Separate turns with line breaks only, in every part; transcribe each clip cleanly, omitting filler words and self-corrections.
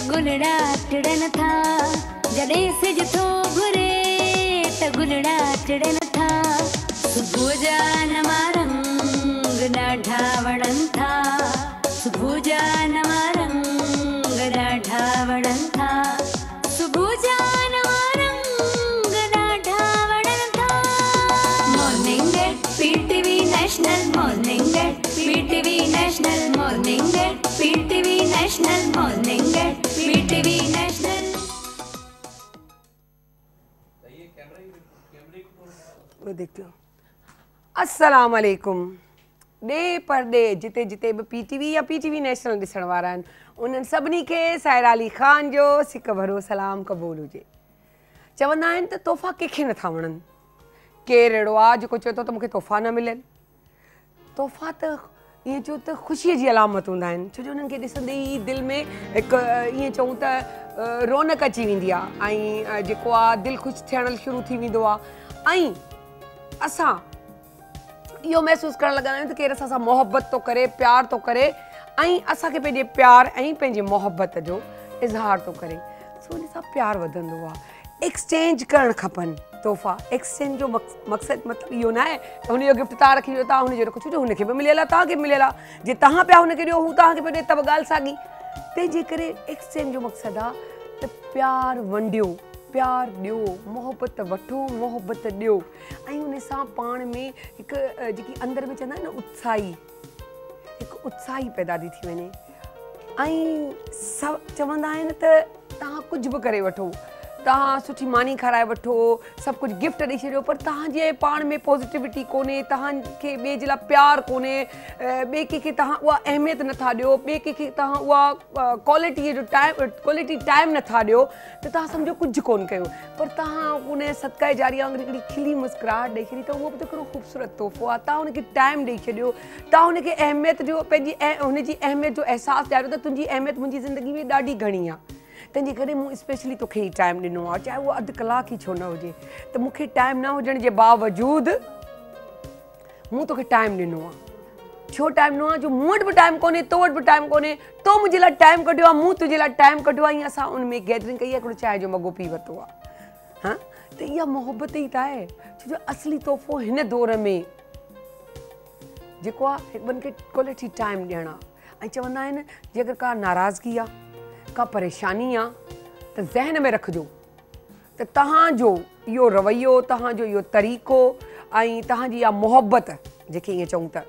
गुलड़ा टिड़न था, जॾहिं सिज थो घुरे त गुलड़ा टिड़न था। सुबुह जा नवा रंग ॾाढा वणनि था, सुबुह जा नवा रंग ॾाढा वणनि था, सुबुह जा नवा रंग ॾाढा वणनि था। Morning at PTV national, morning at PTV national, morning at PTV national, morning at PTV national.
देखते हो। अस्सलाम वालेकुम। डे पर डे जिते जिते भी पीटीवी या पीटीवी नेशनल ॾिसण वारा आहिनि उन्हनि सभिनी खे साहिरा अली ख़ान जो सिक भरो सलाम क़बूल हुजे। चवंदा आहिनि त तोहफ़ा कंहिंखे नथा वणनि, केरु अहिड़ो आहे जेको चए थो त मूंखे तोहफ़ा न मिलनि। तोहफ़ा त ईअं चयो त ख़ुशीअ जी अलामत हूंदा आहिनि, छो जो उन्हनि खे ॾिसंदे ई दिलि में हिकु ईअं चऊं त रौनक अची वेंदी आहे ऐं जेको आहे दिलि ख़ुशि थियणु शुरू थी वेंदो आहे। ऐं असां इहो महसूसु करणु लॻंदा आहियूं त केरु असां सां मोहबत थो करे, प्यार थो करे ऐं असांखे पंहिंजे प्यार ऐं पंहिंजे मोहबत जो इज़हार थो करे, सो उन सां प्यारु वधंदो आहे। एक्सचेंज करणु खपनि तोहफ़ा। एक्सचेंज जो मक़सदु मतिलबु इहो न आहे त हुनजो गिफ्ट तव्हां रखी ॾियो, तव्हां हुनजो रखो, छो जो हुनखे बि मिलियल आहे, तव्हांखे बि मिलियल आहे। जे तव्हां पिया हुनखे ॾियो, हू तव्हांखे पियो ॾिए, त बि ॻाल्हि साॻी। तंहिंजे करे एक्सचेंज जो मक़सदु आहे त प्यारु वंडियो, प्यार ॾियो, मोहबत वठो, मोहबत ॾियो ऐं उन सां पाण में हिकु जेकी अंदरि में चवंदा आहिनि न उत्साही, हिकु उत्साही पैदा थी वञे। ऐं सभु चवंदा आहिनि त तव्हां कुझु बि करे वठो, तव्हां सुठी मानी खाराए वठो, सभु कुझु गिफ्ट ॾेई छॾियो, पर तव्हांजे पाण में पॉज़िटिविटी कोन्हे, तव्हांखे ॿिए जे लाइ प्यारु कोन्हे, ॿिए कंहिंखे तव्हां उहा अहमियत नथा ॾियो, ॿिए कंहिंखे तव्हां उहा क्वालिटी टाइम नथा ॾियो, त तव्हां सम्झो कुझु कोन्ह कयो। पर तव्हां उन सदक़ाए जारिया वांगुरु हिकिड़ी खिली मुस्कुराहट ॾेई छॾी, त उहो बि त हिकिड़ो ख़ूबसूरत तोहफ़ो आहे। तव्हां हुनखे टाइम ॾेई छॾियो, तव्हां हुनखे अहमियत जो पंहिंजी हुनजी अहमियत जो अहसासु ॾियारियो त तुंहिंजी अहमियत मुंहिंजी ज़िंदगी में ॾाढी घणी आहे। तंहिंजे करे मूं स्पेशली तोखे ई टाइम ॾिनो आहे, चाहे उहो अधु कलाकु ई छो न हुजे, त मूंखे टाइम न हुजण जे बावजूदि मूं तोखे टाइम ॾिनो आहे। छो टाइम ॾिनो आहे? जो मूं वटि बि टाइम कोन्हे, तो वटि बि टाइम कोन्हे, तो मुंहिंजे लाइ टाइम कढियो आहे, मूं तुंहिंजे लाइ टाइम कढियो आहे, ईअं असां उन में गैदरिंग कई आहे, हिकिड़ो चांहि जो मॻो पी वरितो आहे। हा, त इहा मोहबत ई त आहे, छो जो असली तोहफ़ो हिन दौर में जेको आहे ॿियनि खे क्वालिटी टाइम ॾियणु आहे। ऐं चवंदा आहिनि जे अगरि का नाराज़गी आहे, का परेशानी आहे, त ज़हन में रखिजो त तव्हांजो इहो रवैयो, तव्हांजो इहो तरीक़ो ऐं तव्हांजी इहा मोहबत जेके ईअं चऊं त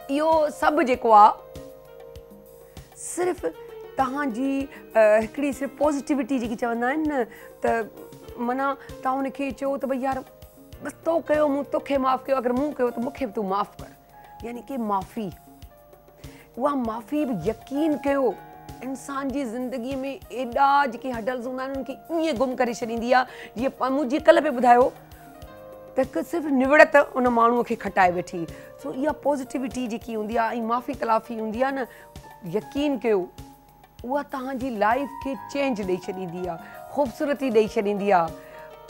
इहो सभु जेको आहे सिर्फ़ु तव्हांजी हिकिड़ी सिर्फ़ु पॉज़िटिविटी जेकी चवंदा आहिनि न, त माना तव्हां हुनखे चयो त भई यार बसि तो कयो, मूं तोखे माफ़ु कयो, अगरि मूं कयो त मूंखे बि तूं माफ़ु कर, यानी कि माफ़ी। उहा माफ़ी बि यकीन कयो इंसान जी ज़िंदगीअ में एॾा जेके हडल्स हूंदा आहिनि उनखे ईअं गुम करे छॾींदी आहे। जीअं मूं जीअं कल्ह पियो ॿुधायो त हिकु सिर्फ़ु निवड़त उन माण्हूअ खे खटाए वेठी। सो इहा पॉज़िटिविटी जेकी हूंदी आहे ऐं माफ़ी तलाफ़ी हूंदी आहे न, यकीन कयो उहा तव्हांजी लाइफ खे चेंज ॾेई छॾींदी आहे, ख़ूबसूरती ॾेई छॾींदी आहे।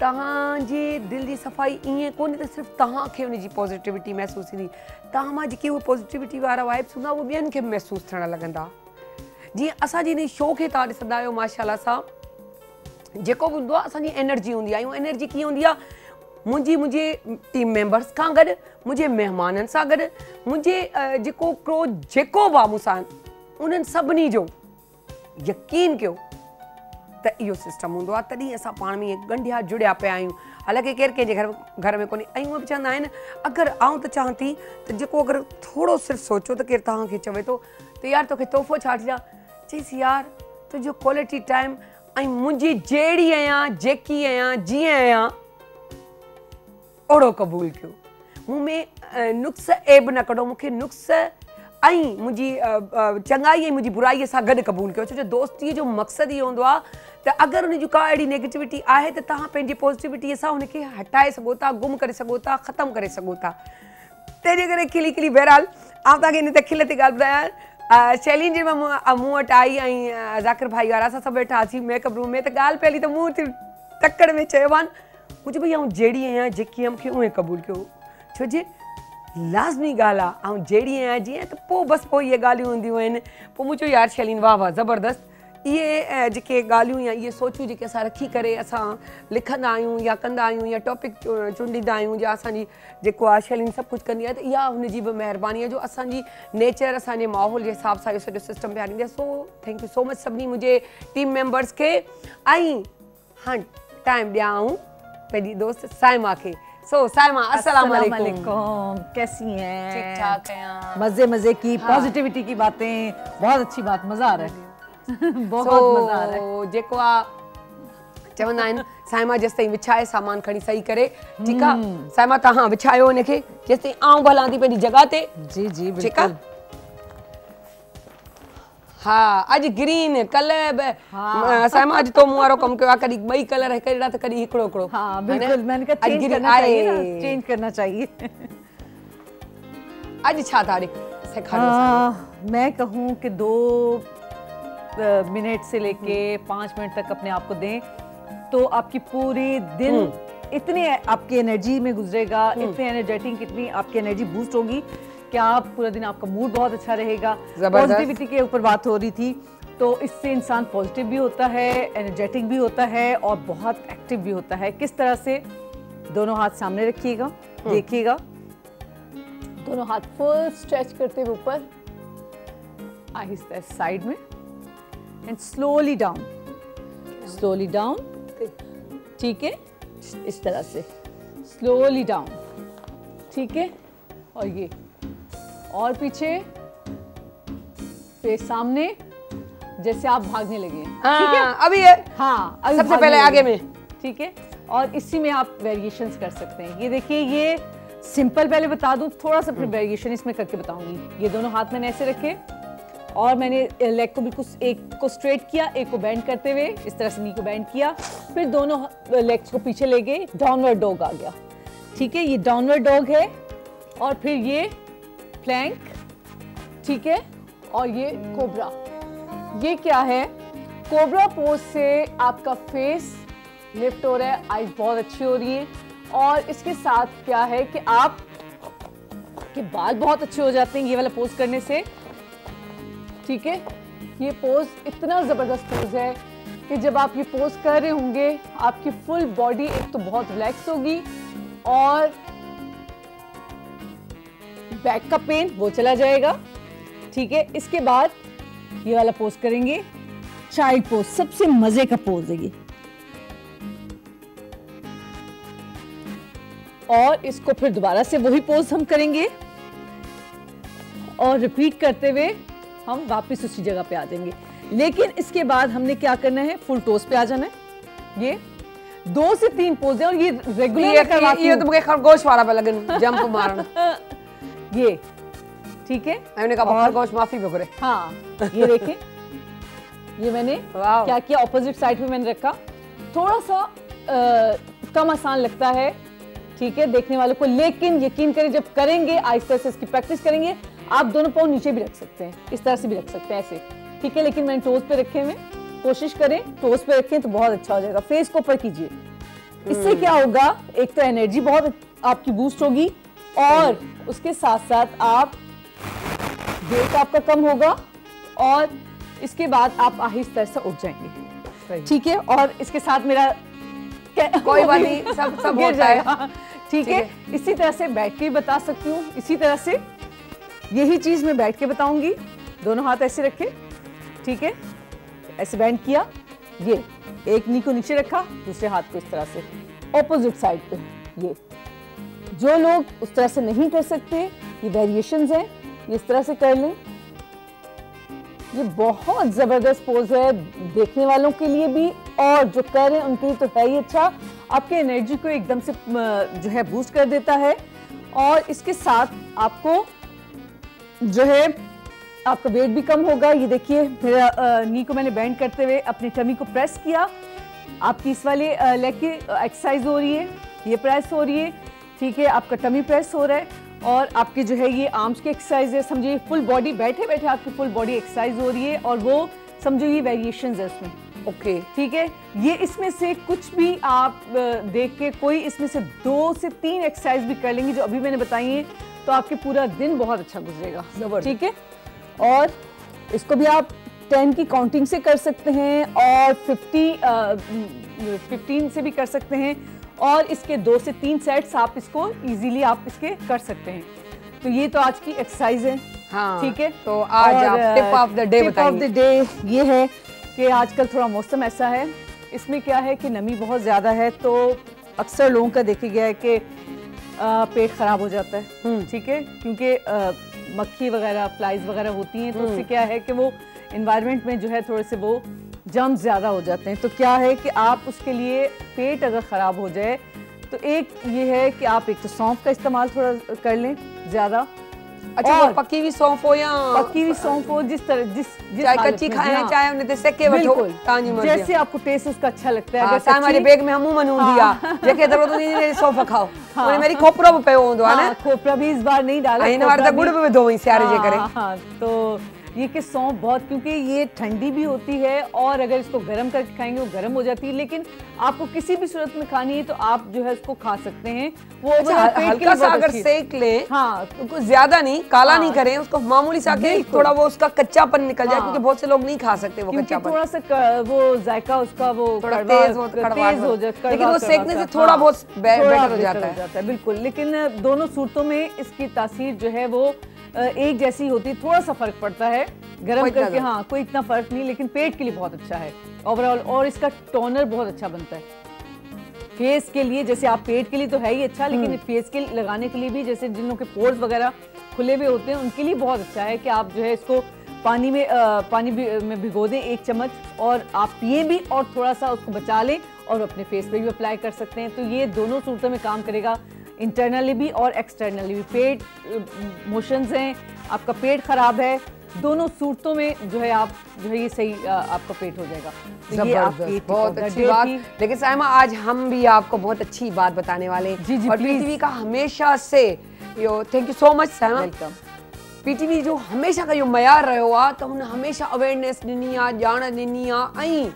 तव्हांजी दिलि जी सफ़ाई ईअं कोन्हे त सिर्फ़ु तव्हांखे उनजी पॉज़िटिविटी महसूसु थींदी, तव्हां मां जेकी उहे पॉज़िटिविटी वारा वाइब्स हूंदा उहे ॿियनि खे बि महसूसु थियणु लॻंदा। जीअं असांजी इन शो खे तव्हां ॾिसंदा आहियो माशाअल्लाह सां, जेको बि हूंदो आहे असांजी एनर्जी हूंदी आहे, ऐं एनर्जी कीअं हूंदी आहे, मुंहिंजे टीम मेंबर्स खां गॾु, मुंहिंजे महिमाननि सां गॾु, मुंहिंजे जेको बि आहे मूंसां, उन्हनि सभिनी जो यकीन कयो त इहो सिस्टम हूंदो आहे। तॾहिं असां पाण में ॻंढिया जुड़िया पिया आहियूं, हालांकि केरु कंहिंजे घर में कोन्हे। ऐं उहे बि चवंदा आहिनि अगरि आउं त चाहियां थी त जेको अगरि थोरो सिर्फ़ु सोचो त केरु तव्हांखे चवे थो त यार तोखे तोहफ़ो छा ॾियां, चईसि यार तुंहिंजो क्वालिटी टाइम ऐं मुंहिंजी जहिड़ी आहियां, जेकी आहियां, जीअं आहियां ओड़ो क़बूलु कयो। मूं में नुक्स ऐब न कढो, मूंखे नुक्स ऐं मुंहिंजी चङाई ऐं मुंहिंजी बुराईअ सां गॾु क़बूलु कयो, छो जो दोस्तीअ जो मक़सदु इहो हूंदो आहे त अगरि उनजी का अहिड़ी नेगेटिविटी आहे त तव्हां पंहिंजी पॉज़िटिविटीअ सां हुनखे हटाए सघो था, गुम करे सघो था, ख़तमु करे सघो था। तंहिंजे करे खिली बहरहाल आउं तव्हांखे इन ते खिल ते ॻाल्हि ॿुधायां। शैलीन जी मूं वटि आई ऐं ज़ाकिर भाई वारा असां सभु वेठा हुआसीं मेकअप रूम में, त ॻाल्हि पई हली त मूं तकड़ में चयो आहे कुझु भई आउं जहिड़ी आहियां, जेकी आहियां, मूंखे उहे क़बूलु कयो, छो जे लाज़मी ॻाल्हि आहे आउं जहिड़ी आहियां जीअं, त पोइ बसि पोइ इहे ॻाल्हियूं हूंदियूं आहिनि। पोइ मूं चयो यार शैलीन वाह वाह ज़बरदस्त, इहे जेके ॻाल्हियूं या इहे सोचूं जेके असां रखी करे असां लिखंदा आहियूं या कंदा आहियूं या टॉपिक चूंडींदा आहियूं या असांजी जेको आहे शैलिन सभु कुझु कंदी आहे त इहा हुनजी बि महिरबानी आहे जो असांजी नेचर असांजे माहौल जे हिसाब सां इहो सॼो सिस्टम पियारींदी आहे। सो थैंक यू सो मच सभिनी मुंहिंजे टीम मेंबर्स खे। ऐं हाणे टाइम ॾियाऊं पंहिंजी दोस्त साइमा खे। सो साइमा अस्सलाम वालेकुम,
कैसी हैं?
ठीक ठाक हैं?
मजे मजे की पॉजिटिविटी की बातें, बहुत अच्छी बात, मजा आ रहा है। बहुत मजा आ रहा है।
जेको आ चवंदा आहिनि साइमा जेसि ताईं विछाए सामान खणी सही करे, ठीकु आहे साइमा तव्हां विछायो हुनखे जेसि ताईं आउं भला थी पंहिंजी जॻह ते।
जी जी
ठीकु आहे। हा अॼु ग्रीन कलर साइमा अॼु तो मूं वारो कमु कयो आहे, कॾहिं ॿई कलर हिकु जहिड़ा त कॾहिं हिकिड़ो हिकिड़ो।
हाँ बिल्कुल, मैंने कहा चेंज करना चाहिए ना, चेंज करना चाहिए।
अॼु छा तारीख़ सेखारियो?
मैं कहूँ कि 2 मिनट से लेके 5 मिनट तक अपने आप को दें तो आपकी पूरे दिन इतने आपकी एनर्जी में गुजरेगा, इतने एनर्जेटिक, इतनी आपकी एनर्जी बूस्ट होगी कि आप पूरा दिन, आपका मूड बहुत अच्छा रहेगा। पॉजिटिविटी के ऊपर बात हो रही थी, तो इससे इंसान पॉजिटिव भी होता है, एनर्जेटिक भी होता है और बहुत एक्टिव भी होता है। किस तरह से? दोनों हाथ सामने रखिएगा, देखिएगा, दोनों हाथ फुल स्ट्रेच करते हुए ऊपर, आहिस्ता साइड में and slowly down, slowly down. ठीक है, इस तरह से स्लोली डाउन, ठीक है, और ये और पीछे, फिर सामने, जैसे आप भागने लगे हैं। ठीक है,
अभी है।
हाँ, अभी
सबसे पहले आगे में,
ठीक है, और इसी में आप वेरिएशंस कर सकते हैं। ये देखिए, ये सिंपल पहले बता दूं, थोड़ा सा फिर वेरिएशन इसमें करके बताऊंगी। ये दोनों हाथ मैंने ऐसे रखे और मैंने लेग को बिल्कुल एक को स्ट्रेट किया, एक को बेंड करते हुए इस तरह से नी को बेंड किया, फिर दोनों लेग्स को पीछे ले गए, डाउनवर्ड डॉग आ गया। ठीक है, ये डाउनवर्ड डॉग है, और फिर ये प्लैंक, ठीक है, और ये कोबरा। ये क्या है? कोबरा पोज से आपका फेस लिफ्ट हो रहा है, आईज बहुत अच्छी हो रही है, और इसके साथ क्या है कि आप के बाल बहुत अच्छे हो जाते हैं ये वाला पोज करने से। ठीक है, ये पोज इतना जबरदस्त पोज है कि जब आप ये पोज कर रहे होंगे आपकी फुल बॉडी एक तो बहुत रिलैक्स होगी और बैक का पेन वो चला जाएगा। ठीक है, इसके बाद ये वाला पोज करेंगे, चाइल्ड पोज, सबसे मजे का पोज है ये। और इसको फिर दोबारा से वही पोज हम करेंगे और रिपीट करते हुए हम वापस उसी जगह पे आ जाएंगे। लेकिन इसके बाद हमने क्या करना है, फुल टोस पे आ जाना है। ये 2 से 3 पोज है और ये रेगुलर
ये तो मुझे खरगोश वाला पे लगन जंप मारना।
ये ठीक है,
मैंने कहा खरगोश माफी पे करे।
हाँ, ये देखें, ये मैंने क्या किया, ऑपोजिट साइड पे मैंने रखा। थोड़ा सा कम आसान लगता है, ठीक है, देखने वालों को, लेकिन यकीन करें जब करेंगे, आहिस्ता से इसकी प्रैक्टिस करेंगे, आप दोनों पाँव नीचे भी रख सकते हैं, इस तरह से भी रख सकते हैं ऐसे। ठीक है, लेकिन मैंने टोस पे रखे हुए, कोशिश करें टोस पे रखें तो बहुत अच्छा हो जाएगा। फेस को ऊपर कीजिए, इससे क्या होगा, एक तो एनर्जी बहुत आपकी बूस्ट होगी और उसके साथ साथ आप वेट आपका कम होगा और इसके बाद आप आहिस्ता से उठ जाएंगे। ठीक है, और इसके साथ मेरा
कोई बात नहीं, सब गिर जाएगा।
ठीक है, इसी तरह से बैठ के बता सकती हूँ, इसी तरह से यही चीज मैं बैठ के बताऊंगी। दोनों हाथ ऐसे रखे, ठीक है, ऐसे बेंड किया, ये एक नी को नीचे रखा, दूसरे हाथ को इस तरह से ऑपोजिट साइड पे। ये जो लोग उस तरह से नहीं कर सकते, ये वेरिएशंस हैं, ये इस तरह से कर लें। ये बहुत जबरदस्त पोज है देखने वालों के लिए भी और जो कर रहे हैं उनके लिए तो है ही अच्छा। आपके एनर्जी को एकदम से जो है बूस्ट कर देता है और इसके साथ आपको जो है आपका वेट भी कम होगा। ये देखिए, मेरा नी को मैंने बेंड करते हुए अपनी टमी को प्रेस किया, आपकी इस वाले लेग की एक्सरसाइज हो रही है, ये प्रेस हो रही है। ठीक है, आपका टमी प्रेस हो रहा है और आपकी जो है ये आर्म्स की एक्सरसाइज है। समझिए फुल बॉडी, बैठे बैठे आपकी फुल बॉडी एक्सरसाइज हो रही है और वो समझो ये वेरिएशंस है उसमें। ओके, ठीक है, ये इसमें से कुछ भी आप देख के कोई इसमें से 2 से 3 एक्सरसाइज भी कर लेंगे जो अभी मैंने बताई है, तो आपके पूरा दिन बहुत अच्छा गुजरेगा। ठीक है, और इसको भी आप 10 की काउंटिंग से कर सकते हैं और 15 से भी कर सकते हैं, और इसके 2 से 3 सेट्स आप इसको इजीली आप इसके कर सकते हैं। तो ये तो आज की एक्सरसाइज है।
हाँ,
ठीक है।
तो आज आप टिप ऑफ द डे बताइए।
टिप ऑफ द डे ये है कि आजकल थोड़ा मौसम ऐसा है, इसमें क्या है कि नमी बहुत ज़्यादा है, तो अक्सर लोगों का देखा गया है कि पेट ख़राब हो जाता है। ठीक है, क्योंकि मक्खी वगैरह, फ्लाइज वगैरह होती हैं, तो उससे क्या है कि वो एनवायरनमेंट में जो है थोड़े से वो जर्म्स ज़्यादा हो जाते हैं। तो क्या है कि आप उसके लिए, पेट अगर ख़राब हो जाए तो एक ये है कि आप एक तो सौंफ का इस्तेमाल थोड़ा कर लें ज़्यादा।
अच्छा, वो पक्की हुई सौंफ हो या
पक्की हुई सौंफ हो, जिस
चाहे कच्ची खाए चाहे उन्हें तो सेके वठो, तांजी मर्जी
जैसे आपको टेस्ट उसका अच्छा लगता है।
अगर कच्ची हमारे बैग में हमू मन हूंदी आ जेके जरूरत हूंदी ने सौंफ खाओ, उन्हें मेरी खोपरो भी पियो हूंदो आहे न,
खोपरा भी इस बार नहीं डाला,
इन बार तो गुड़ भी विधो हुई सियारे जे करे।
हाँ, तो ये कि सौंफ बहुत, क्योंकि ये ठंडी भी होती है और अगर इसको गर्म करके खाएंगे वो गर्म हो जाती है, लेकिन आपको किसी भी सूरत में खानी है तो आप जो है इसको खा सकते हैं। वो
हल्का सा अगर सेक ले,
हाँ,
कुछ ज्यादा नहीं, काला नहीं करें उसको, मामूली सा के थोड़ा वो उसका कच्चापन निकल जाए, क्योंकि बहुत से लोग नहीं खा सकते वो कच्चापन,
थोड़ा सा वो जायका उसका वो
थोड़ा तेज हो जाता है, लेकिन वो सेकने से थोड़ा बहुत बेटर हो जाता है।
बिल्कुल, लेकिन दोनों सूरतों में इसकी तासीर जो है वो एक जैसी होती है, थोड़ा सा फर्क पड़ता है गरम करके, हाँ कोई इतना फर्क नहीं, लेकिन पेट के लिए बहुत अच्छा है ओवरऑल, और इसका टोनर बहुत अच्छा बनता है फेस के लिए। जैसे आप पेट के लिए तो है ही अच्छा, लेकिन फेस के लगाने के लिए भी, जैसे जिनों के पोर्स वगैरह खुले हुए होते हैं उनके लिए बहुत अच्छा है कि आप जो है इसको पानी में भिगो दें 1 चम्मच, और आप पिए भी और थोड़ा सा उसको बचा लें और अपने फेस पे भी अप्लाई कर सकते हैं। तो ये दोनों सूरतों में काम करेगा, इंटरनली भी और एक्सटर्नली भी। पेट मोशंस हैं, आपका पेट खराब है, दोनों सूरतों में जो है आप जो है ये सही आपका पेट हो जाएगा। तो ये आपकी
बहुत अच्छी बात। लेकिन साइमा, आज हम भी आपको बहुत अच्छी बात बताने वाले हैं, और पीटीवी का हमेशा से thank you so much Saima,
welcome.
PTV जो हमेशा का जो मयार रहियो आहे, त हुन हमेशा अवेयरनेस ॾिनी आहे, ॼाण ॾिनी आहे, ऐं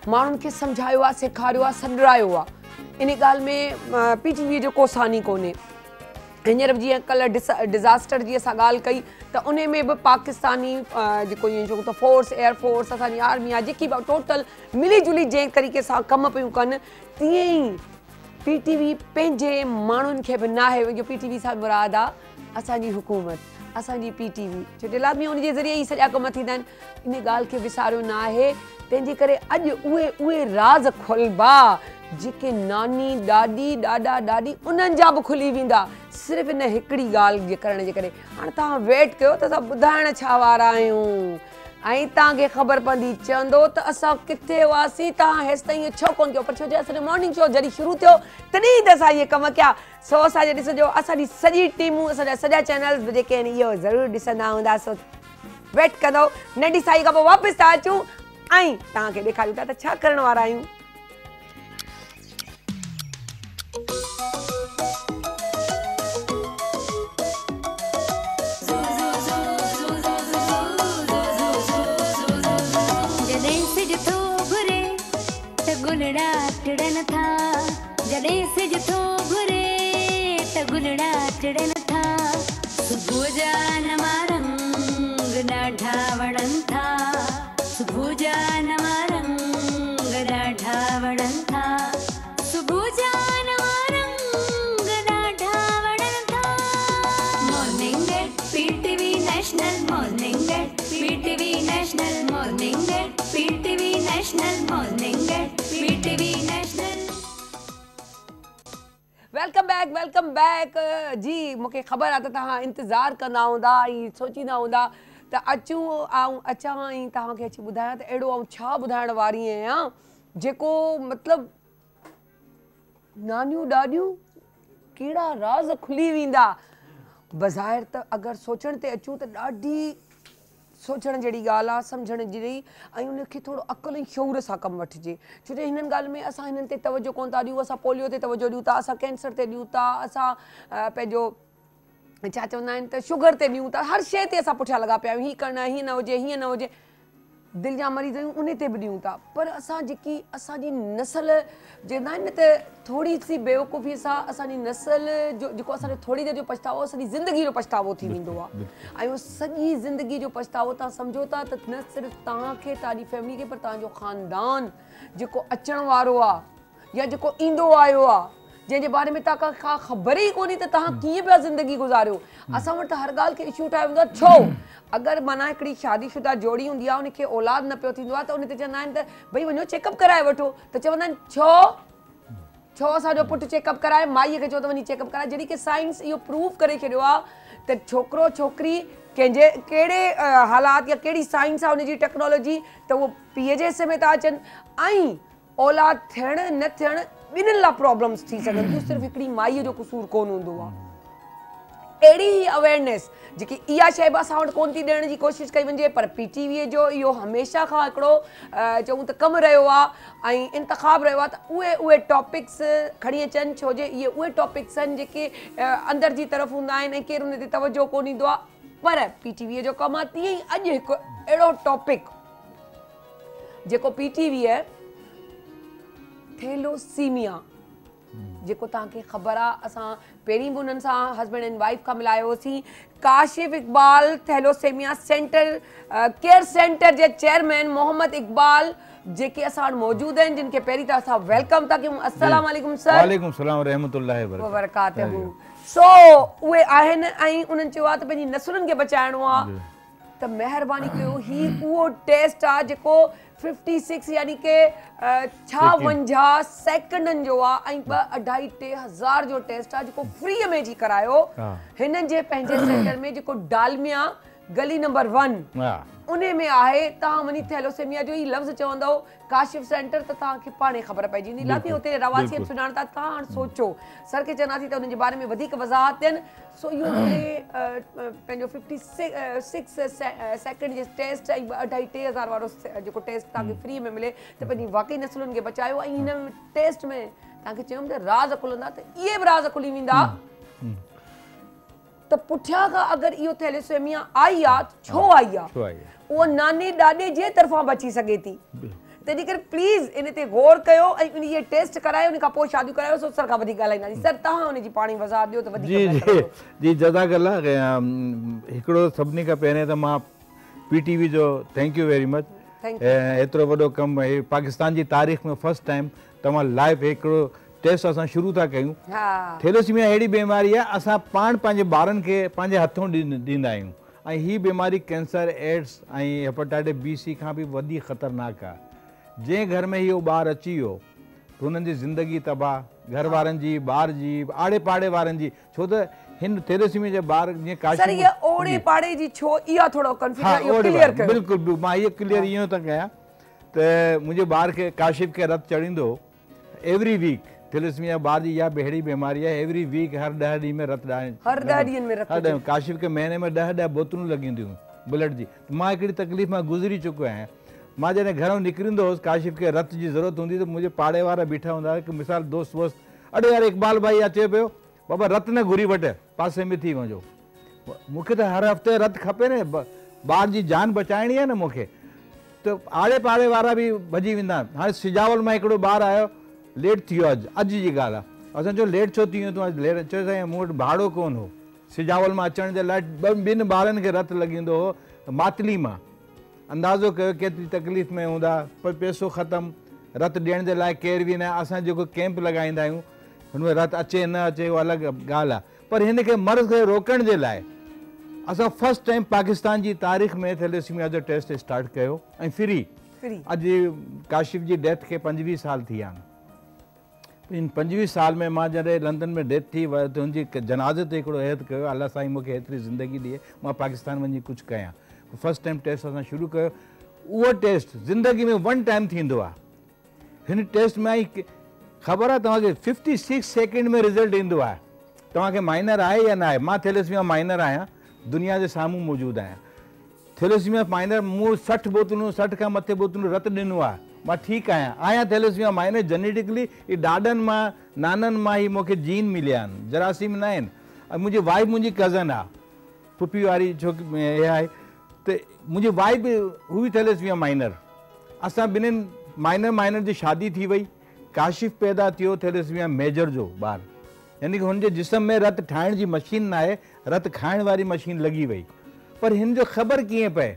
माण्हुनि खे सम्झायो आहे, सेखारियो आहे, सॾरायो आहे। इन ॻाल्हि में पीटीवी जो को सानी कोन्हे। हींअर जीअं कल्ह डिज़ास्टर जी असां ॻाल्हि कई, त उन में बि पाकिस्तानी जेको ईअं चऊं त फोर्स, एयरफोर्स, असांजी आर्मी आहे, जेकी बि टोटल मिली जुली जंहिं तरीक़े सां कमु पियूं कनि, तीअं ई पीटीवी पंहिंजे माण्हुनि खे बि न आहे, जो पीटीवी सां मुराद आहे असांजी हुकूमत, असांजी पीटीवी, छो जे लाज़मी उनजे ज़रिए ई सॼा कम थींदा आहिनि। इन ॻाल्हि खे विसारियो न आहे, तंहिंजे करे अॼु उहे राज़ खुलबा जेके नानी, ॾाॾी, ॾाॾा, ॾाॾी उन्हनि जा बि खुली वेंदा, सिर्फ़ु इन हिकिड़ी ॻाल्हि जे करण जे करे। हाणे तव्हां वेट कयो त असां ॿुधाइण छा वारा आहियूं, ऐं तव्हांखे ख़बर पवंदी, चवंदो त असां किथे हुआसीं, तव्हां हेसि ताईं छो कोन्ह कयो, पर छो जो असांजो मॉर्निंग शो जॾहिं शुरू थियो तॾहिं त असां इहे कम कया। सो असांजे ॾिसजो, असांजी सॼी टीमूं, असांजा सॼा चैनल्स जेके आहिनि इहो ज़रूरु ॾिसंदा हूंदा, सो वेट कंदो, नंढी साई खां पोइ वापसि था अचूं ऐं तव्हांखे ॾेखारियूं था त छा करण वारा आहियूं।
गुलड़ा टिड़न था, जॾहिं सिज थो घुरे त गुलड़ा टिड़न था, सुबुह जा नवा रंग ॾाढा वणनि था, सुबुह जा नवा रंग ॾाढा वणनि था, सुबुह जा नवा रंग ॾाढा वणनि था। Morning at PTV national, morning at PTV national, morning at PTV national, morning at PTV national.
Welcome back जी। मूंखे ख़बर आहे त तव्हां इंतज़ारु कंदा हूंदा ऐं सोचींदा हूंदा त अचां ऐं तव्हांखे अची ॿुधायां त अहिड़ो आउं छा ॿुधाइण वारी आहियां जेको मतिलबु नानियूं ॾाॾियूं कहिड़ा राज़ खुली वेंदा। बज़ाहिर त अगरि सोचण ते अचूं त ॾाढी सोचण जहिड़ी ॻाल्हि आहे, सम्झण जहिड़ी, ऐं उनखे थोरो अक़ुल ऐं शौर सां कमु वठिजे, छो जो हिननि ॻाल्हि में असां हिननि ते तवजो कोन था ॾियूं। असां पोलियो ते तवजो ॾियूं था, असां कैंसर ते ॾियूं था, असां पंहिंजो छा चवंदा आहिनि त शुगर ते ॾियूं था, हर शइ ते असां पुठियां लॻा पिया आहियूं, हीअं करणु, हीअं न हुजे, हीअं न हुजे। दिलि जा मरीज़ आहियूं उन ते बि ॾियूं था, पर असां जेकी असांजी नस्ल चवंदा आहिनि न त थोरी सी बेवकूफ़ी सां असांजी नस्ल जो जेको असांजो थोरी देरि जो पछतावो सॼी ज़िंदगी जो पछतावो थी वेंदो आहे। ऐं उहो सॼी ज़िंदगी जो पछतावो तव्हां सम्झो था त न सिर्फ़ु तव्हांखे तव्हांजी फैमिली खे पर तव्हांजो ख़ानदान जेको अचण वारो आहे या जेको ईंदो आयो आहे जंहिंजे बारे में तव्हां खां ख़बर ई कोन्हे त तव्हां कीअं पिया ज़िंदगी गुज़ारियो। असां वटि त हर ॻाल्हि खे इशू ठाहे वेंदो आहे। छो अगरि माना हिकिड़ी शादीशुदा जोड़ी हूंदी आहे उनखे औलाद न पियो थींदो आहे त उन ते चवंदा आहिनि त भई वञो चेकअप कराए वठो, त चवंदा आहिनि छो असांजो पुटु चेकअप कराए, माईअ खे चओ त वञी चेकअप कराए, जॾहिं की साइंस इहो प्रूव करे छॾियो आहे त छोकिरो छोकिरी कंहिंजे कहिड़े हालात या कहिड़ी साइंस आहे उनजी टेक्नोलॉजी त उहो पीउ जे हिसे में था अचनि ऐं औलाद थियणु न थियणु ॿिन्हिनि लाइ प्रॉब्लम्स थी सघनि थियूं, सिर्फ़ु हिकिड़ी माईअ जो क़सूरु कोन हूंदो आहे। अहिड़ी ई अवेयरनेस जेकी इहा शइ बि असां वटि कोन थी ॾियण जी कोशिशि कई वञे, पर PTV जो इहो हमेशह खां हिकिड़ो चऊं त कमु रहियो आहे ऐं इंतख़ाबु रहियो आहे त उहे टॉपिक्स खणी अचनि, छो जे इहे उहे टॉपिक्स आहिनि जेके अंदरि जी तरफ़ हूंदा आहिनि ऐं केरु उन ते तवजो कोन ईंदो आहे। पर PTV जो कमु आहे तीअं ई अॼु हिकु अहिड़ो टॉपिक जेको PTV आहे थैलोसीमिया, जेको तव्हांखे ख़बर आहे असां पहिरीं बि उन्हनि सां हस्बैंड एंड वाइफ खां मिलायोसीं। Kashif Iqbal thalassemia centre care centre जे चेयरमैन मोहम्मद इक़बाल जेके असां वटि मौजूदु आहिनि, जिन खे पहिरीं त असां वेलकम था कयूं। अस्सलाम वालेकुम सर।
वालेकुम सलाम रहमतुल्लाहि व
बरकातहू। सो उहे आहिनि ऐं उन्हनि चयो आहे त पंहिंजी नसुलनि खे बचाइणो आहे त महिरबानी कयो ही उहो टेस्ट आहे जेको 56 यानी के 56 सेकंडनि जो आहे ऐं 2-2.5-3 हज़ार जो टेस्ट आहे जेको फ्रीअ में जी करायो हिननि जे पंहिंजे सेंटर में जेको डालमिया गली नंबर 1 उन में आहे। तव्हां वञी थैलोसेमिया जो ई लफ़्ज़ चवंदव काशिफ सेंटर त तव्हांखे पाणे ख़बर पइजी वेंदी। लाती हुते रवासियत सुञाणता, तव्हां हाणे सोचो सर खे चवंदासीं त उन्हनि जे बारे में वधीक वज़ाहत ॾियनि। सो इहो पंहिंजो 56 सेकंड जे टेस्ट ऐं 2-2.5-3 हज़ार वारो जेको टेस्ट तव्हांखे फ्री में मिले त पंहिंजी वाक़ई नसुलनि खे बचायो। ऐं हिन टेस्ट में तव्हांखे चयुमि त राज़ खुलंदा त इहे बि राज़ खुली वेंदा त पुठियां खां अगरि इहो थैलेसेमिया आई आहे छो आई आहे उहो नाने ॾाॾे जे तरफ़ां बची सघे थी। तंहिंजे करे प्लीज़ इन ते गौर कयो ऐं इहे टेस्ट करायो, उन खां पोइ शादियूं करायो। सो सर खां वधीक ॻाल्हाईंदासीं। सर तव्हां उनजी पाणी वज़ाहत ॾियो त वधीक।
जी जज़ाकल्ला। हिकिड़ो सभिनी खां पहिरियों त मां PTV जो थैंक यू वेरी मच। एतिरो वॾो कमु पाकिस्तान जी तारीख़ में फर्स्ट टाइम तव्हां लाइव हिकिड़ो टेस्ट असां शुरू था कयूं। थैलेसीमिया अहिड़ी बीमारी आहे असां पाण पंहिंजे ॿारनि खे पंहिंजे हथों ॾींदा आहियूं ऐं हीअ बीमारी कैंसर, एड्स ऐं हेपेटाइटिस B-C खां बि वॾी ख़तरनाक आहे। जंहिं घर में इहो ॿारु अची वियो त हुननि जी ज़िंदगी तबाह, घर वारनि जी, ॿार जी, आड़े पाड़े वारनि जी। छो त हिन थैलेसीमिया जे ॿार जीअं बिल्कुलु मां इहो क्लियर इहो थो कयां त मुंहिंजे ॿार खे काशिफ खे रत चढ़ींदो एवरी वीक। थैलेसीमिया ॿार जी इहा अहिड़ी बीमारी आहे एवरी वीक हर 10 ॾींहं में रत ॾाढी काशिफ खे महीने में 10 बोतलूं लॻंदियूं ब्लड जी। मां हिकिड़ी तकलीफ़ मां गुज़री चुको आहियां। मां जॾहिं घरों निकिरंदो हुउसि काशिफ खे रत जी ज़रूरत हूंदी त मुंहिंजे पाड़े वारा बीठा हूंदा हुआ। मिसाल दोस्त वोस्त अड़े यार इक़बाल भाई अचे पियो बाबा रत न घुरी वठि पासे में थी वञो। मूंखे त हर हफ़्ते रत खपे न, ॿार जी जान बचाइणी आहे न मूंखे। त आड़े पाड़े वारा बि भॼी वेंदा आहिनि। हाणे सिजावल मां हिकिड़ो ॿारु आयो लेट थी वियो अॼु जी ॻाल्हि आहे। असां चयो लेट छो थी वियो तूं अॼु लेट? चयो साईं मूं वटि भाड़ो कोन हो सिजावल मां अचण जे लाइ। ॿिनि ॿारनि खे रत लॻंदो हो मातली मां। अंदाज़ो कयो केतिरी तकलीफ़ में हूंदा, पर पैसो ख़तमु, रत ॾियण जे लाइ केर बि न। असां जेको कैंप लॻाईंदा आहियूं हुन में रत अचे न अचे उहा अलॻि ॻाल्हि आहे, पर हिन खे मर्ज़ खे रोकण जे लाइ असां फर्स्ट टाइम पाकिस्तान जी तारीख़ में थैलेसीमिया जो टेस्ट स्टार्ट कयो ऐं फ्री। अॼु काशिफ जी डेथ खे 25 साल थी विया आहिनि। इन 25 साल में मां जॾहिं लंदन में डेथ थी वई त हुनजी जनाज़े ते हिकिड़ो अहद कयो अलाह साईं मूंखे हेतिरी ज़िंदगी ॾिए मां पाकिस्तान वञी कुझु कयां। फर्स्ट टाइम टेस्ट असां शुरू कयो। उहो टेस्ट ज़िंदगी में 1 टाइम थींदो आहे। हिन टेस्ट में ख़बर आहे तव्हांखे 56 सेकेंड में रिज़ल्ट ईंदो आहे। तव्हांखे माइनर आहे या न आहे? मां थैलेसीमिया माइनर आहियां, दुनिया जे साम्हूं मौजूदु आहियां। थैलेसीमिया माइनर मूं 60 बोतलूं 60 खां मथे बोतलूं रत ॾिनो आहे। मां ठीकु आहियां थैलेसीमिया माइनर जेनेटिकली ई ॾाॾनि मां नाननि मां ई मूंखे जीन मिलिया आहिनि, जरासीम न आहिनि। ऐं मुंहिंजी वाइफ मुंहिंजी कज़न आहे, पुफी वारी छोकिरी आहे। तो मुझे वाइफ हुई थैलेसीमिया माइनर, असां ॿिन्हिनि माइनर जी शादी थी वई, काशिफ पैदा थियो थैलेसीमिया मेजर जो ॿार, यानी कि हुनजे जिस्म में रत ठाहिण जी मशीन न आहे, रत खाइण वारी मशीन लॻी वई। पर हिन जो ख़बर कीअं पए,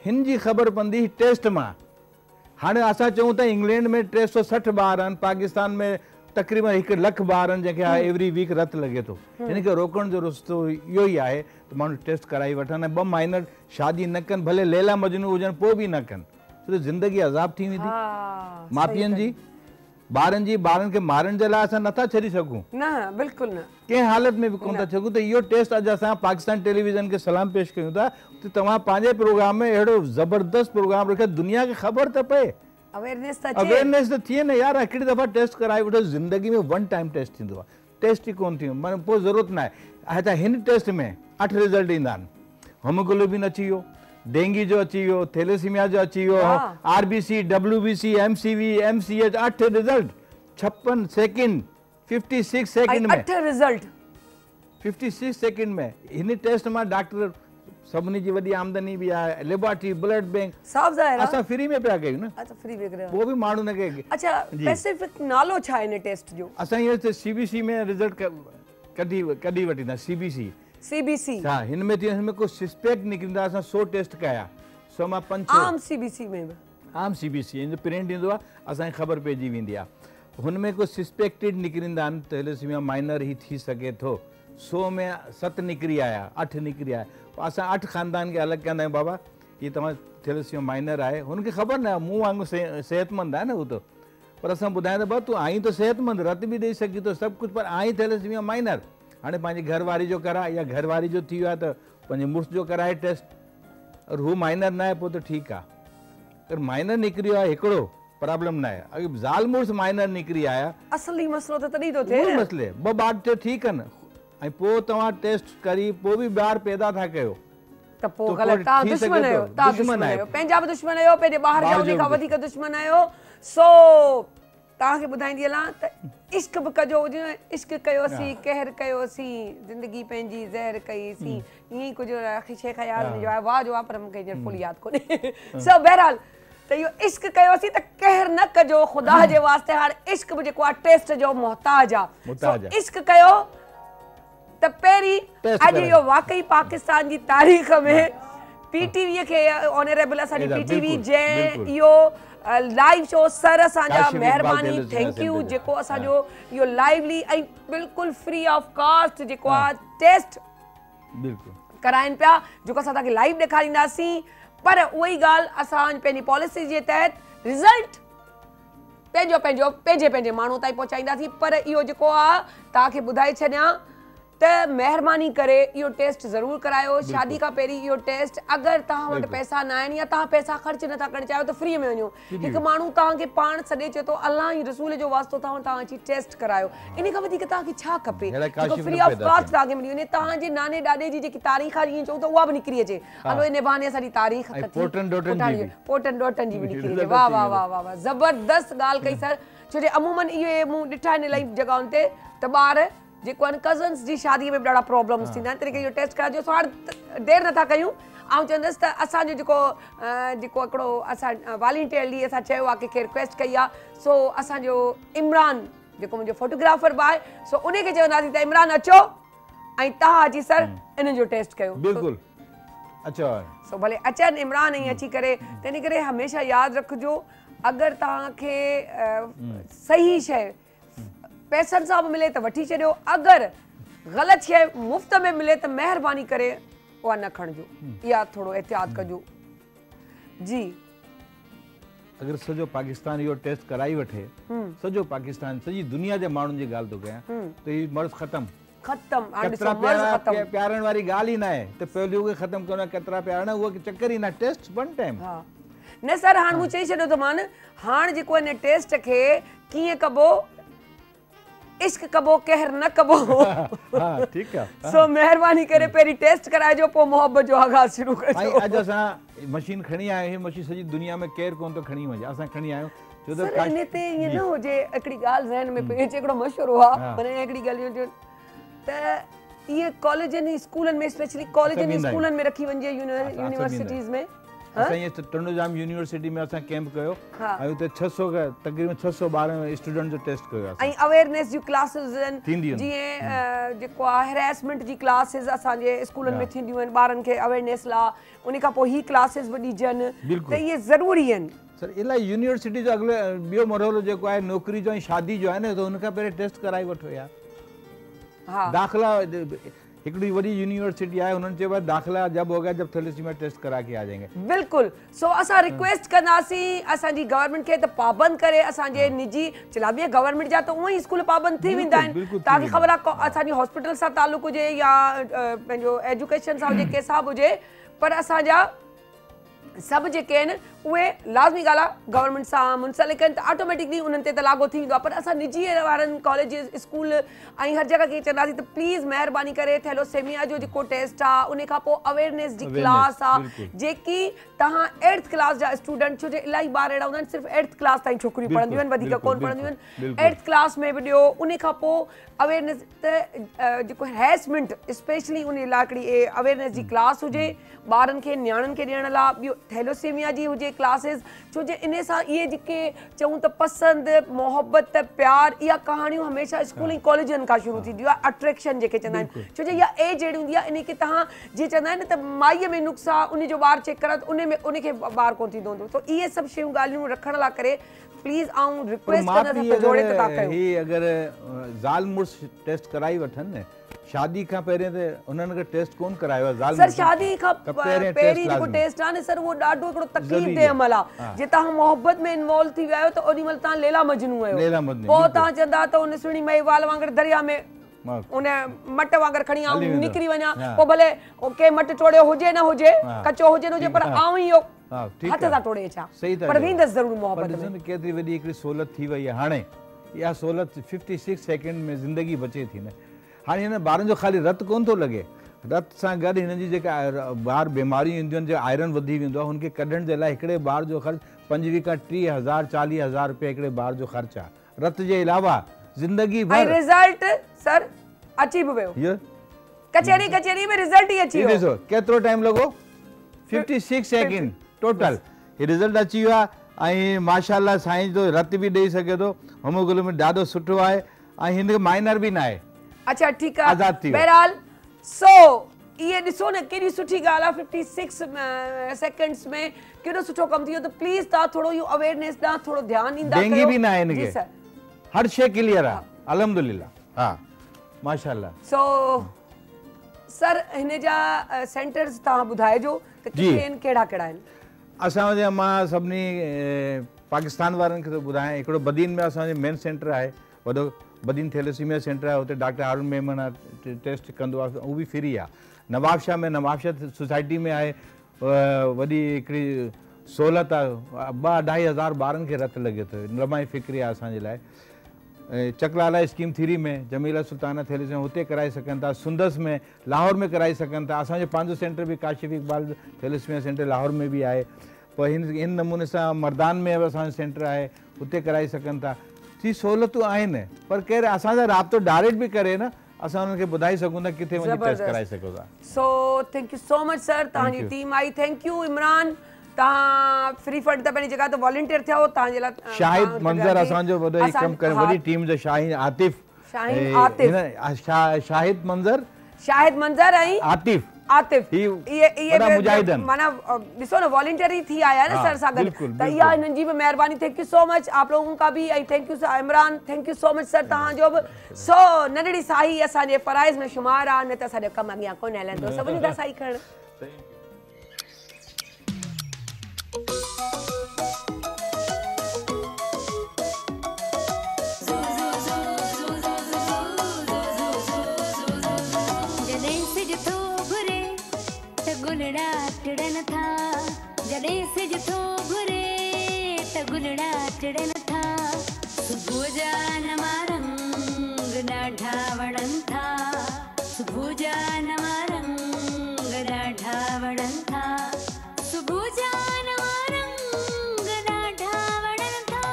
हिन जी ख़बर पवंदी टेस्ट मां। हाणे असां चऊं था इंग्लैंड में 360 ॿार आहिनि, पाकिस्तान में तक़रीबन 1 लख ॿार आहिनि जंहिंखे एवरी वीक रत लॻे थो। हिन खे रोकण जो रस्तो इहो ई आहे त माण्हू टेस्ट कराई वठनि, 2 माइनर शादी न कनि, भले लैला मजनू हुजनि पोइ बि न कनि, छो त ज़िंदगी अज़ाब थी वेंदी। माउ पीउनि जी ॿारनि खे मारण जे लाइ असां नथा छॾी सघूं,
न बिल्कुलु न,
कंहिं हालत में बि कोन था सघूं। त इहो टेस्ट अॼु असां पाकिस्तान टेलीविज़न खे सलाम पेश कयूं था त तव्हां पंहिंजे प्रोग्राम में अहिड़ो ज़बरदस्त प्रोग्राम रखियो, दुनिया खे ख़बर त पए,
अवेयरनेस
त थिए न यार। हिकिड़ी दफ़ा टेस्ट कराए वठो, ज़िंदगी में 1 टाइम टेस्ट थींदो आहे, टेस्ट ई कोन थींदो, माना पोइ ज़रूरत न आहे। त हिन टेस्ट में 8 रिज़ल्ट ईंदा आहिनि, होमोग्लोबिन अची वियो, डेंगी जो अची वियो, थैलेसीमिया जो अची वियो, RBC, WBC, MCV, MCH, 8 result, 56 second, 56 second में
8 रिज़ल्ट,
56 सेकंड में। हिन टेस्ट मां डॉक्टर सभिनी जी वॾी आमदनी बि आहे, लेबोरेटरी, ब्लड बैंक
साफ़ ज़ाहिर आहे
असां फ्री में पिया कयूं न।
अच्छा, फ्री में करे,
पोइ बि माण्हू न के।
अच्छा, स्पेसिफिक नालो छा आहे इन टेस्ट जो?
असां इहो CBC में रिज़ल्ट कढी वठींदा, CBC। हा, हिन में हिन में को सस्पेक्ट निकिरंदा, असां 100 टेस्ट कया, 100 मां 5
आम CBC में
आम CBC इन जो प्रिंट ईंदो आहे, असांखे ख़बर पइजी वेंदी आहे। हुन में को सस्पेक्टेड निकिरंदा आहिनि, थैलेसीमिया माइनर ई थी सघे थो, 100 में 7 निकिरी आया, 8 निकिरी आया, असां 8 ख़ानदान खे अलॻि कंदा आहियूं, बाबा हीअ तव्हां थैलेसीमिया माइनर आहे। हुनखे ख़बर न आहे, मूं वांगुरु सेहतमंद आहे न हू त, पर असां ॿुधायूं त भाउ तूं आहीं त सेहतमंद, रत बि ॾेई सघी थो सभु कुझु, पर आहीं थैलेसीमिया माइनर। हाणे पंहिंजी घरवारी जो करा, या घरवारी जो थी वियो आहे त पंहिंजे मुड़ुस जो कराए टेस्ट, और हू माइनर न आहे पोइ त ठीकु आहे। अगरि माइनर निकिरी आहे हिकिड़ो प्रॉब्लम न आहे, अगरि ज़ाल मुड़ुस माइनर निकिरी आया,
असली मसलो त तॾहिं थो थिए,
मसले 2 ॿार थियो ठीकु आहिनि, ऐं पोइ तव्हां टेस्ट करी पोइ बि ॿार पैदा था कयो
त पोइ ग़लति, तव्हां दुश्मन आहियो, तव्हां दुश्मन आहियो, पंहिंजा बि दुश्मन आहियो, पंहिंजे ॿाहिरि जा उन खां वधीक दुश्मन आहियो। सो तव्हांखे ॿुधाईंदी हलां त इश्क बि कजो, इश्क कयोसीं, कहर कयोसीं, ज़िंदगी पंहिंजी ज़हर कईसीं, ईअं ई कुझु शइ ख़याल में जो आहे, वाह जो आहे, पर मूंखे ॼण फुल यादि कोन्हे। सो बहरहाल त इहो इश्क कयोसीं त कहर न कजो, ख़ुदा जे वास्ते। हाणे इश्क बि जेको आहे टेस्ट जो मोहताज आहे, इश्क कयो त पहिरीं अॼु इहो वाकई पाकिस्तान जी तारीख़ में PTV खे ऑनरेबल असांजी PTV जंहिं इहो लाइव शो सर असांजा महिरबानी, थैंक यू, जेको असांजो इहो लाइवली ऐं बिल्कुलु फ्री ऑफ कॉस्ट जेको आहे टेस्ट कराइनि पिया, जेको असां तव्हांखे लाइव ॾेखारींदासीं। पर उहा ई ॻाल्हि असां पंहिंजी पॉलिसी जे तहत रिज़ल्ट पंहिंजे माण्हू ताईं पहुचाईंदासीं। पर इहो जेको आहे तव्हांखे ॿुधाए छॾियां त महिरबानी करे इहो टेस्ट ज़रूरु करायो, शादी खां पहिरीं इहो टेस्ट। अगरि तव्हां वटि पैसा न आहिनि या तव्हां पैसा ख़र्च नथा करणु चाहियो त फ्री में वञो। हिकु माण्हू तव्हांखे पाण सॾे चए थो अलाह जी रसूल जो वास्तो तव्हां अची टेस्ट करायो, इन खां वधीक तव्हांखे छा खपे, जेको फ्री ऑफ कॉस्ट तव्हांखे मिली वञे। तव्हांजे नाने ॾाॾे जी जेकी तारीख़ आहे, ईअं चऊं त उहा बि निकिरी अचे, हलो इन बहाने असांजी तारीख़ पोटनि डोटनि जी बि निकिरी अचे। वाह वाह वाह वाह वाह, ज़बरदस्त ॻाल्हि कई सर। छो जो अमूमन इहो मूं ॾिठा आहिनि इलाही जॻहियुनि ते त ॿार जेको आहिनि कज़न्स जी शादीअ में बि ॾाढा प्रॉब्लम्स थींदा आहिनि, तरीक़े इहो टेस्ट कराइजो। सो हाणे देरि नथा कयूं, आउं चवंदसि त असांजो जेको हिकिड़ो असां वॉलंटियर ॾींहुं असां चयो आहे कंहिंखे रिक्वेस्ट कई आहे, सो असांजो इमरान जेको मुंहिंजो फोटोग्राफर बि आहे, सो उनखे चवंदासीं त इमरान अचो ऐं तव्हां अची सर इन जो टेस्ट कयो।
बिल्कुलु अचो,
सो भले अचनि इमरान ऐं अची करे। तंहिं करे हमेशह यादि रखिजो, अगरि तव्हांखे सही शइ पैसनि सां बि मिले त वठी छॾियो, अगरि ग़लति शइ मुफ़्त में मिले त महिरबानी करे उहा न खणिजो, इहा थोरो एहतियात कजो जी।
अगरि सॼो पाकिस्तान इहो टेस्ट कराई वठे, सॼो पाकिस्तान, सॼी दुनिया जे माण्हुनि जी ॻाल्हि थो कयां, त हीअ मर्ज़ ख़तमु। प्यारण वारी ॻाल्हि ई न आहे त पोलियो खे ख़तमु करणो, केतिरा प्यारण, उहो चक्कर ई न, टेस्ट 1 टाइम।
न सर, हाणे मूं चई छॾियो त मान हाणे जेको हिन टेस्ट खे कीअं कबो, इश्क कबो, कहर न कबो।
ठीकु आहे।
सो महिरबानी करे पहिरीं टेस्ट कराइजो, पोइ मोहबत जो आगाज़ शुरू कजो।
अॼु असां मशीन खणी आया आहियूं, मशीन सॼी दुनिया में केरु कोन थो खणी वञे, असां खणी आहियूं।
सर इन ते ईअं न हुजे, हिकिड़ी ॻाल्हि ज़हन में पई अचे, हिकिड़ो मशवरो आहे, माना हिकिड़ी ॻाल्हि त ये कॉलेजनि स्कूलनि में स्पेशली कॉलेजनि स्कूलनि में रखी वञे यूनिवर्सिटीज़ में
असां ये टंडोजाम यूनिवर्सिटी में असां कैंप कयो ऐं उते 600 का तकरीबन 600 ॿार स्टूडेंट जो टेस्ट कयो
ऐं अवेयरनेस जी क्लासेस आहिनि जीअं जेको आहे हैरेसमेंट जी क्लासेस असांजे स्कूलनि में थींदियूं आहिनि ॿारनि खे अवेयरनेस लाइ उन खां पोइ ही क्लासेस बि ॾिजनि त इहे ज़रूरी आहिनि
सर इलाही यूनिवर्सिटी जो अगले ॿियो मरहलो जेको आहे नौकिरी जो ऐं शादी जो आहे न त हुनखां पहिरियों टेस्ट कराए वठो यार
हाँ
दाख़िला हिकिड़ी वॾी यूनिवर्सिटी आहे हुननि चयो दाख़िला जब होगा जब थैलेसीमिया टेस्ट करा के आ जाएंगे
बिल्कुल सो असां रिक्वेस्ट कंदासीं असांजी गवर्नमेंट खे त पाबंद करे असांजे निजी चला बि गवर्नमेंट जा त उहो ई स्कूल पाबंद थी वेंदा आहिनि ताकि ख़बर आहे असांजी हॉस्पिटल सां तालुक हुजे या पंहिंजो एजुकेशन सां हुजे कंहिंसां बि हुजे पर असांजा सब जेके आहिनि उहे लाज़मी ॻाल्हि आहे गवर्नमेंट सां मुंसलिक आहिनि त ऑटोमेटिकली उन्हनि ते त लागू थी वेंदो आहे पर असां निजी वारनि कॉलेजिस स्कूल ऐं हर जॻह खे चवंदासीं त प्लीज़ महिरबानी करे थैलोसेमिया जो जेको टेस्ट आहे उन खां पोइ अवेयरनेस जी क्लास आहे जेकी तव्हां 8th क्लास जा स्टूडेंट छो जो इलाही ॿार अहिड़ा हूंदा आहिनि सिर्फ़ु 8th क्लास ताईं छोकिरियूं पढ़ंदियूं आहिनि वधीक कोन पढ़ंदियूं आहिनि 8th क्लास में बि ॾियो उन खां पोइ अवेयरनेस त जेको हैरेसमेंट स्पेशली उन लाइ हिकिड़ी अवेयरनेस जी क्लास हुजे ॿारनि खे नियाणियुनि खे ॾियण लाइ ॿियो थैलोसेमिया जी हुजे क्लासेस छो जो इन सां इहे जेके चऊं त पसंदि मोहबत प्यार इहा कहाणियूं हमेशह स्कूल ऐं कॉलेजनि खां शुरू थींदियूं आहे अट्रैक्शन जेके चवंदा आहिनि छो जो इहा एज अहिड़ी हूंदी आहे इन खे तव्हां जीअं चवंदा आहिनि त माईअ में नुक्स आहे उन जो ॿारु चेक करा त उन खे ॿारु कोन थींदो हूंदो त इहे सभु शयूं ॻाल्हियूं रखण लाइ करे प्लीज़ आऊं रिक्वेस्ट कंदसि जोड़े त तव्हां कयो
ही अगरि ज़ाल मुड़ुस टेस्ट कराई वठनि न शादी खां पहिरियों त उन्हनि खे टेस्ट कोन करायो आहे ज़ाल
सर शादी खां पहिरीं जेको टेस्ट आहे न सर उहो ॾाढो हिकिड़ो तकलीफ़ दे अमल आहे जे तव्हां मोहबत में इन्वॉल्व थी विया आहियो त ओॾी महिल तव्हां लैला मजनू आहियो पोइ तव्हां चवंदा त उन सुहिणी मई वाल वांगुरु दरिया में उन मट वांगुरु खणी आऊं निकिरी वञा पोइ भले के मट टोड़ियो हुजे न हुजे कचो हुजे न हुजे पर आऊं ई हथ सां टोड़े अचां पर वेंदसि ज़रूरु मोहबत में
केतिरी वॾी हिकिड़ी सहूलियत थी वई आहे हाणे इहा सहूलियत 56 सेकेंड में ज़िंदगी बचे थी न हाणे हिन ॿारनि जो ख़ाली रत कोन थो लॻे रत सां गॾु हिननि जी जेका ॿार बीमारियूं ईंदियूं आहिनि जो आयरन वधी वेंदो आहे हुनखे कढण जे लाइ हिकिड़े ॿार जो ख़र्चु 25 खां 30,000 40,000 रुपया हिकिड़े ॿार जो ख़र्चु आहे रत जे अलावा ज़िंदगी भर
रिज़ल्ट सर अची बि वियो कचहरी में रिज़ल्ट ई अची वियो
ॾिसो केतिरो टाइम लॻो 56 सेकेंड टोटल हीउ रिज़ल्ट अची वियो आहे ऐं माशाल्लाह साईं जो रत बि ॾेई सघे थो होमोग्लोबिन ॾाढो सुठो आहे ऐं हिनखे माइनर बि न आहे
अच्छा ठीक है बहरहाल सो ये ॾिसो न केॾी सुठी ॻाल्हि आहे 56 सेकंड्स में केॾो सुठो कमु थी वियो त प्लीज़ तव्हां थोरो इहो अवेयरनेस ॾांहुं थोरो ध्यानु ॾींदा कयो
डेंगी बि न आहे हिनखे हर शइ क्लियर आहे अल्हम्दुलिल्लाह हा माशाल्लाह
सो सर हिन जा सेंटर्स तव्हां ॿुधाइजो त किथे आहिनि कहिड़ा कहिड़ा आहिनि
असां वटि मां सभिनी पाकिस्तान वारनि खे थो ॿुधायां हिकिड़ो बदीन में असांजो मेन सेंटर आहे वॾो बदीन थैलेसीमिया सेंटर आहे हुते डॉक्टर हारून मेमन आहे टेस्ट कंदो आहे उहो बि फ्री आहे नवाबशाह में नवाबशाह सोसाइटी में आहे वॾी हिकिड़ी सहूलियत आहे 2-2.5 हज़ार ॿारनि खे रत लॻे थो लमाई फ़िक्री आहे असांजे लाइ चकलाला स्कीम 3 में जमीला सुल्ताना थैलेसीमिया हुते कराए सघनि था सुंदस में लाहौर में कराए सघनि था असांजो पंहिंजो सेंटर बि काशिफ इक़बाल थैलेसीमिया सेंटर लाहौर में बि आहे पोइ हिन नमूने सां मर्दान में बि असांजो सेंटर आहे हुते कराए सघनि था थी सहूलियतूं आहिनि पर केरु असांसां राब्तो डायरेक्ट बि करे न असां हुननि खे ॿुधाए सघूं था किथे वञी टेस्ट कराए सघो था
so thank you so much sir तव्हांजी team I thank you Imran तव्हां फ्री फंड त पंहिंजी जॻह ते वॉलंटियर थियो तव्हांजे लाइ
शाहिद मंज़र असांजो वॾो हिकु कमु करे वॾी टीम जो शाहिद मंज़र ऐं आतिफ ये
माना ॾिसो न वॉलंटियर ही थी आया ना सर सां गॾु त इहा हिननि जी बि महिरबानी थैंक यू सो मच आप लोगों का भी thank you Imran thank you so much sir तव्हांजो बि सो नंढड़ी साही असांजे फराइज़ में शुमार आहे न त असांजो कमु अॻियां कोन हलंदो सभिनी खां साही खणणु
गुलड़ा टिड़न था जॾहिं सिज थो घुरे त गुलड़ा टिड़न था सुबुह जा नवा रंग ॾाढा वणनि था सुबुह जा नवा रंग ॾाढा वणनि था सुबुह जा नवा रंग ॾाढा वणनि था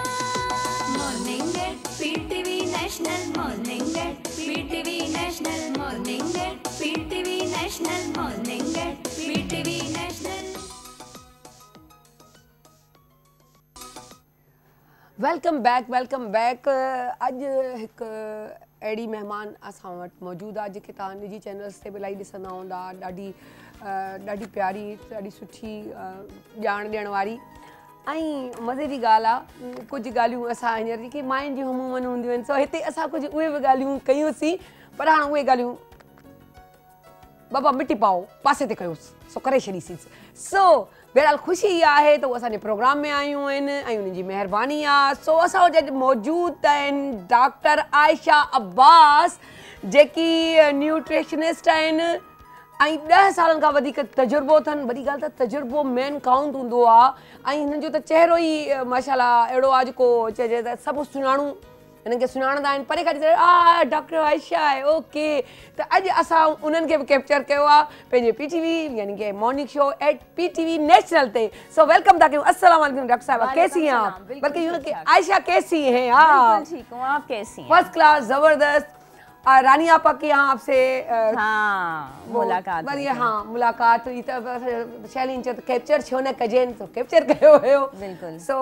morning at PTV national morning at PTV national morning at
welcome back अॼु हिकु अहिड़ी महिमान असां वटि मौजूदु आहे जेके तव्हां निजी चैनल्स ते बि इलाही ॾिसंदा हूंदा। ॾाढी प्यारी, ॾाढी सुठी ॼाण ॾियण वारी ऐं मज़े जी ॻाल्हि आहे। कुझु ॻाल्हियूं असां हींअर जेके माइनि जूं हमूमन हूंदियूं आहिनि, सो हिते असां कुझु उहे बि ॻाल्हियूं कयूंसीं, पर हाणे उहे ॻाल्हियूं बाबा मिटी पाओ पासे ते कयोसीं, सो करे छॾीसीं। सो बहरहाल ख़ुशी इहा आहे त उहे असांजे प्रोग्राम में आयूं आहिनि ऐं उन्हनि जी महिरबानी आहे। सो असां वटि अॼु मौजूदु आहिनि डॉक्टर आयशा अब्बास, जेकी न्यूट्रिशनिस्ट आहिनि ऐं 10 सालनि खां वधीक तजुर्बो अथनि। वॾी ॻाल्हि त तजुर्बो मेन काउंट हूंदो आहे ऐं हिननि जो त चहिरो ई माशाल्लाह अहिड़ो आहे जेको चइजे त सभु सुञाणूं, हिननि खे सुञाणंदा आहिनि परे खां ॾिसण डॉक्टर आयशा आहे ओके। त अॼु असां उन्हनि खे बि कैप्चर कयो आहे पंहिंजे पीटीवी यानी कि morning show at PTV National ते। सो वेलकम था कयूं। अस्सलाम वालेकुम डॉक्टर साहब, कैसी हैं आप? बल्कि यूं कि आयशा कैसी हैं आप?
ठीक हूँ, आप कैसी हैं?
फर्स्ट क्लास, जबरदस्त। रानी आपा के यहाँ आपसे
मुलाकात हुई।
हाँ मुलाकात हुई त शैलीन चयो त कैप्चर छो न कजनि, तो कैप्चर कयो हुयो।
बिल्कुल।
सो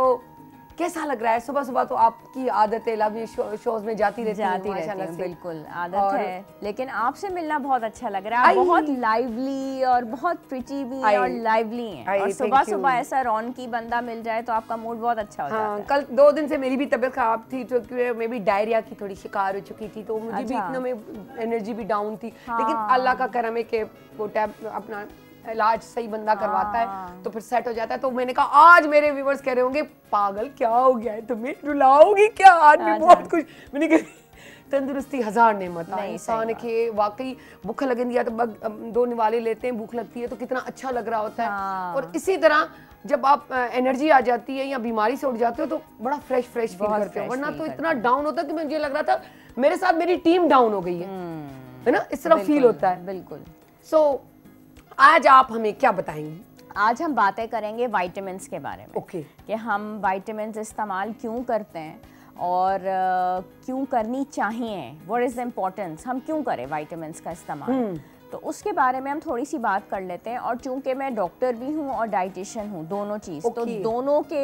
कैसा लग रहा है? सुबह सुबह तो आपकी आदत है लव शोज में जाती रहती
हूँ। बिल्कुल आदत है, लेकिन आपसे मिलना बहुत अच्छा लग रहा है। बहुत लाइवली और बहुत प्रिटी भी और लाइवली हैं और सुबह सुबह ऐसा रौनकी बंदा मिल जाए तो आपका मूड बहुत अच्छा हो जाता है।
कल 2 दिन से मेरी भी तबीयत खराब थी, तो मैं भी डायरिया की थोड़ी शिकार हो चुकी थी, तो मुझे भी इतना में एनर्जी भी डाउन थी। लेकिन अल्लाह का करम है कि वो टैब अपना इलाज सही बंदा करवाता है तो फिर सेट हो जाता है। तो मैंने कहा आज मेरे व्यूअर्स कह रहे होंगे पागल क्या हो गया है तुम्हें, रुलाओगी क्या? आज भी बहुत कुछ। मैंने कहा तंदुरुस्ती 1000 नेमत है। इंसान के वाकई भूख लगेंदी है तो 2 निवाले लेते हैं, भूख लगती है तो कितना अच्छा लग रहा होता है। और इसी तरह जब आप एनर्जी आ जाती है या बीमारी से उठ जाते हो तो बड़ा फ्रेश फील करते हो, वरना तो इतना डाउन होता है कि मुझे लग रहा था मेरे साथ मेरी टीम डाउन हो गई है ना, इस तरह फील होता है।
बिल्कुल।
सो आज आप हमें क्या बताएंगी?
आज हम बातें करेंगे विटामिन्स के बारे में।
ओके।
कि हम विटामिन्स इस्तेमाल क्यों करते हैं और क्यों करनी चाहिए, व्हाट इज द इम्पोर्टेंस, हम क्यों करें विटामिन्स का इस्तेमाल, तो उसके बारे में हम थोड़ी सी बात कर लेते हैं। और चूंकि मैं डॉक्टर भी हूँ और डाइटिशियन हूँ, दोनों चीज़, तो दोनों के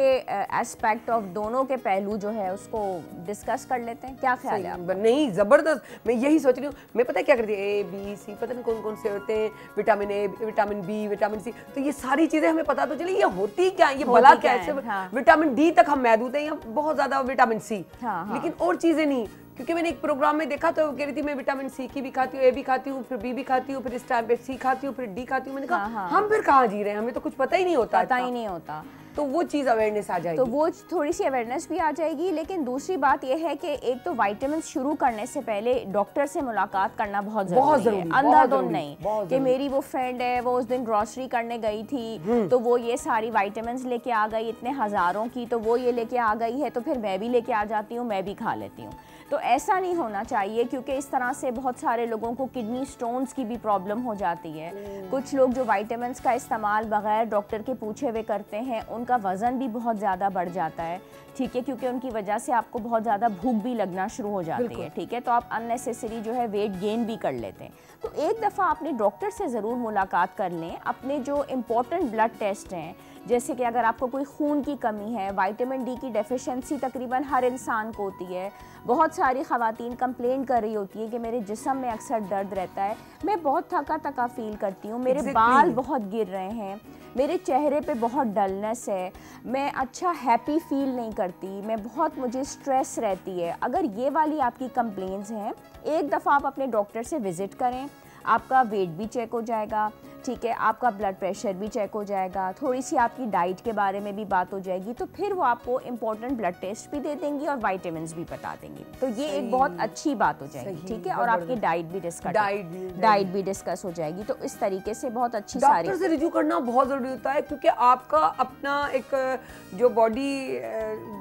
एस्पेक्ट ऑफ दोनों के पहलू जो है उसको डिस्कस कर लेते हैं। क्या ख्याल है आपका?
नहीं जबरदस्त, मैं यही सोच रही हूँ। मैं पता है क्या करती है, A, B, C पता नहीं कौन कौन से होते हैं, vitamin A, vitamin B, vitamin C, तो ये सारी चीजें हमें पता तो चली ये होती क्या है, ये भला क्या है। विटामिन D तक हम महदूद हैं, या बहुत ज्यादा विटामिन C, लेकिन और चीजें नहीं। क्योंकि मैंने एक प्रोग्राम में देखा तो कह रही थी मैं विटामिन C की भी खाती हूँ, A भी खाती हूँ, फिर B भी खाती हूँ, फिर इस टाइम पे C खाती हूँ, फिर D खाती हूँ। मैंने कहा हम फिर कहाँ जी रहे हैं, हमें तो कुछ पता ही नहीं होता। तो वो चीज़ अवेयरनेस आ जाएगी,
तो वो थोड़ी सी अवेयरनेस भी आ जाएगी। लेकिन दूसरी बात ये है कि एक तो विटामिन शुरू करने से पहले डॉक्टर से मुलाकात करना बहुत जरूरी है। अंधाधुंध नहीं कि मेरी वो फ्रेंड है वो उस दिन ग्रोसरी करने गई थी तो वो ये सारी विटामिन्स लेके आ गई इतने हज़ारों की, तो वो ये लेके आ गई है तो फिर मैं भी लेके आ जाती हूँ, मैं भी खा लेती हूँ। तो ऐसा नहीं होना चाहिए, क्योंकि इस तरह से बहुत सारे लोगों को किडनी स्टोन्स की भी प्रॉब्लम हो जाती है। कुछ लोग जो विटामिन्स का इस्तेमाल बगैर डॉक्टर के पूछे हुए करते हैं उनका वज़न भी बहुत ज़्यादा बढ़ जाता है, ठीक है, क्योंकि उनकी वजह से आपको बहुत ज़्यादा भूख भी लगना शुरू हो जाती है, ठीक है। तो आप अननेसेसरी जो है वेट गेन भी कर लेते हैं। तो एक दफ़ा अपने डॉक्टर से ज़रूर मुलाकात कर लें। अपने जो इम्पोर्टेंट ब्लड टेस्ट हैं, जैसे कि अगर आपको कोई खून की कमी है, विटामिन डी की डेफिशिएंसी तकरीबन हर इंसान को होती है। बहुत सारी ख़वातीन कंप्लेन कर रही होती है कि मेरे जिस्म में अक्सर दर्द रहता है, मैं बहुत थका थका फील करती हूँ, मेरे बाल बहुत गिर रहे हैं, मेरे चेहरे पे बहुत डलनेस है, मैं अच्छा हैप्पी फील नहीं करती, मैं बहुत मुझे स्ट्रेस रहती है। अगर ये वाली आपकी कंप्लेंट्स हैं, एक दफ़ा आप अपने डॉक्टर से विज़िट करें, आपका वेट भी चेक हो जाएगा, ठीक है, आपका ब्लड प्रेशर भी चेक हो जाएगा, थोड़ी सी आपकी डाइट के बारे में भी बात हो जाएगी, तो फिर वो आपको इम्पोर्टेंट ब्लड टेस्ट भी दे देंगी और विटामिन्स भी बता देंगी। तो ये एक बहुत अच्छी बात हो जाएगी, ठीक है। और आपकी डाइट भी डिस्कस हो जाएगी। तो इस तरीके से बहुत अच्छी सारी
डॉक्टर से रिव्यू करना बहुत ज़रूरी होता है, क्योंकि आपका अपना एक जो बॉडी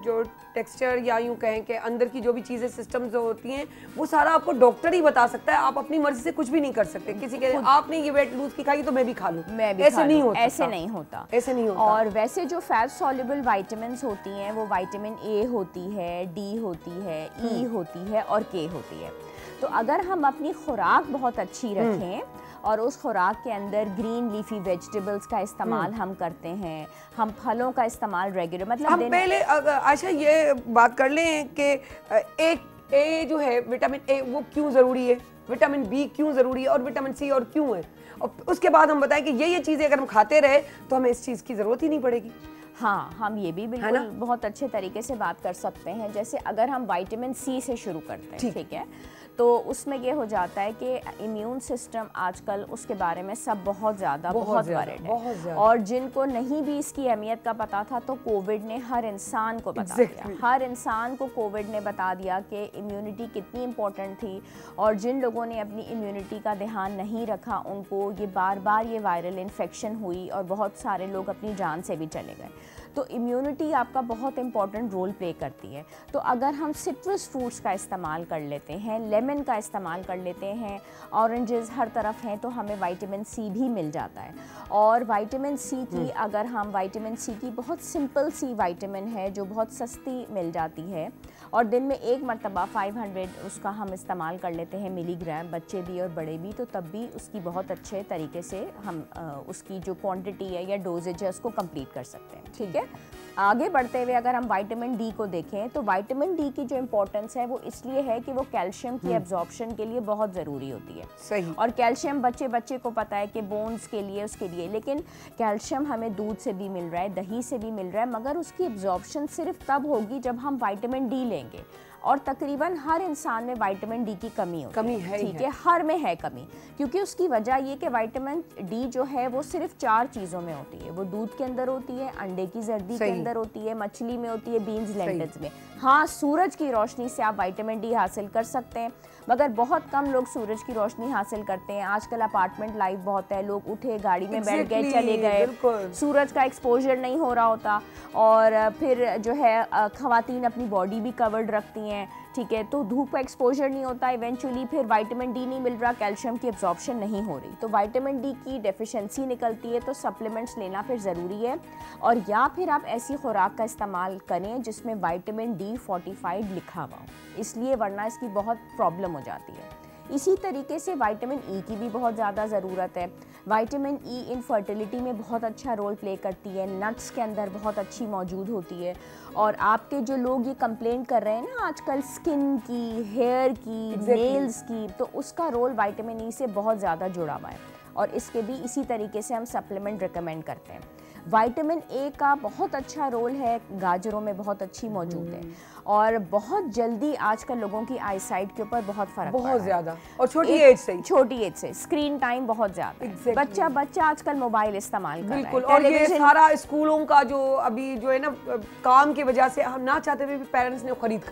जो टेक्सचर या यूँ कहें कि अंदर की जो भी चीज़ें सिस्टम्स जो होती हैं वो सारा आपको डॉक्टर ही बता सकता है। आप अपनी मर्जी से कुछ भी नहीं कर सकते। किसी के आपने ये वेट लूज की खाई तो मैं भी खा लूँ, ऐसे नहीं होता।
और वैसे जो फैट सॉल्युबल विटामिन्स होती हैं वो विटामिन ए होती है, डी होती है, ई होती है और के होती है। तो अगर हम अपनी खुराक बहुत अच्छी रखें और उस खुराक के अंदर ग्रीन लीफी वेजिटेबल्स का इस्तेमाल हम करते हैं, हम फलों का इस्तेमाल रेगुलर, मतलब
हम पहले आशा ये बात कर लें कि एक ए जो है विटामिन ए वो क्यों ज़रूरी है, विटामिन बी क्यों ज़रूरी है और विटामिन सी और क्यों है, और उसके बाद हम बताएं कि ये चीज़ें अगर हम खाते रहे तो हमें इस चीज़ की ज़रूरत ही नहीं पड़ेगी।
हाँ, हम ये भी बिल्कुल बहुत अच्छे तरीके से बात कर सकते हैं। जैसे अगर हम विटामिन सी से शुरू करते हैं, ठीक है, तो उसमें ये हो जाता है कि इम्यून सिस्टम आजकल उसके बारे में सब बहुत ज़्यादा वरीड है, और जिनको नहीं भी इसकी अहमियत का पता था तो कोविड ने हर इंसान को बता दिया, हर इंसान को कोविड ने बता दिया कि इम्यूनिटी कितनी इम्पोर्टेंट थी, और जिन लोगों ने अपनी इम्यूनिटी का ध्यान नहीं रखा उनको ये बार बार ये वायरल इन्फेक्शन हुई और बहुत सारे लोग अपनी जान से भी चले गए। तो इम्यूनिटी आपका बहुत इंपॉर्टेंट रोल प्ले करती है। तो अगर हम सिट्रस फ्रूट्स का इस्तेमाल कर लेते हैं, लेमन का इस्तेमाल कर लेते हैं, ऑरेंजेस हर तरफ हैं, तो हमें विटामिन सी भी मिल जाता है। और विटामिन सी की अगर हम विटामिन सी की बहुत सिंपल सी विटामिन है जो बहुत सस्ती मिल जाती है, और दिन में एक मरतबा 500 उसका हम इस्तेमाल कर लेते हैं मिलीग्राम, बच्चे भी और बड़े भी, तो तब भी उसकी बहुत अच्छे तरीके से हम उसकी जो क्वांटिटी है या डोजेज है उसको कंप्लीट कर सकते हैं। ठीक है, आगे बढ़ते हुए अगर हम विटामिन डी को देखें तो विटामिन डी की जो इम्पोर्टेंस है वो इसलिए है कि वो कैल्शियम की एब्जॉर्प्शन के लिए बहुत ज़रूरी होती है।
सही।
और कैल्शियम बच्चे को पता है कि बोन्स के लिए, उसके लिए, लेकिन कैल्शियम हमें दूध से भी मिल रहा है, दही से भी मिल रहा है, मगर उसकी एब्जॉर्प्शन सिर्फ तब होगी जब हम विटामिन डी लेंगे, और तकरीबन हर इंसान में विटामिन डी की कमी है, ठीक है, हर में है कमी, क्योंकि उसकी वजह ये कि विटामिन डी जो है वो सिर्फ 4 चीज़ों में होती है। वो दूध के अंदर होती है, अंडे की जर्दी के अंदर होती है, मछली में होती है, बीन्स लेंटिल्स में। हाँ, सूरज की रोशनी से आप विटामिन डी हासिल कर सकते हैं, मगर बहुत कम लोग सूरज की रोशनी हासिल करते हैं। आजकल अपार्टमेंट लाइफ बहुत है, लोग उठे, गाड़ी में बैठ गए, चले गए, सूरज का एक्सपोजर नहीं हो रहा होता, और फिर जो है ख़वातीन अपनी बॉडी भी कवर्ड रखती हैं, ठीक है, तो धूप का एक्सपोजर नहीं होता, इवेंचुअली फिर विटामिन डी नहीं मिल रहा, कैल्शियम की एब्जॉर्प्शन नहीं हो रही, तो विटामिन डी की डेफिशिएंसी निकलती है, तो सप्लीमेंट्स लेना फिर ज़रूरी है। और या फिर आप ऐसी खुराक का इस्तेमाल करें जिसमें विटामिन डी फोर्टिफाइड लिखा हुआ हो, इसलिए वरना इसकी बहुत प्रॉब्लम हो जाती है। इसी तरीके से विटामिन ई की भी बहुत ज़्यादा ज़रूरत है। विटामिन ई इनफर्टिलिटी में बहुत अच्छा रोल प्ले करती है, नट्स के अंदर बहुत अच्छी मौजूद होती है, और आपके जो लोग ये कंप्लेन कर रहे हैं ना आजकल स्किन की, हेयर की, नेल्स की, तो उसका रोल विटामिन ई से बहुत ज़्यादा जुड़ा हुआ है, और इसके भी इसी तरीके से हम सप्लीमेंट रिकमेंड करते हैं। विटामिन ए का बहुत अच्छा रोल है, गाजरों में बहुत अच्छी मौजूद है, और बहुत जल्दी आजकल लोगों की आई साइट के ऊपर बहुत फ़र्क पड़ रहा है,
बहुत ज़्यादा, और छोटी एज से
स्क्रीन टाइम बहुत ज़्यादा, बच्चा आजकल मोबाइल इस्तेमाल कर रहा है,
और ये सारा स्कूलों का जो अभी जो है ना काम की वजह से हम ना चाहते हुए भी पेरेंट्स ने खरीद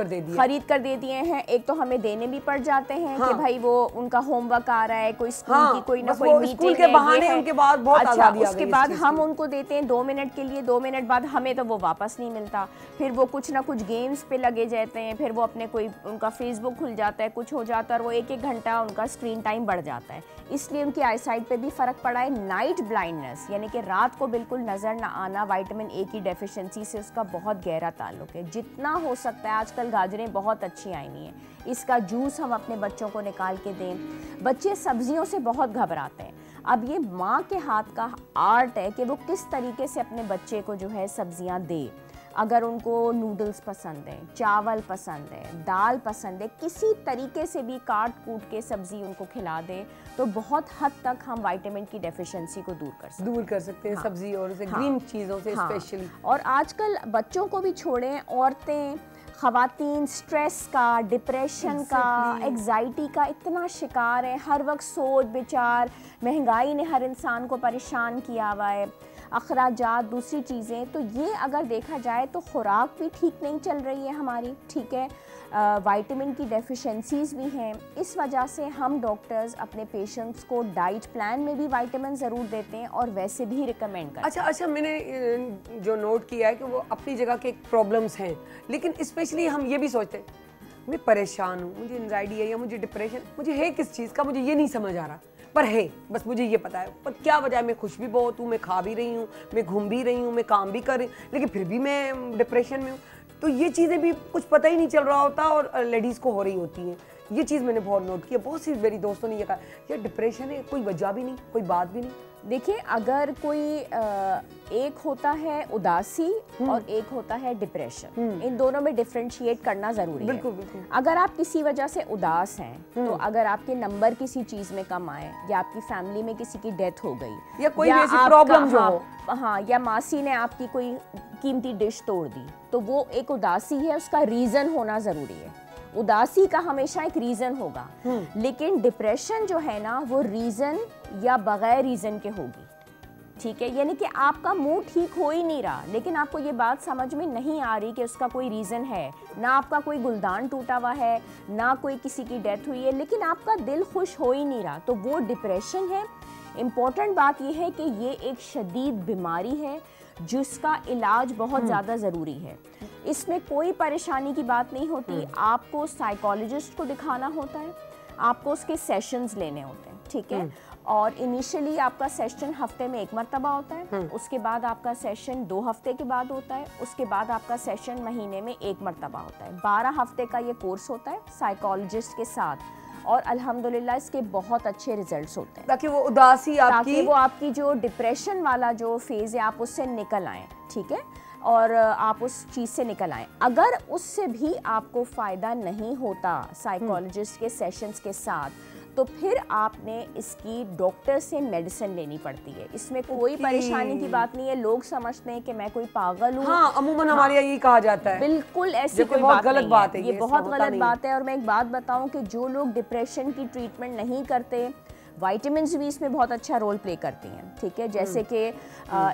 कर दे दिए हैं। एक तो हमें देने भी पड़ जाते हैं कि भाई वो उनका होमवर्क आ रहा है, कोई स्कूल की कोई ना कोई मीटिंग के बहाने उनके बाद बहुत आज़ादी आ गई, उसके बाद हम उनको देते हैं 2 मिनट के लिए, 2 मिनट बाद हमें तो वो वापस नहीं मिलता, फिर वो कुछ ना कुछ गेम्स पे लगे जाते हैं, फिर वो अपने कोई उनका फेसबुक खुल जाता है, कुछ हो जाता है, और वो 1-1 घंटा उनका स्क्रीन टाइम बढ़ जाता है, इसलिए उनकी आई साइट पे भी फ़र्क पड़ा है। नाइट ब्लाइंडनेस यानी कि रात को बिल्कुल नज़र ना आना, विटामिन ए की डेफिशिएंसी से उसका बहुत गहरा ताल्लुक है। जितना हो सकता है, आजकल गाजरें बहुत अच्छी आई हुई हैं, इसका जूस हम अपने बच्चों को निकाल के दें। बच्चे सब्जियों से बहुत घबराते हैं, अब ये माँ के हाथ का आर्ट है कि वो किस तरीके से अपने बच्चे को जो है सब्जियाँ दे। अगर उनको नूडल्स पसंद है, चावल पसंद है, दाल पसंद है, किसी तरीके से भी काट कूट के सब्ज़ी उनको खिला दे, तो बहुत हद तक हम विटामिन की डेफिशिएंसी को दूर कर सकते हैं। सब्जी और ग्रीन चीज़ों से स्पेशली। और आजकल बच्चों को भी छोड़ें, औरतें, ख़वातीन स्ट्रेस का, डिप्रेशन का, एग्जाइटी का इतना शिकार है, हर वक्त सोच विचार, महंगाई ने हर इंसान को परेशान किया हुआ है, अखराजात, दूसरी चीज़ें, तो ये अगर देखा जाए तो खुराक भी ठीक नहीं चल रही है हमारी, ठीक है, विटामिन की डेफिशिएंसीज़ भी हैं। इस वजह से हम डॉक्टर्स अपने पेशेंट्स को डाइट प्लान में भी विटामिन ज़रूर देते हैं और वैसे भी रिकमेंड करते हैं। अच्छा, मैंने जो नोट किया है कि वो अपनी जगह के प्रॉब्लम्स हैं, लेकिन स्पेशली हम ये भी सोचते हैं मैं परेशान हूँ, मुझे एंजाइटी है या मुझे डिप्रेशन, मुझे है किस चीज़ का, मुझे ये नहीं समझ आ रहा, पर है, बस मुझे ये पता है, पर क्या वजह है, मैं खुश भी बहुत हूँ, मैं खा भी रही हूँ, मैं घूम भी रही हूँ, मैं काम भी कर रही हूँ, लेकिन फिर भी मैं डिप्रेशन में हूँ। तो ये चीज़ें भी कुछ पता ही नहीं चल रहा होता और लेडीज़ को हो रही होती हैं। ये चीज़ मैंने बहुत नोट किया, बहुत सी मेरी दोस्तों ने ये कहा यार डिप्रेशन है, कोई वजह भी नहीं, कोई बात भी नहीं।
देखिए, अगर कोई एक होता है उदासी और एक होता है डिप्रेशन, इन दोनों में डिफरेंशिएट करना जरूरी
बिल्कुल,
है।
बिल्कुल।
अगर आप किसी वजह से उदास हैं, तो अगर आपके नंबर किसी चीज में कम आए, या आपकी फैमिली में किसी की डेथ हो गई,
या कोई ऐसी प्रॉब्लम जो हो,
हाँ, या मासी ने आपकी कोई कीमती डिश तोड़ दी, तो वो एक उदासी है, उसका रीजन होना जरूरी है। उदासी का हमेशा एक रीजन होगा, लेकिन डिप्रेशन जो है ना वो रीजन या बगैर रीजन के होगी, ठीक है। यानी कि आपका मूड ठीक हो ही नहीं रहा, लेकिन आपको ये बात समझ में नहीं आ रही कि उसका कोई रीजन है, ना आपका कोई गुलदान टूटा हुआ है, ना कोई किसी की डेथ हुई है, लेकिन आपका दिल खुश हो ही नहीं रहा, तो वो डिप्रेशन है। इम्पोर्टेंट बात यह है कि ये एक शदीद बीमारी है जिसका इलाज बहुत ज़्यादा ज़रूरी है। इसमें कोई परेशानी की बात नहीं होती, आपको साइकोलॉजिस्ट को दिखाना होता है, आपको उसके सेशंस लेने होते हैं, ठीक है। और इनिशियली आपका सेशन हफ्ते में 1 मरतबा होता है, उसके बाद आपका सेशन 2 हफ्ते के बाद होता है, उसके बाद आपका सेशन महीने में 1 मरतबा होता है। 12 हफ्ते का ये कोर्स होता है साइकोलॉजिस्ट के साथ, और अल्हम्दुलिल्लाह इसके बहुत अच्छे रिजल्ट्स होते हैं,
ताकि वो उदासी
ताकि वो आपकी जो डिप्रेशन वाला जो फेज़ है आप उससे निकल आएँ, ठीक है, और आप उस चीज़ से निकल आएँ। अगर उससे भी आपको फ़ायदा नहीं होता साइकोलॉजिस्ट के सेशंस के साथ, तो फिर आपने इसकी डॉक्टर से मेडिसिन लेनी पड़ती है। इसमें कोई परेशानी की बात नहीं है। लोग समझते हैं कि मैं कोई पागल हूँ,
हाँ, अमूमन हमारे यहाँ यही कहा जाता है।
बिल्कुल ऐसी कोई बात गलत बात है, ये बहुत गलत बात है। और मैं एक बात बताऊं कि जो लोग डिप्रेशन की ट्रीटमेंट नहीं करते, वाइटामिन्स भी इसमें बहुत अच्छा रोल प्ले करती हैं, ठीक है। जैसे कि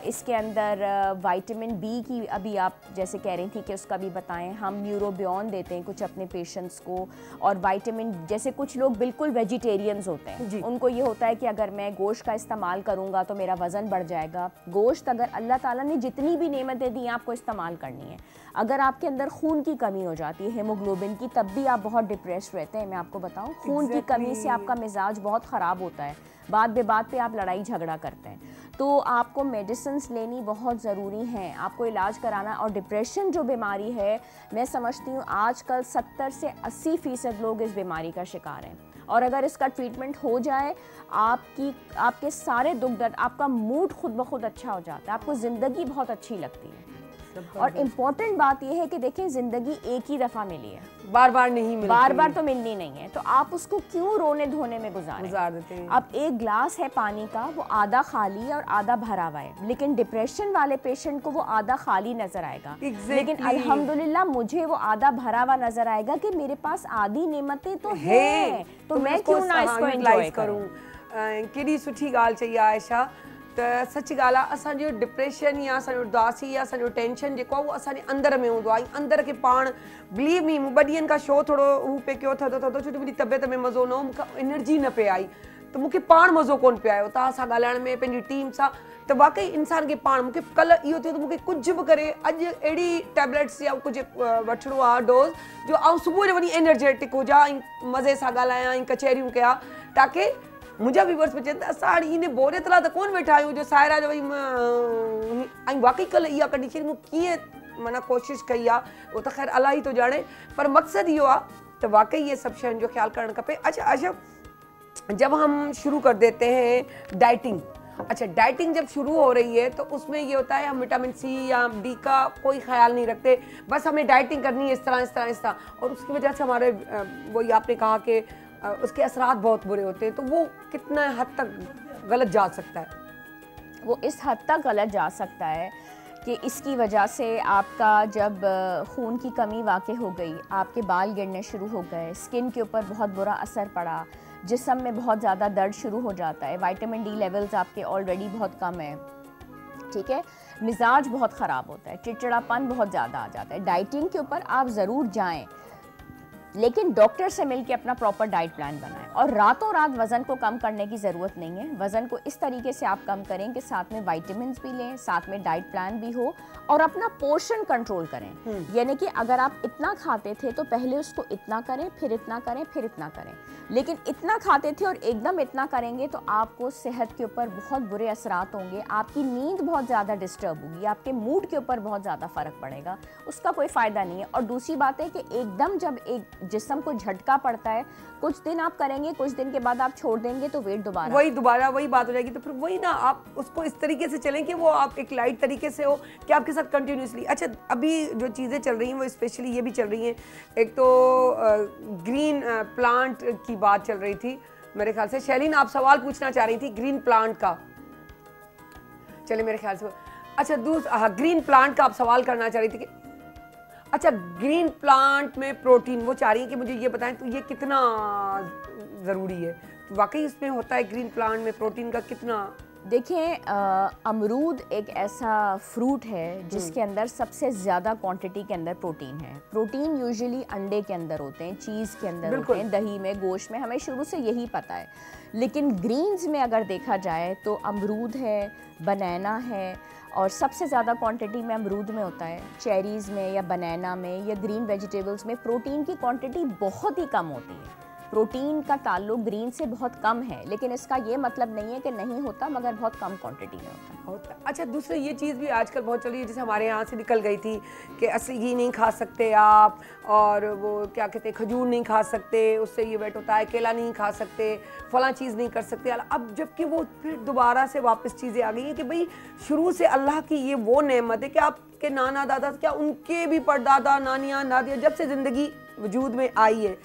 इसके अंदर विटामिन बी की अभी आप जैसे कह रही थी कि उसका भी बताएं, हम न्यूरोबियन देते हैं कुछ अपने पेशेंट्स को। और विटामिन, जैसे कुछ लोग बिल्कुल वेजिटेरियंस होते हैं, उनको ये होता है कि अगर मैं गोश्त का इस्तेमाल करूँगा तो मेरा वज़न बढ़ जाएगा। गोश्त अगर अल्लाह ताला ने जितनी भी नेमतें दी आपको इस्तेमाल करनी है। अगर आपके अंदर खून की कमी हो जाती है, हीमोग्लोबिन की, तब भी आप बहुत डिप्रेस रहते हैं। मैं आपको बताऊं, खून की कमी से आपका मिजाज बहुत ख़राब होता है, बात बे बात पे आप लड़ाई झगड़ा करते हैं। तो आपको मेडिसिन्स लेनी बहुत ज़रूरी हैं, आपको इलाज कराना। और डिप्रेशन जो बीमारी है, मैं समझती हूँ आजकल 70 से 80% लोग इस बीमारी का शिकार हैं। और अगर इसका ट्रीटमेंट हो जाए, आपके सारे दुख दर्द, आपका मूड खुद ब खुद अच्छा हो जाता है, आपको ज़िंदगी बहुत अच्छी लगती है। और इम्पोर्टेंट बात यह है कि देखें, ज़िंदगी एक ही दफ़ा मिली है,
बार बार नहीं मिलती,
बार बार तो मिलनी नहीं है, तो आप उसको क्यों रोने धोने में गुजार
देते हैं।
अब एक ग्लास है पानी का, वो आधा खाली है और आधा भरा हुआ है, लेकिन डिप्रेशन वाले पेशेंट को वो आधा खाली नजर आएगा। लेकिन अल्हम्दुलिल्लाह मुझे वो आधा भरा हुआ नजर आएगा कि मेरे पास आधी नेमतें तो हैं, तो मैं क्यों ना इसको एंजॉय करूं।
केड़ी सुठी गाल चाहिए आयशा। तो सच ॻाल्हि आहे, असांजो डिप्रेशन या असांजो उदासी या असांजो टेंशन जेको आहे उहो असांजे अंदर में हूंदो आहे। अंदर खे पाण बिलीव मी, 2 ॾींहंनि खां शो थोरो हू पे कयो थधो छो जो मुंहिंजी तबियत में मज़ो न हो, मूंखे एनर्जी न पे आई, त मूंखे पाण मज़ो कोन पियो आयो तव्हां सां ॻाल्हाइण में, पंहिंजी टीम सां। त वाकई इंसान खे पाण, मूंखे कल्ह इहो थियो त मूंखे कुझु बि करे अॼु अहिड़ी टैबलेट्स या कुझु वठिणो आहे डोज़ जो आउं सुबुह जो वञी एनर्जेटिक हुजां ऐं मज़े सां ॻाल्हायां ऐं कचहरियूं कयां, ताकी मुंहिंजा व्यूअर्स बि चवनि त असां हाणे इन बोरियत लाइ त कोन वेठा आहियूं जो सायरा जो वरी ऐं वाकई कल्ह इहा कंडीशन मूं कीअं माना कोशिशि कई आहे, उहो त ख़ैर अलाह ई थो ॼाणे, पर मक़सदु इहो आहे त वाकई इहे सभु शयुनि जो ख़्यालु करणु खपे। अच्छा, जब हम शुरू कर देते हैं डाइटिंग, अच्छा डाइटिंग जब शुरू हो रही है तो उसमें ये होता है हम विटामिन सी या डी का कोई ख्याल नहीं रखते, बस हमें डाइटिंग करनी है इस तरह, और उसकी वजह से हमारे वही आपने कहा कि उसके असरात बहुत बुरे होते हैं। तो वो कितना हद तक गलत जा सकता है?
वो इस हद तक गलत जा सकता है कि इसकी वजह से आपका जब खून की कमी वाक़ई हो गई, आपके बाल गिरने शुरू हो गए, स्किन के ऊपर बहुत बुरा असर पड़ा, जिस्म में बहुत ज़्यादा दर्द शुरू हो जाता है, विटामिन डी लेवल्स आपके ऑलरेडी बहुत कम है, ठीक है, मिजाज बहुत ख़राब होता है, चिड़चिड़ापन बहुत ज़्यादा आ जाता है। डाइटिंग के ऊपर आप ज़रूर जाएं, लेकिन डॉक्टर से मिलके अपना प्रॉपर डाइट प्लान बनाएं। और रातों रात वज़न को कम करने की ज़रूरत नहीं है। वज़न को इस तरीके से आप कम करें कि साथ में विटामिन्स भी लें, साथ में डाइट प्लान भी हो, और अपना पोर्शन कंट्रोल करें। यानी कि अगर आप इतना खाते थे तो पहले उसको इतना करें, फिर इतना करें, फिर इतना करें। लेकिन इतना खाते थे और एकदम इतना करेंगे तो आपको सेहत के ऊपर बहुत बुरे असरात होंगे, आपकी नींद बहुत ज़्यादा डिस्टर्ब होगी, आपके मूड के ऊपर बहुत ज़्यादा फ़र्क पड़ेगा, उसका कोई फ़ायदा नहीं है। और दूसरी बात है कि एकदम जब एक जिस्म को झटका पड़ता है, कुछ दिन आप करेंगे, कुछ दिन के बाद आप छोड़ देंगे तो वेट दोबारा
वही बात हो जाएगी। तो फिर वही ना, आप उसको इस तरीके से चलें कि वो आप एक लाइट तरीके से हो कि आपके साथ कंटिन्यूसली। अच्छा, अभी जो चीज़ें चल रही हैं वो स्पेशली ये भी चल रही हैं, एक तो ग्रीन प्लांट की बात चल रही थी मेरे ख्याल से। शैलीन, आप सवाल पूछना चाह रही थी ग्रीन प्लांट का, चले मेरे ख्याल से। अच्छा, दूसरा ग्रीन प्लांट का आप सवाल करना चाह रही थी कि अच्छा ग्रीन प्लांट में प्रोटीन, वो चाह रही है कि मुझे ये बताएं तो ये कितना ज़रूरी है, वाकई इसमें होता है ग्रीन प्लांट में प्रोटीन का कितना?
देखें, अमरूद एक ऐसा फ्रूट है जिसके अंदर सबसे ज़्यादा क्वांटिटी के अंदर प्रोटीन है। प्रोटीन यूजुअली अंडे के अंदर होते हैं, चीज़ के अंदर होते हैं, दही में, गोश्त में, हमें शुरू से यही पता है। लेकिन ग्रीन्स में अगर देखा जाए तो अमरूद है, बनाना है, और सबसे ज़्यादा क्वांटिटी में अमरूद में होता है। चेरीज़ में या बनाना में या ग्रीन वेजिटेबल्स में प्रोटीन की क्वांटिटी बहुत ही कम होती है। प्रोटीन का ताल्लुक ग्रीन से बहुत कम है, लेकिन इसका ये मतलब नहीं है कि नहीं होता, मगर बहुत कम क्वांटिटी में होता है।
अच्छा, दूसरी ये चीज़ भी आजकल बहुत चल रही है, जैसे हमारे यहाँ से निकल गई थी कि असली घी नहीं खा सकते आप, और वो क्या कहते हैं खजूर नहीं खा सकते, उससे ये वेट होता है, केला नहीं खा सकते, फला चीज़ नहीं कर सकते। अब जबकि वो फिर दोबारा से वापस चीज़ें आ गई हैं कि भाई शुरू से अल्लाह की ये वो नेमत है कि आपके नाना दादा, क्या उनके भी परदादा, नानियाँ, दादियाँ, जब से ज़िंदगी वजूद में आई है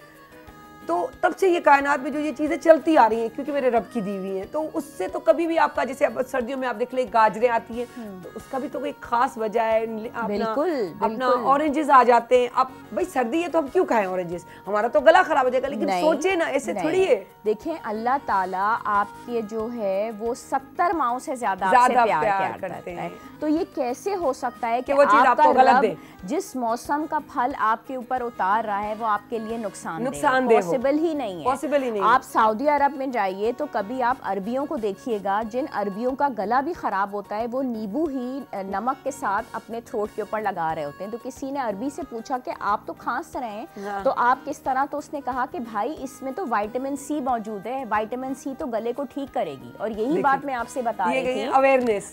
तो तब से ये कायनात में जो ये चीज़ें चलती आ रही हैं, क्योंकि मेरे रब की दी हुई हैं, तो उससे तो कभी भी आपका, जैसे अब सर्दियों में आप देख ले गाजरें आती हैं, तो उसका भी तो कोई खास वजह है। अपना ऑरेंजेस आ जाते हैं। अब भाई सर्दी है तो हम क्यों खाएं ऑरेंजेस, हमारा तो गला खराब हो जाएगा। लेकिन सोचे ना, ऐसे थोड़ी है।
देखें, अल्लाह ताला आपके जो है वो 70 माओं से ज्यादा प्यार करते हैं। तो ये कैसे हो सकता है कि वो चीज आपको गलत दे? जिस मौसम का फल आपके ऊपर उतार रहा है वो आपके लिए नुकसानदेह पॉसिबल ही नहीं है। आप सऊदी अरब में जाइए तो कभी आप अरबियों को देखिएगा, जिन अरबियों का गला भी खराब होता है वो नींबू ही नमक के साथ अपने थ्रोट के ऊपर लगा रहे होते हैं। तो किसी ने अरबी से पूछा कि आप तो खांस रहे हैं, तो आप किस तरह? तो उसने कहा कि भाई इसमें तो विटामिन सी मौजूद है, विटामिन सी तो गले को ठीक करेगी। और यही बात मैं आपसे बता रही थी,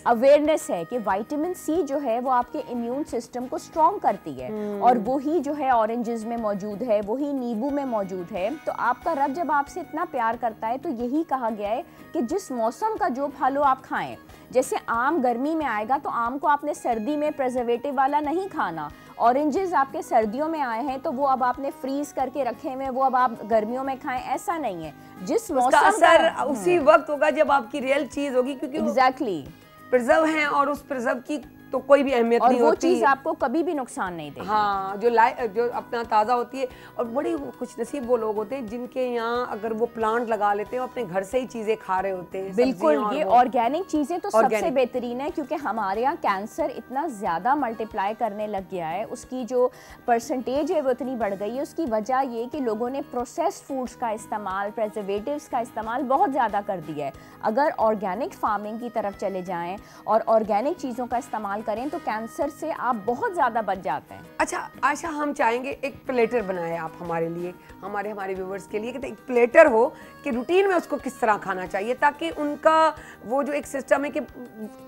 अवेयरनेस है कि विटामिन सी जो है वो आपके इम्यून सिस्टम को स्ट्रॉन्ग करती है, और वही जो है ऑरेंजेस में मौजूद है, वही नींबू में मौजूद है। तो आपका रब जब आपसे इतना प्यार करता है तो यही कहा गया है कि जिस मौसम का जो फल हो आप खाएं। जैसे आम गर्मी में आएगा तो आम को आपने सर्दी में प्रिजर्वेटिव वाला नहीं खाना। ऑरेंजेस आपके सर्दियों में आए हैं तो वो अब आपने फ्रीज करके रखे हुए, वो अब आप गर्मियों में खाएं, ऐसा नहीं है। जिस मौसम का
असर उसी वक्त होगा जब आपकी रियल चीज होगी, क्योंकि
एग्जैक्टली
प्रिजर्व है और उस प्रिजर्व की तो कोई भी अहमियत नहीं होती,
और वो चीज आपको कभी भी नुकसान नहीं देगी।
हाँ, जो अपना ताज़ा होती है। और बड़ी खुश नसीब वो लोग होते हैं जिनके यहाँ अगर वो प्लांट लगा लेते हैं, अपने घर से ही चीज़ें खा रहे होते हैं।
बिल्कुल, ये ऑर्गेनिक चीज़ें तो सबसे बेहतरीन है, क्योंकि हमारे यहाँ कैंसर इतना ज़्यादा मल्टीप्लाई करने लग गया है, उसकी जो परसेंटेज है वो इतनी बढ़ गई है। उसकी वजह ये कि लोगों ने प्रोसेस्ड फूड्स का इस्तेमाल, प्रिजर्वेटिव्स का इस्तेमाल बहुत ज़्यादा कर दिया है। अगर ऑर्गेनिक फार्मिंग की तरफ चले जाएँ और ऑर्गेनिक चीज़ों का इस्तेमाल करें तो कैंसर से आप बहुत ज्यादा बच जाते हैं।
अच्छा आशा, हम चाहेंगे एक प्लेटर बनाए आप हमारे लिए, हमारे व्यूवर्स के लिए, कि एक प्लेटर हो कि रूटीन में उसको किस तरह खाना चाहिए, ताकि उनका वो जो एक सिस्टम है कि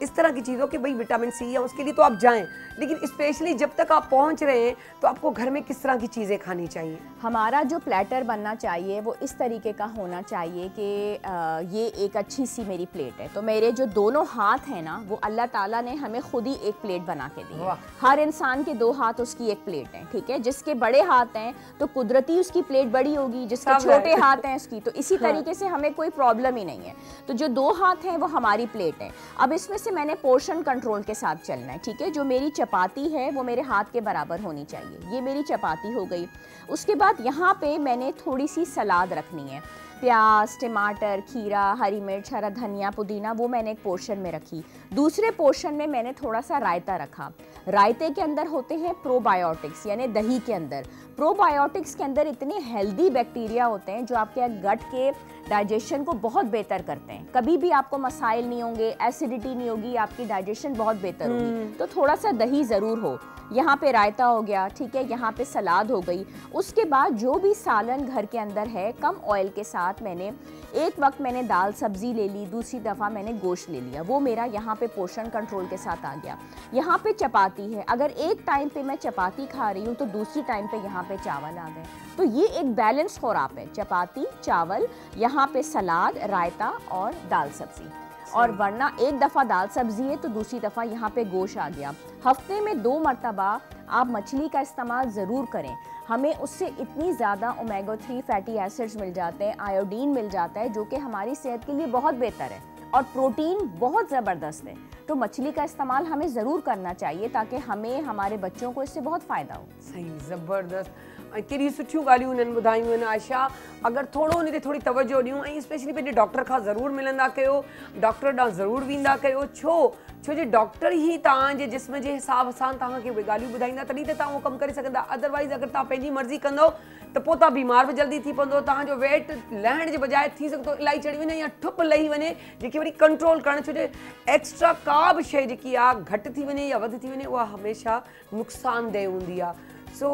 इस तरह की चीज़ों की भाई विटामिन सी है, उसके लिए तो आप जाएं, लेकिन स्पेशली जब तक आप पहुंच रहे हैं तो आपको घर में किस तरह की चीज़ें खानी चाहिए।
हमारा जो प्लेटर बनना चाहिए वो इस तरीके का होना चाहिए कि ये एक अच्छी सी मेरी प्लेट है, तो मेरे जो दोनों हाथ हैं ना, वो अल्लाह ताला ने हमें खुद ही एक प्लेट बना के दी है। हर इंसान के 2 हाथ उसकी एक प्लेट है, ठीक है। जिसके बड़े हाथ हैं तो कुदरती उसकी प्लेट बड़ी होगी, जिसके छोटे हाथ हैं उसकी, तो इसी तरीके से हमें कोई प्रॉब्लम ही नहीं है। तो जो 2 हाथ हैं वो हमारी प्लेट है। अब इसमें से मैंने पोर्शन कंट्रोल के साथ चलना है, ठीक है। जो मेरी चपाती है वो मेरे हाथ के बराबर होनी चाहिए, ये मेरी चपाती हो गई। उसके बाद यहाँ पे मैंने थोड़ी सी सलाद रखनी है, प्याज, टमाटर, खीरा, हरी मिर्च, हरा धनिया, पुदीना, वो मैंने एक पोर्शन में रखी। दूसरे पोर्शन में मैंने थोड़ा सा रायता रखा। रायते के अंदर होते हैं प्रोबायोटिक्स, यानी दही के अंदर। प्रोबायोटिक्स के अंदर इतने हेल्दी बैक्टीरिया होते हैं जो आपके गट के डाइजेशन को बहुत बेहतर करते हैं। कभी भी आपको मसाइल नहीं होंगे, एसिडिटी नहीं होगी, आपकी डाइजेशन बहुत बेहतर होगी। तो थोड़ा सा दही ज़रूर हो। यहाँ पे रायता हो गया, ठीक है, यहाँ पे सलाद हो गई। उसके बाद जो भी सालन घर के अंदर है, कम ऑयल के साथ बाद मैंने एक वक्त मैंने दाल सब्ज़ी ले ली, दूसरी दफ़ा मैंने गोश्त ले लिया, वो मेरा यहाँ पे पोर्शन कंट्रोल के साथ आ गया। यहाँ पे चपाती है, अगर एक टाइम पे मैं चपाती खा रही हूँ तो दूसरी टाइम पे यहाँ पे चावल आ गए, तो ये एक बैलेंस खुराक है, चपाती चावल, यहाँ पे सलाद रायता और दाल सब्ज़ी। और वरना एक दफ़ा दाल सब्ज़ी है तो दूसरी दफ़ा यहाँ पे गोश्त आ गया। हफ्ते में 2 मरतबा आप मछली का इस्तेमाल ज़रूर करें, हमें उससे इतनी ज़्यादा ओमेगा 3 फैटी एसिड्स मिल जाते हैं, आयोडीन मिल जाता है जो कि हमारी सेहत के लिए बहुत बेहतर है, और प्रोटीन बहुत ज़बरदस्त है। तो मछली का इस्तेमाल हमें ज़रूर करना चाहिए ताकि हमें हमारे बच्चों को इससे बहुत फ़ायदा हो।
सही, ज़बरदस्त। कहिड़ी सुठियूं ॻाल्हियूं उन्हनि ॿुधायूं आहिनि आयशा। अगरि थोरो उन ते थोरी तवजो ॾियूं ऐं स्पेशली पंहिंजे डॉक्टर खां ज़रूरु मिलंदा कयो, डॉक्टर ॾांहुं ज़रूरु वेंदा कयो, छो जे डॉक्टर ई तव्हांजे जिस्म जे हिसाब सां तव्हांखे उहे ॻाल्हियूं ॿुधाईंदा, तॾहिं त तव्हां उहो कमु करे सघंदा। अदरवाइज़ अगरि तव्हां पंहिंजी मर्ज़ी कंदव त पोइ तव्हां बीमार बि जल्दी थी पवंदो, तव्हांजो वेट लहण जे बजाए थी सघे थो इलाही चढ़ी वञे या ठुप लही वञे, जेकी वरी कंट्रोल करणु, छो जे एक्स्ट्रा का बि शइ जेकी आहे घटि थी वञे या वधि थी वञे उहा हमेशा नुक़सानदेह हूंदी आहे। सो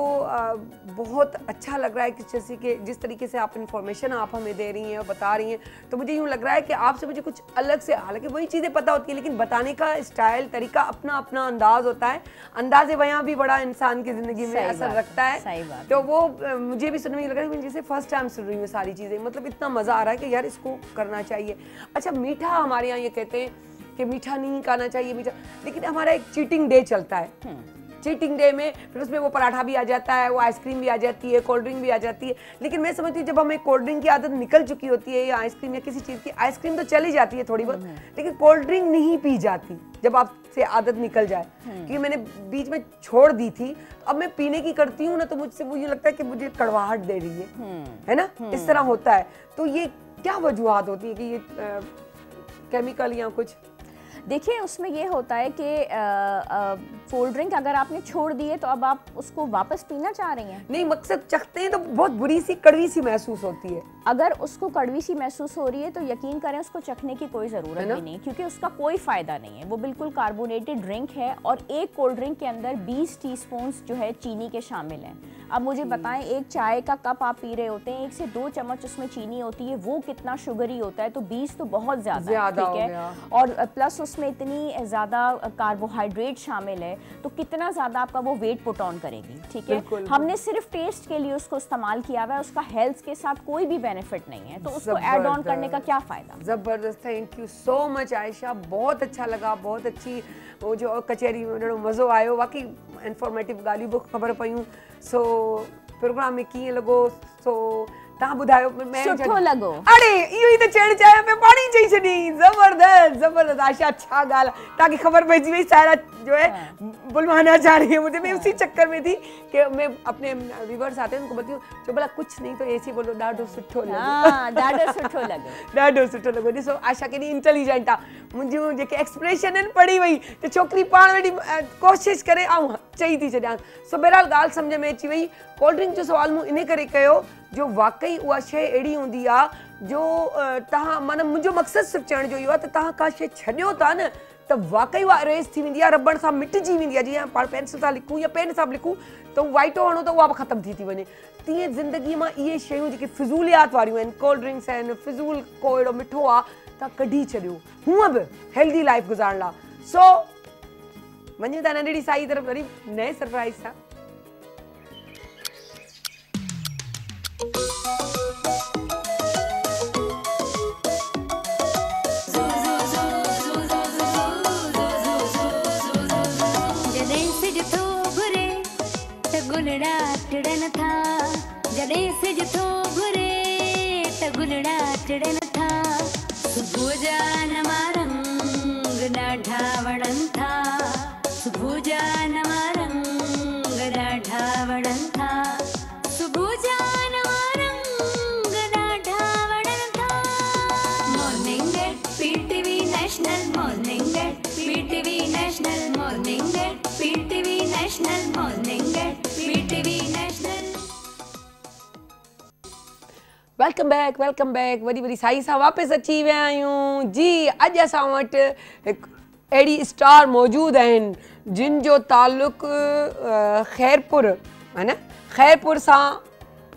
बहुत अच्छा लग रहा है कि जैसे कि जिस तरीके से आप इन्फॉर्मेशन आप हमें दे रही हैं और बता रही हैं, तो मुझे यूँ लग रहा है कि आपसे मुझे कुछ अलग से, हालांकि वही चीज़ें पता होती है लेकिन बताने का स्टाइल तरीका अपना अपना अंदाज होता है, अंदाज़े बयां भी बड़ा इंसान की ज़िंदगी में असर रखता है। तो वो मुझे भी सुनने में लग रहा है कि जैसे फर्स्ट टाइम सुन रही हूँ सारी चीज़ें, मतलब इतना मज़ा आ रहा है कि यार इसको करना चाहिए। अच्छा, मीठा हमारे यहाँ ये कहते हैं कि मीठा नहीं खाना चाहिए, मीठा, लेकिन हमारा एक चीटिंग डे चलता है। चीटिंग डे में फिर उसमें वो पराठा भी आ जाता है, वो आइसक्रीम भी आ जाती है, कोल्ड ड्रिंक भी आ जाती है, लेकिन मैं समझती हूँ जब हमें कोल्ड ड्रिंक की आदत निकल चुकी होती है या आइसक्रीम या किसी चीज़ की, आइसक्रीम तो चली जाती है थोड़ी बहुत, लेकिन कोल्ड ड्रिंक नहीं पी जाती जब आपसे आदत निकल जाए। क्योंकि मैंने बीच में छोड़ दी थी, अब मैं पीने की करती हूँ ना तो मुझसे मुझे लगता है कि मुझे कड़वाहट दे रही है ना, इस तरह होता है। तो ये क्या वजूहत होती है कि ये केमिकल या कुछ?
देखिए, उसमें ये होता है कि कोल्ड ड्रिंक अगर आपने छोड़ दी है तो अब आप उसको वापस पीना चाह रही हैं।
नहीं, मकसद चखते हैं तो बहुत बुरी सी कड़वी सी महसूस होती है।
अगर उसको कड़वी सी महसूस हो रही है तो यकीन करें उसको चखने की कोई ज़रूरत भी नहीं, क्योंकि उसका कोई फ़ायदा नहीं है। वो बिल्कुल कार्बोनेटेड ड्रिंक है और एक कोल्ड ड्रिंक के अंदर 20 टीस्पून जो है चीनी के शामिल हैं। अब मुझे बताएं, एक चाय का कप आप पी रहे होते हैं, 1 से 2 चम्मच उसमें चीनी होती है, वो कितना शुगरी होता है, तो 20 तो बहुत ज़्यादा है, ठीक है। और प्लस उसमें इतनी ज़्यादा कार्बोहाइड्रेट शामिल है तो कितना ज़्यादा आपका वो वेट पुट ऑन करेगी, ठीक है। हमने सिर्फ टेस्ट के लिए उसको इस्तेमाल किया हुआ है, उसका हेल्थ के साथ कोई भी बेनिफिट नहीं है, तो उसको ऐड ऑन करने का क्या फ़ायदा।
ज़बरदस्त, thank you so much Ayesha, बहुत अच्छा लगा, बहुत अच्छी वो जो कचहरी में ॾाढो मज़ो आयो, वाकई इंफॉर्मेटिव ॻाल्हियूं बि ख़बर पयूं। सो प्रोग्राम में कीअं लॻो, सो तव्हां ॿुधायो।
सुठो लॻो।
अरे इहो ई त चवणु चाहियां पिया, पाणी चई छॾी। ज़बरदस्त ज़बरदस्त आशा, छा ॻाल्हि आहे, तव्हांखे ख़बर पइजी वई सायरा जो है बुलवाना चाह रही है मुझे। मैं उसी चक्कर में थी कि मैं अपने व्यूअर्स आते हैं उनको बताती हूँ, जो भला कुछ नहीं तो ऐसे बोलो ॾाढो सुठो लॻो,
ॾाढो सुठो लॻो,
ॾाढो सुठो लॻो। ॾिसो आशा केॾी इंटेलिजेंट आहे, मुंहिंजूं जेके एक्सप्रेशन आहिनि पढ़ी वई त छोकिरी पाण वेठी कोशिशि करे ऐं चई थी छॾियां। सो बहरहाल ॻाल्हि सम्झ में अची वई। कोल्ड ड्रिंक जो सुवाल मूं इन करे कयो जो वाकई उहा शइ अहिड़ी हूंदी आहे जो तव्हां, माना मुंहिंजो मक़सदु सिर्फ़ु चवण जो इहो आहे त तव्हां का शइ छॾियो था न त वाकई उहा इरेज़ थी वेंदी आहे, रबड़ सां मिटिजी वेंदी आहे। जीअं पाण पेंसिल सां लिखूं या पेन सां बि लिखूं त वाइटो हणो त उहा बि ख़तमु थी वञे। तीअं ज़िंदगीअ मां इहे शयूं जेके फिज़ूलियात वारियूं आहिनि, कोल्ड ड्रिंक्स आहिनि, फिज़ूल को अहिड़ो मिठो आहे, तव्हां कढी छॾियो, हूअं बि हेल्दी लाइफ गुज़ारण लाइ। सो वञूं था नंढड़ी साई तरफ़ वरी नए सरप्राइज़ सां।
गुलड़ा टिड़न था, जॾहिं सिज थो घुरे त गुलड़ा टिड़न था, सुबुह जा नवां रंग ॾाढा वणनि था, सुबुह जा नवां रंग ॾाढा वणनि था, सुबुह जा नवां रंग ॾाढा वणनि था। Morning at PTV national, morning at PTV national, morning at PTV national, morning at PTV national.
Welcome back वरी वरी साई सां वापसि अची विया आहियूं जी। अॼु असां वटि अहिड़ी स्टार मौजूदु आहिनि जिन जो तालुक़ खैरपुर है न, खैरपुर सां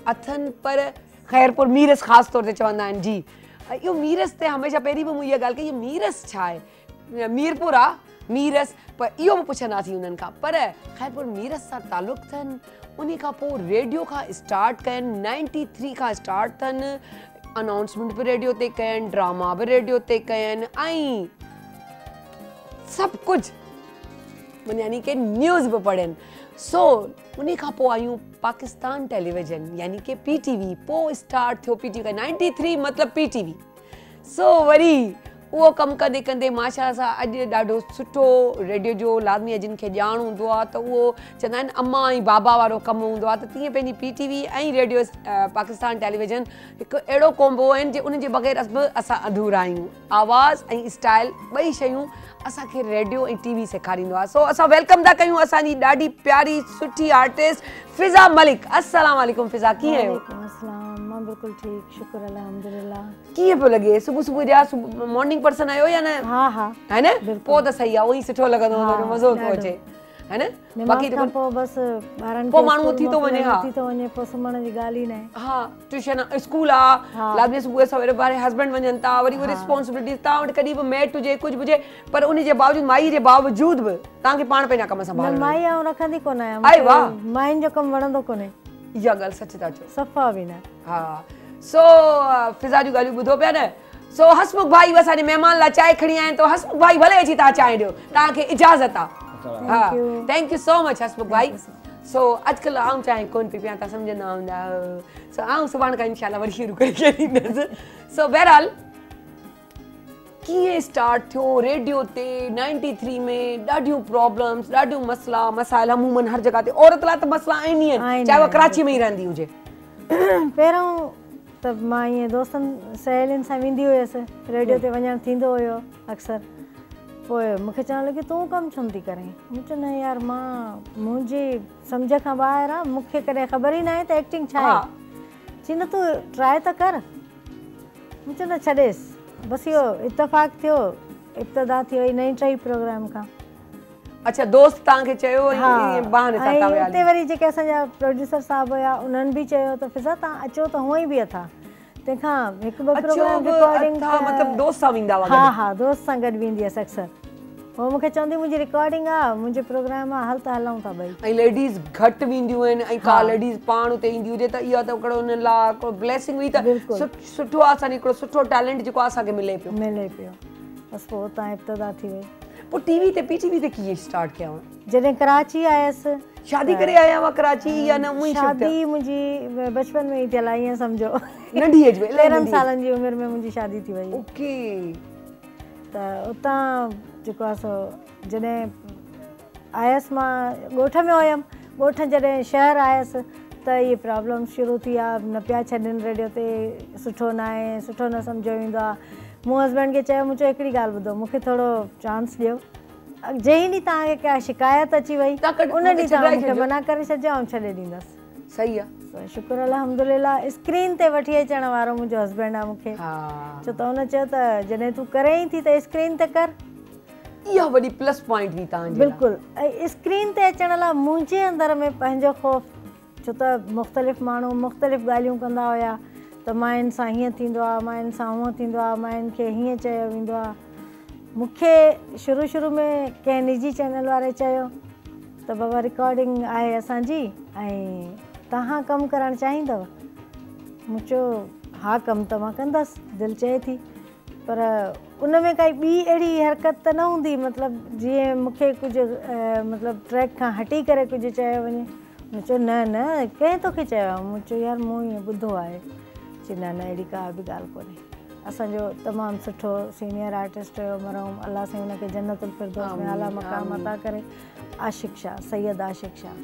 अथनि, पर ख़ैरपुर मीरस ख़ासि तौर ते चवंदा आहिनि जी। इहो मीरस ते हमेशह पहिरीं बि मूं इहा ॻाल्हि कई, इहो मीरस छा आहे? मीरपुर आहे मीरस, पर इहो बि पुछंदासीं उन्हनि खां। पर ख़ैरपुर मीरस सां तालुक़ अथनि, उन खां पोइ रेडियो खां स्टार्ट कयनि, 93 खां स्टार्ट अथनि, अनाउंसमेंट बि रेडियो ते कयनि, ड्रामा बि रेडियो ते कयनि ऐं सभु कुझु यानी कि न्यूज़ बि पढ़नि। सो उन खां पोइ आयूं पाकिस्तान टेलीविज़न यानी कि PTV, पोइ स्टार्ट थियो PTV 93 मतिलबु PTV। सो वरी उहो कमु कंदे कंदे माशाअल्लाह सां अॼु ॾाढो सुठो रेडियो जो लाज़मी जिन खे ॼाण हूंदो आहे त उहो चवंदा आहिनि अम्मा ऐं बाबा वारो कमु हूंदो आहे, त तीअं पंहिंजी PTV ऐं रेडियो पाकिस्तान टेलीविज़न हिकु अहिड़ो कॉम्बो आहिनि जे उन जे बग़ैर बि असां अधूरा आहियूं। आवाज़ ऐं स्टाइल ॿई शयूं असांखे रेडियो ऐं TV सेखारींदो आहे। सो असां वेलकम था कयूं असांजी ॾाढी प्यारी सुठी आर्टिस्ट फ़िज़ा मलिक। अस्सलाम वालेकुम फ़िज़ा, कीअं आहियो?
मां बिल्कुलु ठीकु, शुक्र अल्हम्दुलिल्लाह।
कीअं पियो लॻे? सुबुह जा मॉर्निंग पर्सन आहियो या न?
हा हा,
है न? पोइ त सही आहे, उहो ई सुठो लॻंदो हूंदो, मज़ो थो अचे, है न? बाक़ी
खां पोइ बसि ॿारनि
पोइ माण्हू उथी थो वञे। हा,
उथी थो वञे, पोइ सुम्हण जी ॻाल्हि ई न आहे।
हा, ट्यूशन स्कूल आहे, लाज़मी सुबुह सवेरे ॿार हस्बैंड वञनि था, वरी उहे रिस्पॉन्सिबिलिटीज़ तव्हां वटि कॾहिं बि मैट हुजे कुझु हुजे, पर उन जे बावजूदि माई जे बावजूद बि तव्हांखे पाण पंहिंजा कम संभालणा।
माई आऊं रखंदी कोन आहियां,
अरे वाह,
मायुनि जो कमु वणंदो कोन्हे।
इहा ॻाल्हि सच था चओ,
सफ़ा बि न।
हा। सो फ़िज़ा जूं ॻाल्हियूं ॿुधो पिया न। सो हसमुख भाई असांजे महिमान लाइ चांहि खणी आया आहिनि, तो हसमुख भाई भले अची तव्हां चांहि ॾियो, तव्हांखे इजाज़त आहे। हा, थैंक यू सो मच हसमुख भाई। सो अॼुकल्ह आऊं चांहि कोन पई पिया, तव्हां सम्झंदा हूंदा। सो आऊं सुभाणे खां इंशाल्लाह वरी शुरू करे छॾींदसि। सो बहरहाल कीअं स्टार्ट थियो रेडियो ते 93 में? ॾाढियूं प्रॉब्लम्स, ॾाढियूं मसला मसाइल अमूमन हर जॻह ते औरत लाइ त मसला आहिनि ई आहिनि, चाहे उहा कराची में ई रहंदी हुजे।
पहिरों त मां ईअं दोस्तनि सहेलियुनि सां वेंदी हुयसि, रेडियो ते वञणु थींदो हुयो अक्सर। पोइ मूंखे चवणु लॻी तूं कमु छो नथी करें? मूं चयो न यार, मां मुंहिंजी सम्झ खां ॿाहिरि आहे, मूंखे कॾहिं ख़बर ई न आहे त एक्टिंग छा आहे। चई न तूं ट्राए त कर। मूं चयो न छॾेसि, बसि इहो इतफ़ाक़ थियो, इब्तिदा थी वई नई टई प्रोग्राम खां।
अच्छा, दोस्त तव्हांखे चयो ऐं बहाने सां तव्हां विया?
उते वरी जेके असांजा प्रोड्यूसर साहब हुया उन्हनि बि चयो त फ़िज़ा तव्हां अचो त हूअं ई बि अथा। तंहिंखां हिकु ॿ प्रोग्राम रिकॉर्डिंग,
मतिलबु दोस्त सां वेंदा हुआ?
हा हा, दोस्त सां गॾु वेंदी हुअसि अक्सर। पोइ मूंखे चवंदी मुंहिंजी रिकॉर्डिंग आहे, मुंहिंजो प्रोग्राम आहे, हल त हलूं था ॿई।
ऐं लेडीज़ घटि वेंदियूं आहिनि, ऐं का लेडीज़ पाण उते ईंदी हुजे त इहा त हिकिड़ो हुन लाइ हिकिड़ो ब्लेसिंग हुई, त सुठो आहे असांखे हिकिड़ो सुठो टैलेंट जेको असांखे मिले पियो।
बसि पोइ उतां इब्तिदा थी वई।
पोइ टीवी ते PTV ते कीअं स्टार्ट कया?
जॾहिं कराची आयसि।
शादी करे आया हुआ कराची या न?
शादी मुंहिंजी बचपन में ई थियल आहे, ईअं सम्झो
नंढी एज में,
13 सालनि जी उमिरि में मुंहिंजी शादी थी वई।
ओके।
त उतां जेको आहे सो जॾहिं आयसि मां ॻोठ में हुयमि, ॻोठ जॾहिं शहर आयसि त इहे प्रॉब्लम शुरू थी आहे, न पिया छॾनि रेडियो ते, सुठो न आहे, सुठो न सम्झो ईंदो आहे। मूं हस्बैंड खे चयो, मूं चयो हिकिड़ी ॻाल्हि ॿुधो, मूंखे थोरो चांस ॾियो। जंहिं ॾींहुं तव्हांखे का शिकायत अची वई उन ॾींहुं तव्हां मूंखे मना करे छॾिजो, ऐं छॾे ॾींदसि।
सही आहे,
शुक्र अल्हम्दुलिल्लाह। स्क्रीन ते वठी अचण वारो मुंहिंजो हस्बैंड आहे मूंखे। छो त हुन चयो त जॾहिं तूं करे ई थी त स्क्रीन ते कर।
इहा वॾी प्लस पॉइंट हुई तव्हांजी।
बिल्कुलु। ऐं स्क्रीन ते अचण लाइ मुंहिंजे अंदर में पंहिंजो ख़ौफ़, छो त मुख़्तलिफ़ माण्हू मुख़्तलिफ़ ॻाल्हियूं कंदा हुया त मायुनि सां हीअं थींदो आहे, मायुनि सां हूअं थींदो आहे, मायुनि खे हीअं चयो वेंदो आहे। मूंखे शुरू में कंहिं निजी चैनल वारे चयो त बाबा रिकॉर्डिंग आहे असांजी ऐं तव्हां कमु करणु चाहींदव? मूं चयो हा, कमु त मां कंदसि, दिलि चए थी, पर उन में काई ॿी अहिड़ी हरकत त न हूंदी, मतिलबु जीअं मूंखे कुझु मतिलबु ट्रैक खां हटी करे कुझु चयो वञे। मूं चयो न न, कंहिं तोखे चयो आहे? मूं चयो यार मूं ईअं ॿुधो आहे। चई न न, अहिड़ी का बि ॻाल्हि कोन्हे। असांजो तमामु सुठो सीनियर आर्टिस्ट हुयो मरहूम, अल्लाह साईं हुनखे जन्नतुल फिरदौस में आला मक़ाम अता करे, आशिक़ शाह, सैयद आशिक़ शाह,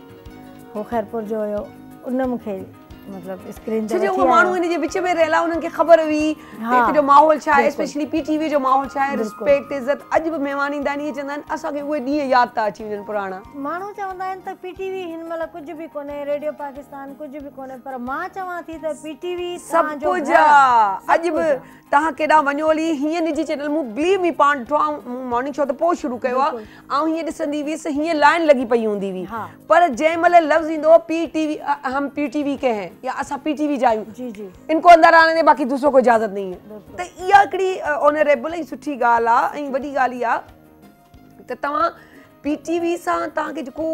हो ख़ैरपुर जो हुयो। उन मूंखे मतिलबु स्क्रीन ते
जो माण्हू इन जे विच में रहिला, उन्हनि खे ख़बर हुई हिते जो माहौल छा आहे, स्पेशली PTV जो माहौल छा आहे, रिस्पेक्ट इज़त। अॼु बि महिमान ईंदा आहिनि, इहे चवंदा आहिनि असांखे उहे ॾींहं यादि था अची वञनि पुराणा। माण्हू
चवंदा आहिनि त PTV हिन महिल कुझु बि कोन्हे, रेडियो पाकिस्तान कुझु बि कोन्हे, पर मां चवां थी त PTV
सभु कुझु आहे। अॼु बि तव्हां केॾां वञो हली, हीअं निजी चैनल मूं बिलीव मी पाण ॾिठो आहे, मॉर्निंग शो त पोइ शुरू कयो आहे, ऐं हीअं ॾिसंदी हुअसि, हीअं लाइन लॻी पई हूंदी हुई, पर जंहिं महिल लफ़्ज़ ईंदो PTV, हम PTV के हैं, या असां पीटीवी जा आहियूं
जी जी
इनको अंदर आने दे बाक़ी दूसरों को इजाज़त नहीं है त इहा हिकिड़ी ऑनरेबल ऐं सुठी ॻाल्हि आहे ऐं वॾी ॻाल्हि इहा त तव्हां पीटीवी सां तव्हांखे जेको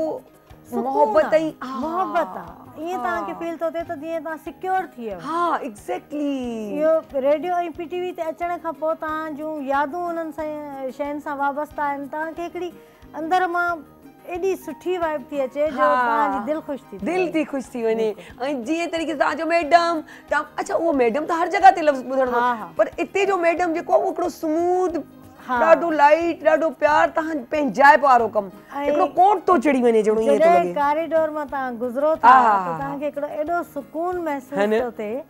मोहबत ऐं
मोहब्बत आहे ईअं तव्हांखे फील थो थिए त जीअं तव्हां सिक्योर थी वियो
हा एग्ज़ैक्टली
इहो रेडियो ऐं पीटीवी ते अचण खां पोइ तव्हां जूं यादूं उन्हनि सां शयुनि सां वाबस्ता आहिनि तव्हांखे हिकिड़ी अंदरि मां एॾी सुठी वाइब थी अचे जो तव्हांजी दिलि ख़ुशि थी
वञे ऐं जीअं तरीक़े सां तव्हांजो मैडम तव्हां अच्छा उहो मैडम त हर जॻह ते लफ़्ज़ ॿुधणो पर हिते जो मैडम जेको आहे उहो हिकिड़ो स्मूथ ॾाढो लाइट ॾाढो प्यार तव्हां पंहिंजाइप वारो कमु हिकिड़ो कोट थो चढ़ी वञे जहिड़ो ईअं थो लॻे
कॉरिडोर मां तव्हां गुज़रो था त तव्हांखे हिकिड़ो एॾो सुकून महसूस थो थिए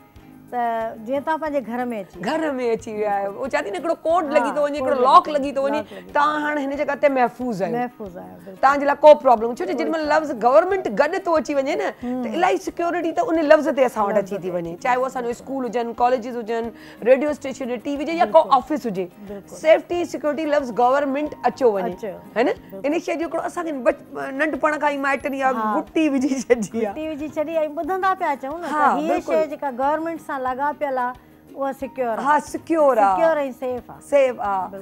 त जीअं तव्हां पंहिंजे घर में अची विया आहियो
उहो चवां थी न हिकिड़ो कोड लॻी थो वञे हिकिड़ो लॉक लॻी थो वञे तव्हां हाणे हिन जॻह ते महफ़ूज़ आहियो तव्हांजे लाइ को प्रॉब्लम छो जो जेॾीमहिल लफ़्ज़ गवर्नमेंट गॾु थो अची वञे न त इलाही सिक्योरिटी त उन लफ़्ज़ ते असां वटि अची थी वञे चाहे उहो असांजो स्कूल हुजनि कॉलेजिस हुजनि रेडियो स्टेशन टीवी हुजे या को ऑफिस हुजे सेफ्टी सिक्योरिटी लफ़्ज़ गवर्नमेंट अचो वञे है न इन शइ जो हिकिड़ो असांखे नंढपण खां ई माइटनि या गुटी विझी छॾी
ऐं ॿुधंदा पिया अचूं न त हीअ शइ जेका गवर्नमेंट सां लॻापियल आहे उहा सिक्योर ऐं
सेफ आहे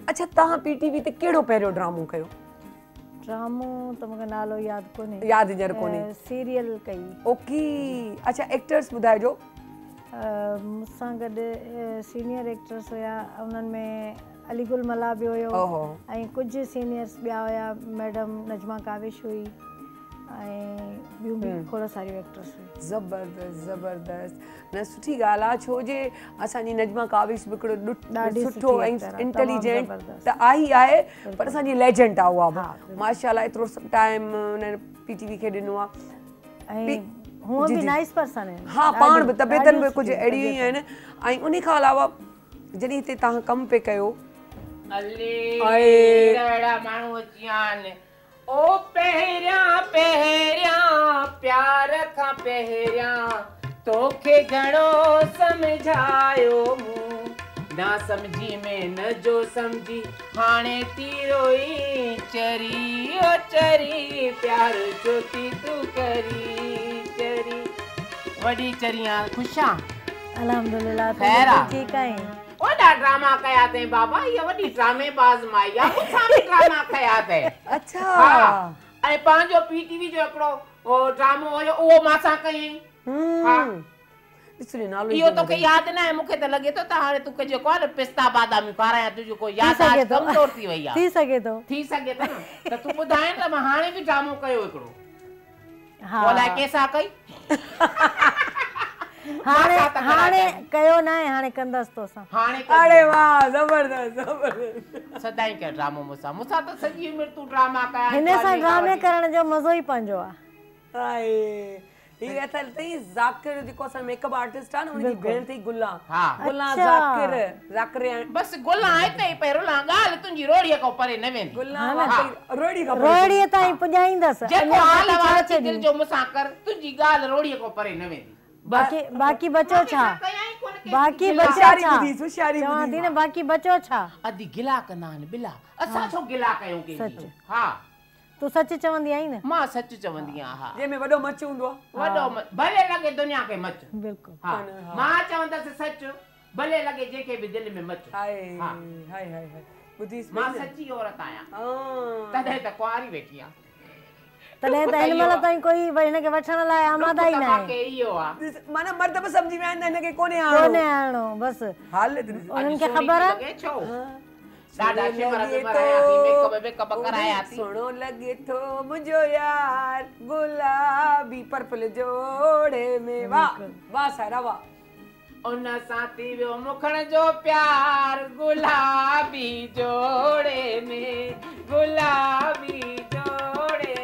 अच्छा तव्हां पीटीवी ते कहिड़ो पहिरियों ड्रामो कयो
ड्रामो त मूंखे नालो यादि
हींअर कोन्हे
सीरियल कई
ओके अच्छा एक्टर्स ॿुधाइजो
मूंसां गॾु सीनियर एक्टर्स हुया उन्हनि में अलीगुल मला बि हुयो ऐं कुझु सीनियर्स ॿिया हुया मैडम नजमा काविश हुई ऐं ॿियूं बि खोड़ सारियूं एक्टर्स हुयूं
ज़बरदस्त न सुठी ॻाल्हि आहे छो जे असांजी नजमा काविश बि हिकिड़ो सुठो ऐं इंटेलिजेंट त आहे पर असांजी लेजेंड आहे उहा बि माशाल्लाह एतिरो टाइम हुन पीटीवी खे ॾिनो आहे
ऐं हूअ बि नाइस पर्सन आहिनि
हा पाण बि तबियतनि बि कुझु अहिड़ियूं ई आहिनि ऐं उन खां अलावा जॾहिं हिते तव्हां कमु पिया कयो
माण्हू अची विया आहिनि ओ पहिरियां प्यार खां पहिरियां तोखे घणो समझायो मूं ना समझी में न जो समझी हाणे तीरो ई चरी ओ चरी प्यार जो थी तू करी चरी वॾी चरियां ख़ुशा
अल्हम्दुलिल्लाह
खैर
ठीक आहीं
वॾा ड्रामा कया अथई बाबा इहा वॾी ड्रामेबाज़ माई आहे मूंसां बि ड्रामा कया अथई
अच्छा
ऐं पंहिंजो पीटीवी जो हिकिड़ो ड्रामो हुयो उहो मां सां कयईं इहो तोखे यादि न आहे मूंखे त लॻे थो त हाणे तोखे जेको आहे न पिस्ता बादामी खारायां तुंहिंजो को यादि कमज़ोर थी वई आहे थी सघे थो न त तूं ॿुधाए त मां हाणे बि ड्रामो कयो हिकिड़ो अलाए कंहिंसां कई
हाणे कयो न आहे हाणे कंदसि तोसां
अरे वाह ज़बरदस्त
सदाई के ड्रामो मूंसां त सॼी उमिरि तूं ड्रामा कया
हिन सां ड्रामे करण जो मज़ो ई पंहिंजो आहे
ही अथल तई ज़ाकिर जेको असां मेकअप आर्टिस्ट आहे न उनजी भेण थई गुल्ला गुल्ला ज़ाकिर
बस गुल्ला आहे तई पहिरों ॻाल्हि तुंहिंजी रोड़ीअ खां परे न वेंदी
गुल्ला
रोड़ीअ ताईं पुॼाईंदसि
जेको हाल वार दिलि जो मूंसां कर तुंहिंजी ॻाल्हि रोड़ीअ खां परे न वेंदी
बाक़ी बचो छा बाक़ी बचो छा चवां थी न बाक़ी बचो छा
अधी गिला कंदा आहिनि बिला असां छो गिला कयूं
सच
हा
तूं सच चवंदी आहीं न
मां सच चवंदी आहियां हा
जंहिंमें वॾो मच हूंदो आहे
वॾो भले लॻे दुनिया खे मच
बिल्कुलु
हा मां चवंदसि सच भले लॻे जेके बि दिलि में मच मां सची औरत आहियां तॾहिं त कुंवारी वेठी आहियां
तॾहिं त हिन महिल ताईं कोई हिनखे वठण लाइ आमादा ई न आहे
माना मर्द बि सम्झी विया आहिनि हिनखे कोन्हे
आणो बसि उन्हनि खे ख़बर आहे
ॾाढा शिमर मेकअप मेकअप कराया थी
सुणो लॻे थो मुंहिंजो यार गुलाबी पर्पल जोड़े में वाह वाह सारा वाह
उन सां थी वियो मुखण जो प्यार गुलाबी जोड़े में गुलाबी जोड़े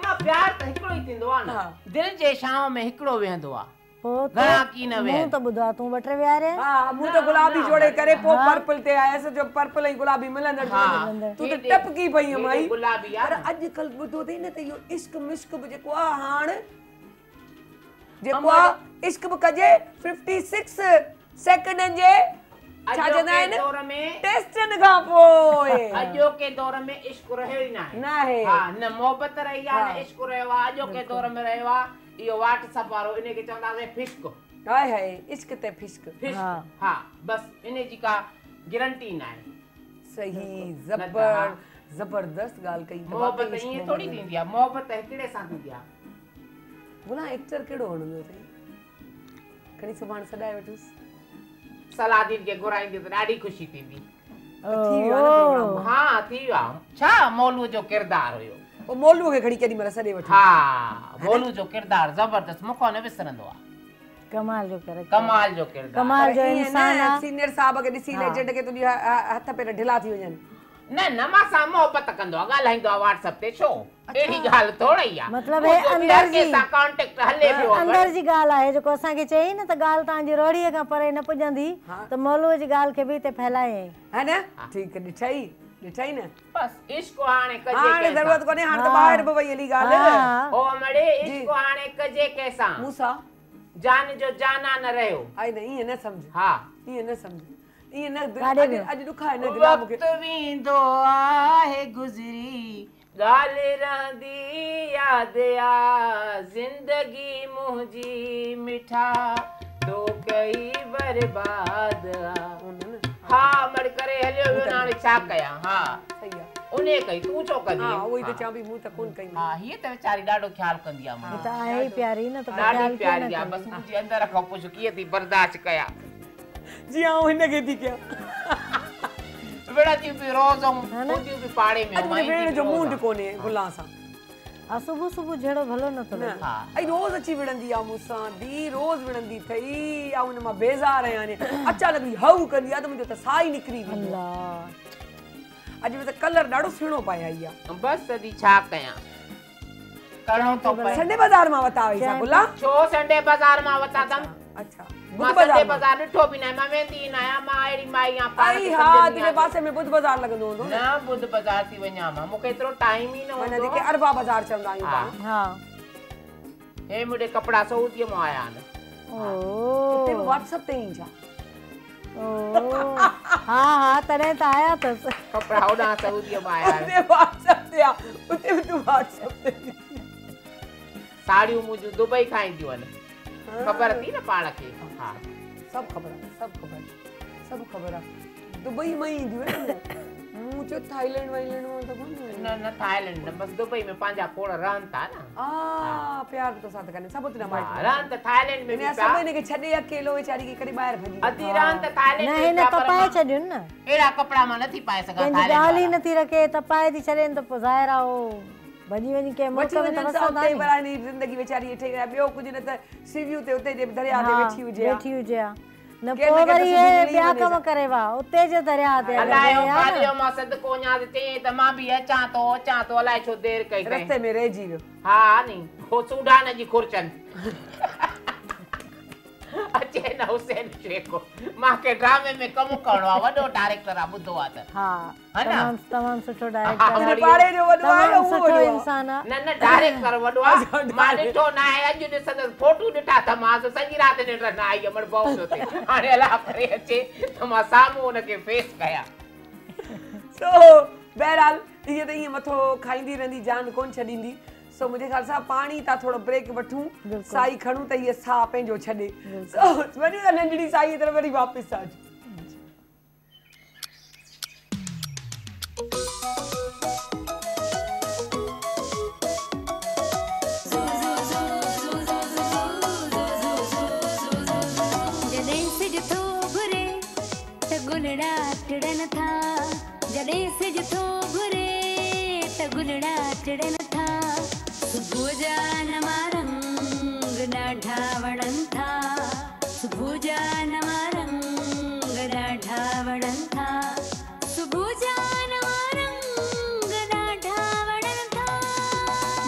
मां प्यार त हिकिड़ो ई थींदो आहे न दिलि जे छांव में हिकिड़ो वेहंदो आहे घणा की न वे
त ॿुधा तूं ॿ टे वियारे
हा मूं त गुलाबी जोड़े करे पोइ पर्पल ते आयसि जो पर्पल ऐं गुलाबी मिलंदड़ तूं त टपकी पई माई
गुलाबी
पर अॼुकल्ह ॿुधो अथई न त इहो इश्क मिश्क बि जेको आहे हाणे जेको आहे इश्क बि कजे 56 सेकंडनि जे छा चवंदा आहिनि टेस्टनि खां पोइ
अॼोके दौर में इश्क रहियो ई न आहे
न आहे
हा न मोहबत रही आहे न इश्क रहियो आहे अॼोके दौर में रहियो आहे इहो WhatsApp वारो इने खे चवंदासीं फिस्क
हाय हाय इश्क ते फिश्क
फिस्क
हा।
हा बस इने जी का गारंटी ना आहे
सही
न त हा।
जबरदस्त ॻाल्हि कई
मोहबत ईअं थोड़ी थींदी आहे मोहबत हिकिड़े सां थींदी आहे
गुला एक्टर कहिड़ो वणंदो अथई खणी सुभाणे सॾाए वठुसि
सलादीन खे घुराईंदी त ॾाढी ख़ुशी थींदी
थी वियो आहे न प्रोग्राम
हाँ थी वियो आहे छा मौलू जो किरदारु हुयो
पोइ मोलूअ खे खणी केॾी महिल सॾे वठो
हा मौलू जो किरदारु ज़बरदस्त मूंखां न विसरंदो आहे
कमाल जो करे
कमाल जो किरदारु
कमाल जो इंसान आहे
सीनियर साहब खे ॾिसी लेजेंड खे तुंहिंजी हथ पेर ढिला थी वञनि
न न मां सां मोहबत कंदो आहे ॻाल्हाईंदो आहे WhatsApp ते छो अहिड़ी ॻाल्हि थोड़ी आहे
मतलब हे अंदर जी
कांटेक्ट हले पियो
अंदर जी ॻाल्हि आहे जेको असांखे चई न त ॻाल्हि तव्हांजी रोड़ीअ खां परे न पुॼंदी त मौलूअ जी ॻाल्हि खे बि हिते फैलाए
है न ठीकु ॾिठई न
बस इश्क हाणे कजे
हाणे
कंहिंसां
ज़रूरत कोन्हे हाणे त ॿाहिरि बि वई हली ॻाल्हि
हा
ओ मड़े इश्क हाणे कजे कंहिंसां
मूंसां
जान जो जाना न रहियो
आई न ईअं न सम्झ
हा
ईअं न सम्झ ईअं न
काॾे वियो?
अॼु ॾुख आहे न दिला मूंखे
वक्त वेंदो आहे गुज़री ॻाल्हि रहंदी यादि आ ज़िंदगी मुंहिंजी मिठा तो कई बर्बाद आ हा मड़ करे हलियो वियो हाणे छा कयां हा
सही आहे
उन्हे कई तूं छो कंदी
हा उहो ई त चवां पई मूं त कोन कई
हा हीअ त वीचारी ॾाढो ख़्यालु कंदी आहे
त आहे ई प्यारी न त
ॾाढी
ख़्याल
प्यारी
कीअं
आहे
न
बसि मुंहिंजे अंदर खां पुछ कीअं थी बर्दाश्त कयां
जी आऊं हिनखे थी कयां
विढ़ंदियूं बि रोज़ हूंदियूं बि पाड़े में
अॼु मुंहिंजे भेण जो मूड कोन्हे गुला सां
हा सुबुह सुबुह जहिड़ो भलो नथो लॻे
हा
ऐं रोज़ अची विढ़ंदी आहे मूंसां धी रोज़ विढ़ंदी अथई ऐं हुन मां बेज़ार आहियां हाणे अचानक हऊ कंदी आहे त मुंहिंजो त साह ई निकिरी वेंदो
अल्लाह
अॼु त कलर ॾाढो सुहिणो पाए आई आहे
बसि तॾहिं छा कयां करिणो थो पए
संडे बाज़ार मां वता हुई छा गुला
छो संडे बाज़ार मां वता अथमि
अच्छा
मां संडे बाज़ार ॾिठो बि न आहे मां वेंदी न आहियां मां अहिड़ी माई आहियां पाण खे
हा
सम्झंदी
तुंहिंजे
आहियां।
पासे में बुध बाज़ार लॻंदो हूंदो
न बुध बाज़ार थी वञा मां मूंखे एतिरो टाइम ई न
माना
हूंदो
जेके अरबा बाज़ार चवंदा आहियूं
हा।
पाण
हा
हे मुंहिंजे कपिड़ा सऊदीअ मां आया आहिनि
उते बि
ओ
व्हाट्सएप ते ई छा
ओ हा हा तॾहिं त आया अथसि
कपिड़ा होॾां सऊदीअ मां आया आहिनि
उते व्हाट्सएप ते आहे उते बि तूं व्हाट्सएप ते
साड़ियूं मुंहिंजूं दुबई खां ईंदियूं आहिनि ख़बर थी न पाण खे हा
सभु ख़बर आहे सभु ख़बर आहे दुबई मां ई ईंदियूं आहिनि मूं चयो थाईलैंड वाईलैंड मां त कोन
न न थाईलैंड न बसि दुबई में पंहिंजा खोड़ रहनि था न
प्यार तो साथ कनि सभु उते
हा, रहनि त थाईलैंड में बि
हिन सभु हिनखे छॾे अकेलो वीचारी खे कॾहिं ॿाहिरि भॼी
अधी रहनि त थाईलैंड
न
में
हिन
पिया, पर
तपाए
मां
छॾियुनि न
अहिड़ा कपिड़ा मां नथी पाए सघां
कंहिंजी
थाईलैंड
ॻाल्हि ई
वारा।
नथी रखे तपाए थी छॾेनि त पोइ ज़ाहिर आहे उहो भॼी वञी कंहिं मुल्क
वठी
में त
वञनि
वसंदा
उते
नी।
वरानी ज़िंदगी वीचारी हेठि ॿियो कुझु न त सिवियूं ते उते जे दरिया ते
हा,
वेठी हुजे
वेठी हुजे हा। न
केर न
पोइ
केर त
वरी
सिधी
हे
मिली
ॿिया
वञे
कम
छा?
करे वा उते जे दरिया ते अगरि
अलाए
वई आहे
काॾियो
न,
मां सदको वञा चई त मां बि अचां थो अलाए छो देरि कई कई
रस्ते में रहिजी वियो
हा नी हो सूडान जी खुरचनि अचे न हुसैन शेख मांखे ड्रामे में कमु करणो आहे वॾो डायरेक्टर आहे ॿुधो आहे त
हा
है न?
तमामु सुठो
हा,
डायरेक्टर
वरी-
पाड़े जो वॾो आहे
तमामु
उहो
सुठो
वॾो आहे
इंसान आहे
न न डायरेक्टर वॾो आहे मां ॾिठो न आहे अॼु ॾिसंदसि फोटू ॾिठा त मां सॼी राति निंड न आई अमड़ बहु थो थिए हाणे अलाह करे अचे त मां साम्हूं हुनखे फेस कयां
सो बहरहाल हीअ त ईअं मथो खाईंदी रहंदी जान कोन छॾींदी सो मुंहिंजे ख़्याल सां पाणी था थोरो ब्रेक वठूं साई खणूं त हीअ साह पंहिंजो छॾे सो वरी त नंढड़ी साईअ तरफ़ वरी वापसि अच
जॾहिं सिज थो घुरे त गुलड़ा टिड़न था जॾहिं सिज थो घुरे त गुलड़ा टिड़न था सुबुह जा नवा रंग ॾाढा वणनि था सुबुह जा नवा रंग ॾाढा वणनि था सुबुह जा नवा रंग ॾाढा वणनि था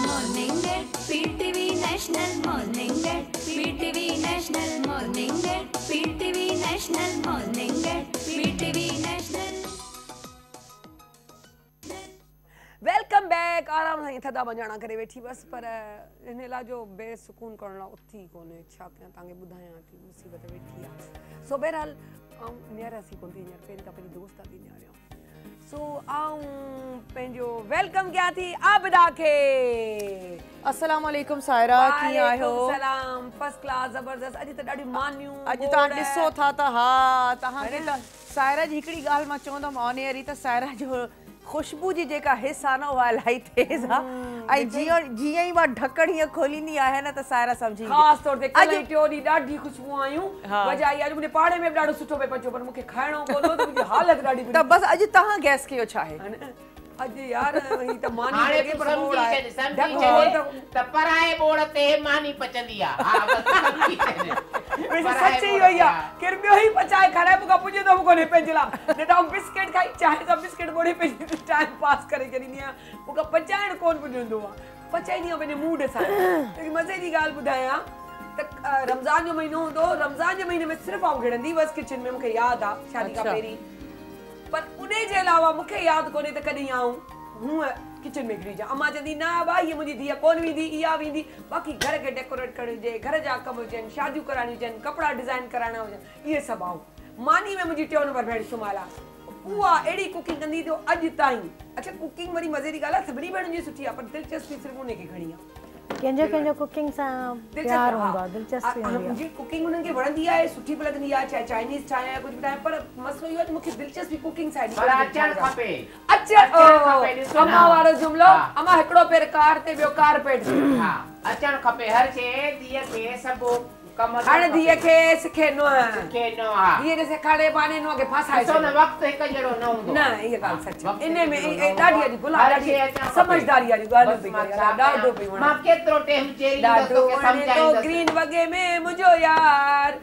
morning at PTV national morning at PTV national morning at PTV national morning at PTV national
welcome back आराम सां थधा बंजाणा करे वेठी बसि पर हिन लाइ जो बेसुकून करण लाइ उथी कोन्हे छा कयां तव्हांखे ॿुधायां थी मुसीबत वेठी आहे सो बहरहाल ऐं नियारसी कोन थी हींअर पहिरीं खां पंहिंजी दोस्त थी नियारियां सो आऊं पंहिंजो वेलकम कयां थी आबिदा खे।
अस्सलाम वालेकुम सायरा, कीअं आहियो?
सलाम, फर्स्ट क्लास, ज़बरदस्त। अॼु त ॾाढी मानियूं
अॼु तव्हां ॾिसो था त हा तव्हांखे त सायरा जी हिकिड़ी ॻाल्हि मां चवंदमि ऑन एयर ई त सायरा जो खुशबू जी जेका हिस्सा न उहा इलाही तेज़ आहे ऐं जीअं ई मां ढकण हीअं खोलींदी आहे न त सायरा सम्झी
ख़ासि तौर ते कल्ह टियों ॾींहुं ॾाढी खुशबू आयूं वजह आई अॼु मुंहिंजे पाड़े में बि ॾाढो सुठो पियो पचो पर मूंखे खाइणो कोन हो त मुंहिंजी हालत ॾाढी
त बसि अॼु तव्हां गैस कयो छा आहे
अॼु यार ही त मानी
हाणे
लॻे पर मोड़ आहे
सम्झी छॾे त पराए बोड़ ते मानी पचंदी आहे। हा बस सम्झी छॾे
वैसे सच्ची ही होई आहे केर ॿियो ई पचाए खाराए मूंखां पुॼंदो बि कोन्हे पंहिंजे लाइ न त आउं बिस्किट खाई चांहि सां बिस्किट ॿोड़े पंहिंजी टाइम पास करे छॾींदी आहियां मूंखां पचाइण कोन पुॼंदो आहे पचाईंदी आहियां पंहिंजे मूड सां। हिकु मज़े जी ॻाल्हि ॿुधायां त रमज़ान जो महीनो हूंदो रमज़ान जे महीने में सिर्फ़ु आउं घिड़ंदी हुअसि किचन में मूंखे यादि आहे शादी खां पहिरीं पर उन जे अलावा मूंखे यादि कोन्हे त कॾहिं आऊं हूअं किचन में घिरी जा अम्मा चवंदी न भाई हीअ मुंहिंजी धीअ कोन वेंदी इहा वेंदी बाक़ी घर खे डेकोरेट करणु हुजे घर जा कम हुजनि शादियूं कराइणियूं हुजनि कपिड़ा डिज़ाइन कराइणा हुजनि इहे सभु आऊं मानी में मुंहिंजी टियों नंबर भेण सुमाल आहे उहा अहिड़ी कुकिंग कंदी जो अॼु ताईं अच्छा कुकिंग वरी मज़े जी ॻाल्हि आहे सभिनी भेणुनि जी सुठी आहे पर दिलचस्पी सिर्फ़ु उनखे खणी आहे
कंहिंजो कुकिंग सां प्यार हूंदो आहे दिलचस्पी हूंदी आहे
मुंहिंजी कुकिंग उन्हनि खे वणंदी आहे सुठी बि लॻंदी आहे चाहे चाइनीज़ ठाहे या कुझु बि ठाहे पर मसलो इहो आहे मूंखे दिलचस्पी कुकिंग सां
अचणु खपे
अम्मा वारो जुमिलो अम्मा हिकिड़ो पेर कार ते ॿियो कारपेट ते
हा अचणु खपे हर शइ धीअ खे सभु कम
हाणे धीअ खे सिखे न
हा
धीअ खे सेखारे बाने नुंहं खे फासाए
ॾिसो न वक़्तु हिकु जहिड़ो न हूंदो
न इहा ॻाल्हि सच आहे इन में ॾाढी अॼु गुलाब ॾाढी समझदारी वारी ॻाल्हियूं पई करे ॾाढो पई वणे
मां केतिरो टाइम चेरी
ॾाढो वणे तो ग्रीन वगे में मुंहिंजो यार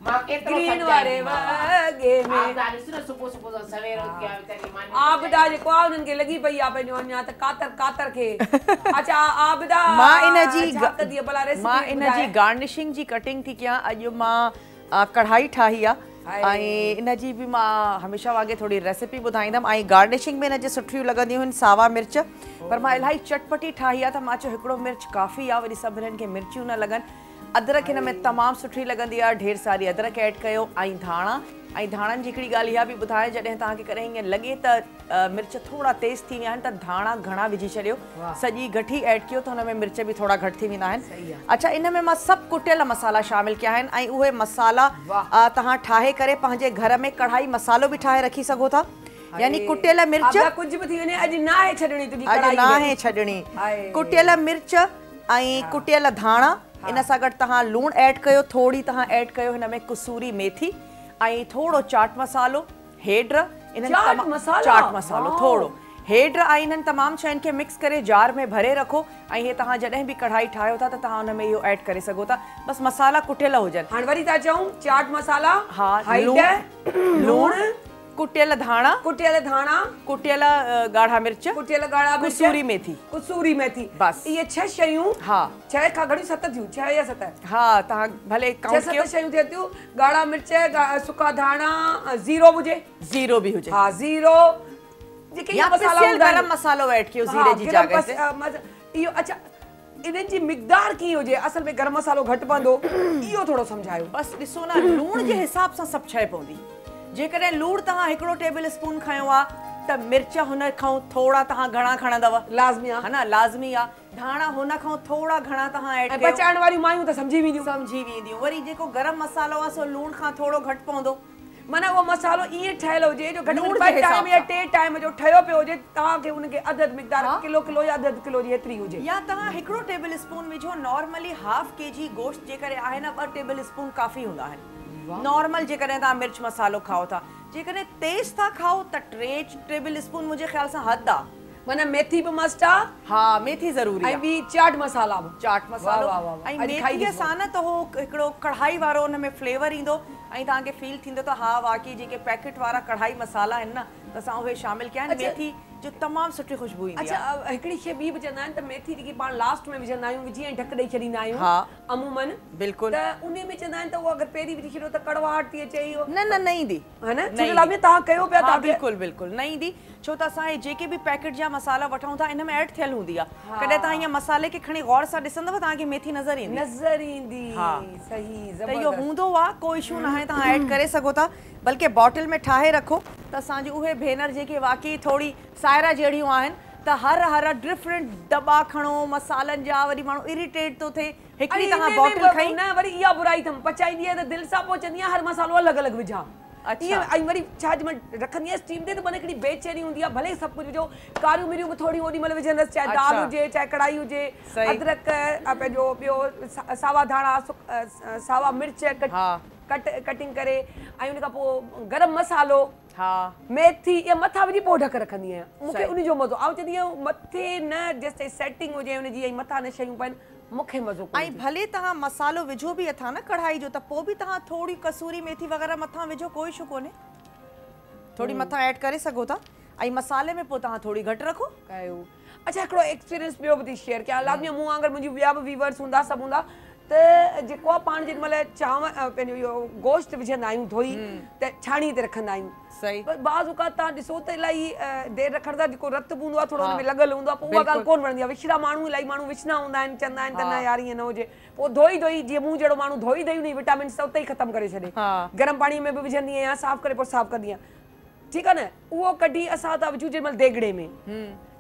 मां केतिरो
ग्रीन वारे वगे में
ॾिस न सुबुह सुबुह जो सवेर उथी आहे वीचारी मानी
आबिदा जेको आहे उन्हनि खे लॻी पई आहे पंहिंजो अञा त कातर खे अच्छा आबिदा
मां इन जी गार्निशिंग जी कटिंग थी कयां अॼु मां कढ़ाई ठाही आहे ऐं इन जी बि मां हमेशह वांगुरु थोरी रेसिपी ॿुधाईंदमि ऐं गार्निशिंग में इन जी सुठियूं लॻंदियूं आहिनि सावा मिर्च पर मां इलाही चटपटी ठाही आहे त मां चयो हिकिड़ो मिर्च काफ़ी आहे वरी सभिनीनि खे मिर्चियूं न लॻनि अदरक हिन में तमामु सुठी लॻंदी आहे ढेर सारी अदरक ऐड कयो ऐं धाणा ऐं धाणनि जी हिकिड़ी ॻाल्हि इहा बि ॿुधाए जॾहिं तव्हांखे कॾहिं ईअं लॻे त मिर्च थोरा तेज़ थी विया आहिनि त धाणा घणा विझी छॾियो सॼी गठी ऐड कयो त हुन में मिर्च बि थोरा घटि थी वेंदा आहिनि अच्छा इन में मां सभु कुटियल मसाला शामिल कया आहिनि ऐं उहे मसाला तव्हां ठाहे करे पंहिंजे घर में कढ़ाई मसालो बि ठाहे रखी सघो था यानी कुटियल मिर्च
कुझु बि थी वञे अॼु न आहे छॾणी तुंहिंजी
अॼु न आहे छॾणी कुटियल मिर्च ऐं कुटियल धाणा इन सां गॾु तव्हां लूणु ऐड कयो थोरी तव्हां ऐड कयो हिन में कसूरी मेथी ऐं थोरो चाट मसालो हेड चाट मसालो थोरो हेड ऐं इन्हनि तमामु शयुनि खे मिक्स करे जार में भरे रखो ऐं हे तव्हां जॾहिं बि कढ़ाई ठाहियो था त तव्हां हुन में इहो ऐड करे सघो था बसि मसाला कुटियल हुजनि
हाणे वरी था चऊं चाट मसाला
हा लूणु कुटियल धाणा कुटियल गाढ़ा मिर्च कसूरी मेथी बस
ये 6 शयूं
हाँ
6 खां घणी 7 थियूं 6 या 7
हाँ तव्हां भले काउंट कयो
6 शयूं थियूं गाढ़ा मिर्च सुका धाणा जीरो भी हुजे हाँ जीरो जेके
या मसाला गरम मसालो ऐड कयो जीरे जी जगह से
इहो अच्छा इन्हनि जी मिक़दार कीअं हुजे असल में गरम मसालो घटि पवंदो इहो थोरो सम्झायो
बसि ॾिसो न लूण जे हिसाब सां सभु शइ पवंदी जेकॾहिं लूणु तव्हां हिकिड़ो टेबल स्पून खयो आहे त मिर्च हुन खां थोरा तव्हां घणा खणंदव
लाज़मी आहे
न लाज़मी आहे धाणा हुन खां थोरा घणा तव्हां ऐड कयो
पचाइण वारियूं मायूं त सम्झी
वेंदियूं वरी जेको गरम मसालो आहे सो लूण खां थोरो घटि पवंदो
माना उहो मसालो ईअं ठहियल हुजे जो घटि में घटि टाइम या 2 टाइम जो ठहियो पियो हुजे तव्हांखे उनखे अदद मिक़दार किलो या अधु किलो जी एतिरी हुजे
या तव्हां हिकिड़ो टेबल स्पून विझो नॉर्मली हाफ केजी गोश्त जेकॾहिं आहे न 2 टेबल स्पून काफ़ी हूंदा आहिनि नॉर्मल जेकॾहिं तव्हां मिर्च मसालो खाओ था जेकॾहिं तेज़ था खाओ त 3 टेबल स्पून मुंहिंजे ख़्याल सां हद आहे
माना मेथी भी मस्त आहे
हा मेथी ज़रूरी आहे
ऐं बि चाट मसाला
ऐं मेथीअ सां न त हो हिकिड़ो कढ़ाई वारो हुन में फ्लेवर ईंदो ऐं तव्हांखे फील थींदो त हा वाक़ई जेके पैकेट वारा कढ़ाई मसाला आहिनि न त असां उहे शामिल कया आहिनि मेथी जो तमामु सुठी खुशबू ईंदी आहे
अच्छा हिकिड़ी शइ ॿी बि चवंदा आहिनि त मेथी जेकी पाण लास्ट में विझंदा आहियूं विझी ऐं ढक ॾेई छॾींदा आहियूं
हा
अमूमन
बिल्कुलु
त उन में चवंदा आहिनि त उहो अगरि पहिरीं विझी छॾियो त कड़वाहट थी अचे इहो
न ईंदी
है न तव्हां कयो पिया
तव्हां बिल्कुलु न ईंदी छो त असां जेके बि पैकेट जा मसाला वठूं था इन में ऐड थियल हूंदी आहे कॾहिं तव्हां ईअं मसाले खे खणी गौर सां ॾिसंदव तव्हांखे मेथी नज़र ईंदी
सही
त इहो हूंदो आहे कोई इशू न आहे तव्हां ऐड करे सघो था
बल्कि बॉटल में ठाहे रखो त असांजी उहे भेनर जेके वाकई थोड़ी सायरा जहिड़ियूं आहिनि त हर डिफरेंट दॿा खणो मसालनि जा, वरी माण्हू इरिटेट थो थिए। हिकिड़ी तव्हां बॉटल खई
न वरी इहा बुराई अथमि, पचाईंदी आहे त दिलि सां पोइ चवंदी आहे हर मसालो अलॻि अलॻि विझां। अच्छा ऐं वरी छा मां रखंदी आहियां स्टीम ते त माना हिकिड़ी बेचैनी हूंदी आहे, भले सभु कुझु विझो, कारियूं मिरियूं बि थोड़ी ओॾी महिल विझंदसि, चाहे दाल हुजे चाहे कढ़ाई हुजे, अदरक पंहिंजो ॿियो सावा धाणा, सावा मिर्च कटिंग करे, ऐं उन खां पोइ गरम मसालो, मेथी, इहा मथां विझी पोइ ढक रखंदी आहियां। मूंखे उन जो मज़ो, ऐं चवंदी आहियां मथे न जेसिताईं सेटिंग हुजे हुनजी, ऐं मथां न शयूं पाइनि, मूंखे मज़ो।
ऐं भले तव्हां मसालो विझो बि अथा न कढ़ाई जो, त पोइ बि तव्हां थोड़ी कसूरी मेथी वग़ैरह मथां विझो, कोई इशू कोन्हे, थोड़ी मथां ऐड करे सघो था। ऐं मसाले में पोइ तव्हां थोड़ी घटि रखो
कयो। अच्छा हिकिड़ो एक्सपीरियंस ॿियो बि थी शेयर कयां, लाज़मी मूं वांगुरु मुंहिंजी ॿिया बि व्यूअर्स हूंदा, सभु हूंदा, त जेको आहे पाण जेॾी महिल चांवर पंहिंजो इहो गोश्त विझंदा आहियूं धोई त छाणी ते रखंदा आहियूं।
सही।
पर बाज़ औक़ात तव्हां ॾिसो त इलाही देरि रखण सां जेको रतु हूंदो आहे थोरो हुन में लॻल हूंदो आहे, पोइ उहा ॻाल्हि कोन वणंदी आहे। विछड़ा माण्हू इलाही माण्हू विछड़ा हूंदा आहिनि, चवंदा आहिनि त न यार ईअं न हुजे, पोइ धोई जीअं मूं जहिड़ो माण्हू धोई हुन विटामिन्स त उते ई ख़तमु करे छॾे, गरम पाणी में बि विझंदी आहियां, साफ़ करे पोइ साफ़ कंदी आहियां, ठीकु आहे न। उहो कढी असां था विझूं जेॾी महिल देगिड़े में,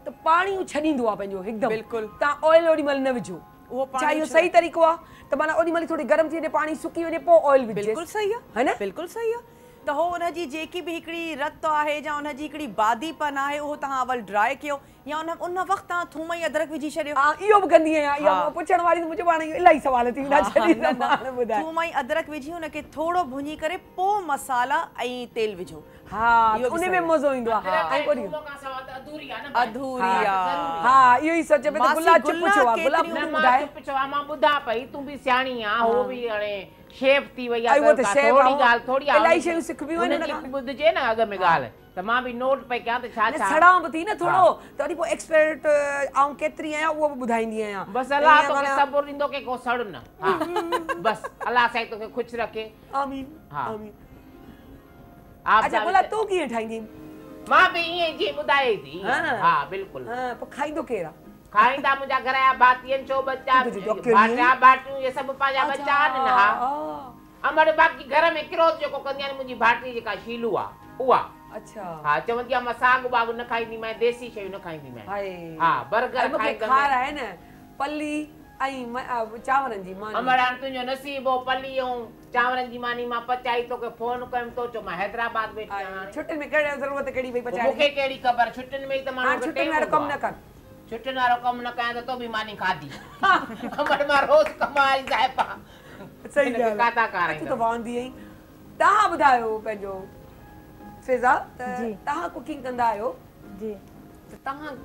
त पाणी छॾींदो आहे पंहिंजो हिकदमि। बिल्कुलु। तव्हां ऑयल ओॾी महिल न विझो, छा इहो सही तरीक़ो आहे? त माना ओॾी महिल थोड़ी गरम थी वञे, पाणी सुकी वञे, पोइ ऑयल विझे।
बिल्कुलु सही आहे, है न? बिल्कुल सही आहे। त हो उनजी जेकी बि हिकिड़ी रत आहे या उनजी हिकिड़ी बादीपन आहे, उहो तव्हां अवल ड्राई कयो, या उन वक़्तु तव्हां थूम ऐं अदरक विझी छॾियो।
हा इहो बि कंदी आहियां, इहो पुछण वारी मुंहिंजे पाण इलाही सवाल थी वेंदा,
थूम ऐं अदरक विझी उनखे थोड़ो भुञी करे पोइ मसाला ऐं तेल विझो।
हा उन में मज़ो ईंदो आहे। ऐं
थूम खां सवाइ त अधूरी आहे न,
अधूरी आहे।
हा इहो ई सोचे पे, गुलाब चुप पुछो आहे, गुलाब
न मां चुप चवा, मां ॿुधा पई, तूं बि सियाणी आहे, हो बि हाणे शेफ थी वई आहे, थोड़ी ॻाल्हि थोड़ी आहे,
इलाही शयूं सिखबियूं आहिनि न,
ॿुधजे न अॻ में ॻाल्हि, त मां बि नोट पई कयां त छा छा
सड़ां बि थी न थोरो, त वरी पोइ एक्सपर्ट आऊं केतिरी आहियां उहो बि ॿुधाईंदी आहियां।
बसि अलाह तोखे सबुर ॾींदो के को सड़ न। हा बसि अलाह साईं तोखे ख़ुशि रखे।
आमीन।
हा
आमीन। अच्छा बोला तूं कीअं ठाहींदी?
मां बि ईअं जीअं ॿुधाए थी। हा बिल्कुलु।
हा पोइ खाईंदो केरु आहे?
खाईंदा मुंहिंजा घर जा भातियनि छो बच्चा, भाटिया भाटियूं इहे सभु पंहिंजा बच्चा आहिनि न। हा अमर बाक़ी घर में किरो जेको कंदी आहे मुंहिंजी भाटी जेका शीलू आहे उहा। अच्छा। हा चवंदी आहे मां साग वाग न खाईंदी, मां देसी शयूं न खाईंदी मैं। हा बर्गर खाईंदी
खार आहे न, पली ऐं चांवरनि जी मानी।
अमर हाणे तुंहिंजो नसीब हो पली ऐं चांवरनि जी मानी मां पचाई, तोखे फोन कयमि तो चो मां हैदराबाद वेठी आहियां।
छुट्टियुनि में कहिड़ी ज़रूरत कहिड़ी भई पचाए?
मूंखे कहिड़ी ख़बर, छुट्टियुनि में त माण्हू
छुट्टियुनि वारो कमु न कर,
छुट्टियुनि वारो कमु न कयां त तो बि मानी खाधी। अमर मां रोज़ कमाई जाइपा।
सही ॻाल्हि
काता कार
तूं त वहंदी आहीं। तव्हां ॿुधायो पंहिंजो फिज़ा, तव्हां कुकिंग कंदा आहियो? जी। त तव्हां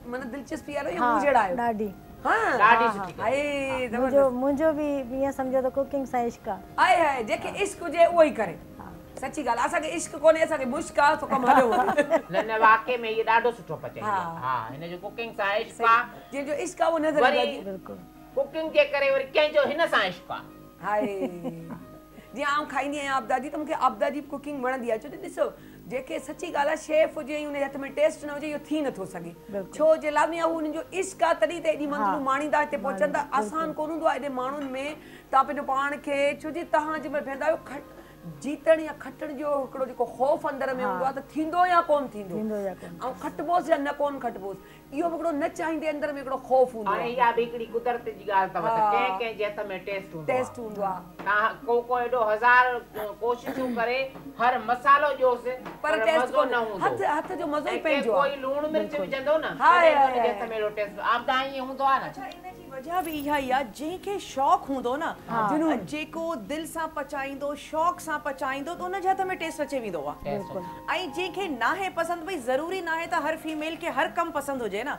माना दिलचस्पी वारो या मूं जहिड़ा आहियो?
ॾाढी।
हाँ ॾाढी सुठी। हाय
मुंहिंजो बि ईअं सम्झो त कुकिंग सां इश्क़ आहे।
हाय हाय जेके इश्क़ हुजे उहो ई करे। सची ॻाल्हि, असांखे इश्क़ कोन्हे, असांखे मुश्क आहे, तो कमु हलियो वञे।
न न वाकई में इहो ॾाढो सुठो पचाईंदी आहे। हा हिन जो कुकिंग सां इश्क़ आहे,
जंहिंजो इश्क़ आहे उहो नज़र ईंदो आहे।
बिल्कुलु।
कुकिंग जे करे वरी कंहिंजो हिन सां इश्क़ आहे।
हाय जीअं आउं खाईंदी आहियां आपदा जी, त मूंखे आपदा जी कुकिंग वणंदी आहे। छो त ॾिसो जेके सची ॻाल्हि आहे शेफ हुजे ऐं हुनजे हथ में टेस्ट न हुजे, इहो थी नथो सघे। छो जे लाइ उहो हुननि जो इश्क़ आहे, तॾहिं त एॾी मंज़िलूं माणींदा हिते पहुचनि था। आसान कोन हूंदो आहे एॾे माण्हुनि में तव्हां पंहिंजो पाण खे, छो जे तव्हां जंहिंमहिल वेंदा आहियो जीतण या खटण जो हिकिड़ो जेको ख़ौफ़ अंदर में हूंदो आहे, त थींदो या कोन थींदो, ऐं खटबोस या न कोन खटबोस, इहो हिकिड़ो न चाहींदे अंदर में हिकिड़ो ख़ौफ़ हूंदो आहे।
इहा बि हिकिड़ी कुदरत जी ॻाल्हि अथव, कंहिं कंहिं जे हथ में टेस्ट हूंदो आहे। तव्हां को एॾो हज़ार कोशिशूं करे हर मसालो ॾियोसि पर टेस्ट कोन हूंदो।
हथ जो मज़ो ई पंहिंजो आहे।
कोई लूण मिर्च विझंदो न, हुनजे हथ में एॾो टेस्ट आपदा ईअं हूंदो आहे न।
वजह भी इहा ई आहे, जंहिंखे शौक़ु हूंदो न, जेको दिलि सां पचाईंदो, शौक़ु सां पचाईंदो, त उनजे हथ में टेस्ट अचे वेंदो आहे। ऐं जंहिंखे नाहे पसंदि, भई ज़रूरी नाहे त हर फीमेल खे हर कमु पसंदि हुजे न,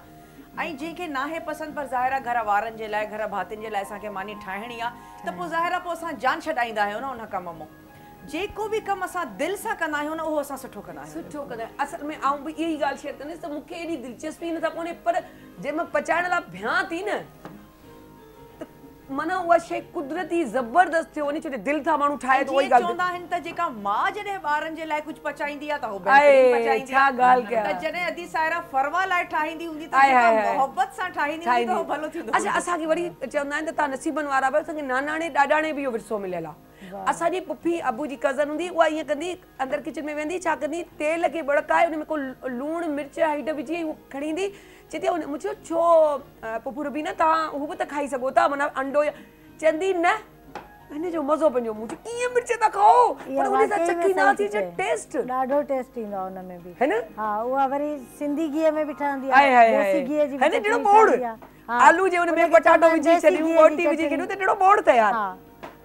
ऐं जंहिंखे नाहे पसंदि पर ज़ाहिर आहे घर वारनि जे लाइ, घर भातियुनि जे लाइ असांखे मानी ठाहिणी आहे, त पोइ ज़ाहिर आहे पोइ असां जान छॾाईंदा आहियूं न उन कम मां। जेको बि कमु असां दिलि सां कंदा आहियूं न, उहो असां सुठो कंदा आहियूं।
सुठो कंदा आहियूं। असल में आउं बि इहा ई ॻाल्हि शेयर कंदसि त मूंखे एॾी दिलचस्पी नथा कोन्हे, पर जंहिंमहिल पचाइण लाइ बिहां थी न, माना उहा शइ कुदरती ज़बरदस्त थियो वञे, छो दिलि था माण्हू ठाहे त उहा ई ॻाल्हि
चवंदा आहिनि त जेका माउ जॾहिं ॿारनि जे लाइ कुझु पचाईंदी आहे त उहो बहितरीन पचाईंदी आहे।
छा ॻाल्हि कया।
त जॾहिं अदी सायरा फरवा लाइ ठाहींदी हूंदी त जेका मोहबत सां ठाहींदी हूंदी त उहो भलो थींदो।
अच्छा असांखे वरी चवंदा आहिनि त तव्हां नसीबनि वारा, पर असांखे नानाणे ॾाॾाणे बि इहो विरसो मिलियल आहे। असांजी पुफी अबू जी कज़न हूंदी उहा ईअं कंदी अंदरि किचन में वेंदी छा कंदी तेल खे बड़काए उन में को लूणु मिर्च हैड विझी उहो खणी ईंदी चवंदी मूंखे छो पुफू रुबीना तव्हां हू बि त खाई सघो था माना अंडो चवंदी न हिन जो मज़ो पंहिंजो मुंहिंजो कीअं मिर्च था खाओ पर उन सां चखी न थी अचे टेस्ट
ॾाढो टेस्ट ईंदो आहे उन में बि
है न
हा उहा वरी सिंधी गिह में बि ठहंदी
हाय
आहे
हाय
देसी गिह जी
है न जहिड़ो बोड़ आलू जे उन में पटाटो विझी छॾियूं बोटी विझी छॾियूं त जहिड़ो बोड़ तयार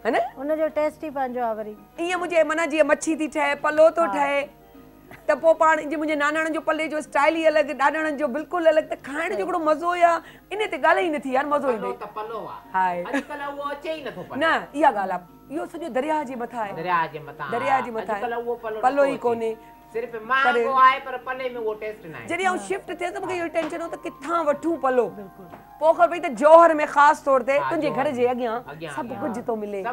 है न
उन जो टेस्ट ई पंहिंजो आहे वरी
ईअं मुंहिंजे माना जीअं मच्छी थी ठहे पलो थो ठहे त पोइ पाण जीअं मुंहिंजे नानाणनि जो पले जो स्टाइल ई अलॻि ॾाॾाणनि जो बिल्कुलु अलॻि त खाइण जो हिकिड़ो मज़ो या इन ते ॻाल्हि ई नथी यार मज़ो ईंदो
त पलो आहे
हाय
अॼुकल्ह उहो अचे ई नथो
न इहा ॻाल्हि आहे इहो सॼो दरिया जे मथां आहे
दरिया जे मथां
दरिया जे मथां
अॼुकल्ह उहो
पलो ई कोन्हे
सिर्फ़ महांगो आहे पर पले में उहो टेस्ट न आहे
जॾहिं आउं शिफ्ट थिए त मूंखे इहो टेंशन हो त किथां वठूं पलो पोइ ख़बर पई त जौहर में ख़ासि तौर ते तुंहिंजे घर जे अॻियां सभु कुझु थो मिले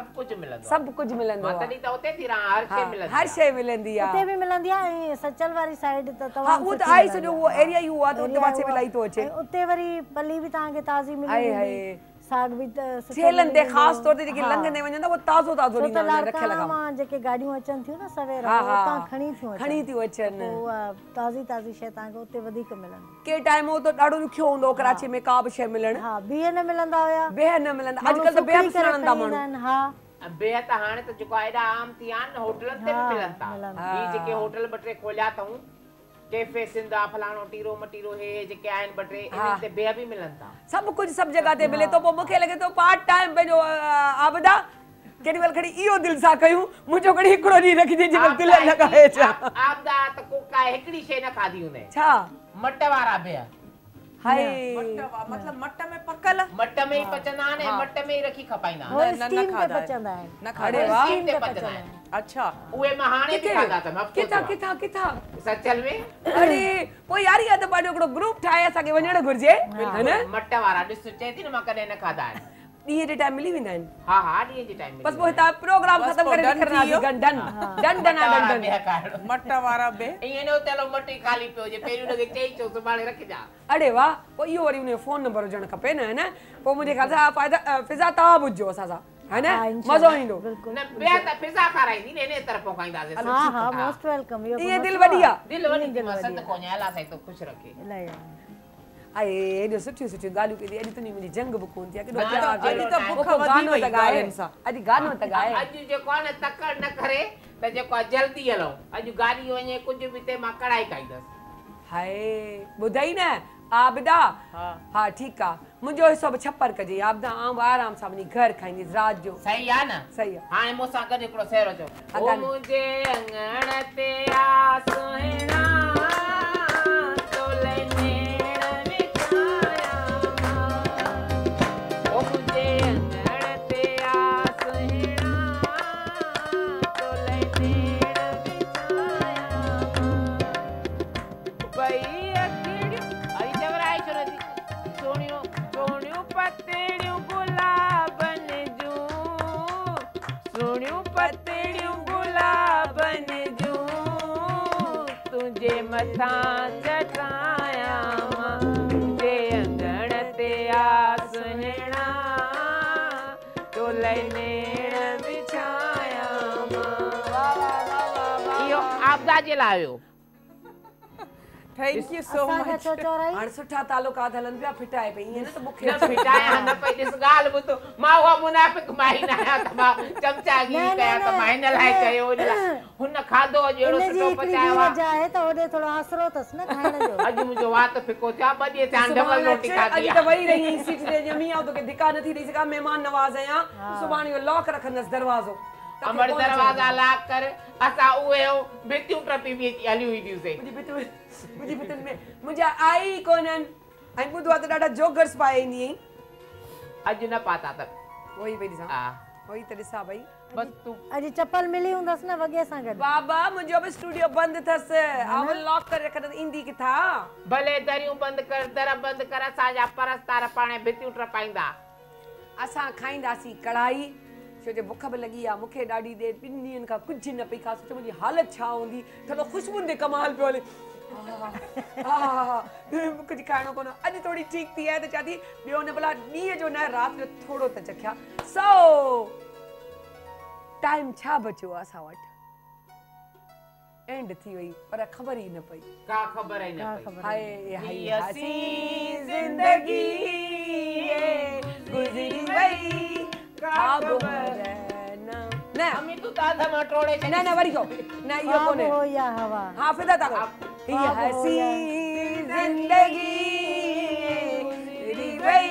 सभु कुझु मिलंदो
आहे
तॾहिं त उते थी रहां
हर शइ मिलंदी आहे
उते बि मिलंदी आहे ऐं सचल वारी साइड त
हा उहो त आहे सॼो उहो एरिया ई उहो आहे त उते पासे इलाही थो अचे
उते वरी पली बि तव्हांखे ताज़ी मिली साग बि
सेलन ते ख़ासि तौर ते जेके लंघंदे वञनि था उहो ताज़ो ताज़ो ॾींदा आहिनि रखियल खां
जेके गाॾियूं अचनि थियूं न सवेर उतां खणी
थियूं अचनि
ताज़ी ताज़ी शइ तव्हांखे उते वधीक मिलंदी
के टाइम हो त ॾाढो ॾुखियो हूंदो कराची में का बि शइ मिलण
हा बिह न मिलंदा हुया
बिह न मिलंदा अॼुकल्ह त बिह बि सड़नि था माण्हू
हा
बिह त हाणे त जेको एॾा आम थी विया आहिनि होटलनि ते बि मिलनि था ही जेके होटल ॿ टे खोलिया अथऊं कैफे सिंधा फलाणो टीरो मटीरो हे जेके आहिनि ॿ टे इन्हनि ते बिह बि मिलनि था
सभु कुझु सभु जॻह ते मिले थो पोइ मूंखे लॻे थो पार्ट टाइम पंहिंजो आबदा केॾी महिल खणी इहो दिलि सां कयूं मुंहिंजो खणी हिकिड़ो ॾींहुं रखिजे जीअं दिलि लॻाए छा
आबदा त को का हिकिड़ी शइ न खाधी हूंदे
छा
मट वारा बिह
हाय
मतलब मट में पकल
मट में ई पचंदा आहिनि मट में ई रखी खपाईंदा
न
खाधा पचंदा आहिनि
न खाधे
स्टीम ते पचंदा आहिनि
अच्छा
उहे मां हाणे बि खाधा अथमि
किथां
सचल में
अरे पोइ यार इहा त पंहिंजो हिकिड़ो ग्रुप ठाहे असांखे वञणु घुरिजे है न
मट वारा ॾिस चए थी न मां कॾहिं न खाधा आहिनि
ॾींहं जे टाइम मिली वेंदा आहिनि
हा हा ॾींहं जे टाइम
बस पोइ हितां प्रोग्राम ख़तम करे निकिरंदासीं डन
मट वारा बे
ईअं न चलो मटी खाली पियो जे पहिरियों हुनखे चई चो सुभाणे रखिजा
अड़े वाह पोइ इहो वरी उनजो फोन नंबर हुजणु खपे न है न पोइ मुंहिंजे ख़्याल सां फ़ाइदा फिज़ा तव्हां ॿुधजो असां सां है न मज़ो ईंदो
न ॿिया त फिज़ा खाराईंदी न इन तरफ़ों खाईंदासीं
हा हा मोस्ट वेलकम
इहे दिलि वॾी आहे
दिलि वॾी मसंद कोन्हे अलाह साईं तो ख़ुशि रखे
इलाही
आहे एॾो सुठियूं ॻाल्हियूं कई अॼु तुंहिंजी मुंहिंजी जंग बि कोन थी आहे
अॼु त बुख वधी वई गायन सां
अॼु गानो त गाए
अॼु जेको आहे न तकड़ न करे त जेको आहे जल्दी हलो अॼु गाॾी वञे कुझु बि ते मां कढ़ाई खाईंदसि
हाय ॿुधई न आबदा हा ठीकु आहे मुंहिंजो हिसो बि छपर कजे आबदा आऊं आराम सां वञी घर खाईंदसि राति जो
सही आहे न
सही आहे
हाणे मूंसां गॾु हिकिड़ो सहरो चओ ओ मुंहिंजे अंगण ते आ सुहिणा मथां चटाया मुंहिंजे अंगण ते आ सुहिणा तोले नेण विछाया इहो आपदा जे लाइ हुयो
थैंक यू सो मच
हाणे सुठा तालुकात हलनि पिया फिटाए पई ईअं न त मूंखे
न फिटाया न पई ॾिस ॻाल्हि ॿुधो मां उहा मुनाफ़िक माई न आहियां त मां चमचागिरी कयां त मां हिन लाइ कयो हुन खाधो अॼु अहिड़ो सुठो पचायो
आहे त होॾे थोरो आसरो अथसि न खाइण जो
अॼु मुंहिंजो वात फिको थियो आहे 2 ॾींहं थिया डबल रोटी खाधी
अॼु त वई रही सीट ते ॼमी आहे तोखे धिका नथी ॾेई सघां महिमान नवाज़ आहियां सुभाणे इहो लॉक रखंदसि दरवाज़ो
अमर दरवाजा लॉक कर असां उहे भितियूं टपी बि हलियूं ईंदियूं
मुंहिंजी भितियुनि में मुंहिंजा आई कोन्हनि ऐं ॿुधो आहे त ॾाढा जोगर्स पाए ईंदी आहीं
अॼु न पाता त
उहो ई पई ॾिसां उहो ई त ॾिसां भई
बस तूं
अॼु चप्पल मिली हूंदसि न वॻे सां गॾु
बाबा मुंहिंजो बि स्टूडियो बंदि अथसि आउं लॉक करे रखंदसि ईंदी किथां
भले दरियूं बंदि कर दर बंदि कर असांजा परस्तार पाणे भितियूं टपाईंदा
असां खाईंदासीं कढ़ाई छो जो बुख बि लॻी आहे मूंखे ॾाढी देरि 2 ॾींहंनि खां कुझु न पई खा सोचो मुंहिंजी हालत छा हूंदी थोरो ख़ुशबुनि ते कमाल पियो हले कुझु खाइणो कोन अॼु थोरी ठीकु थी आहे त चवां थी ॿियो न भला ॾींहं जो न राति जो थोरो त चखिया सो टाइम छा बचियो आहे असां वटि एंड थी वई पर ख़बर ई न पई
का ख़बर ई न पई
हाय हाय हसी ज़िंदगी गुज़री वई का ख़बर न
अमी तू ताधा मा टोड़े
न वरी को न इहो कोने
हो या हवा
हाफिज़ा ता ये हसी ज़िंदगी गुज़री वई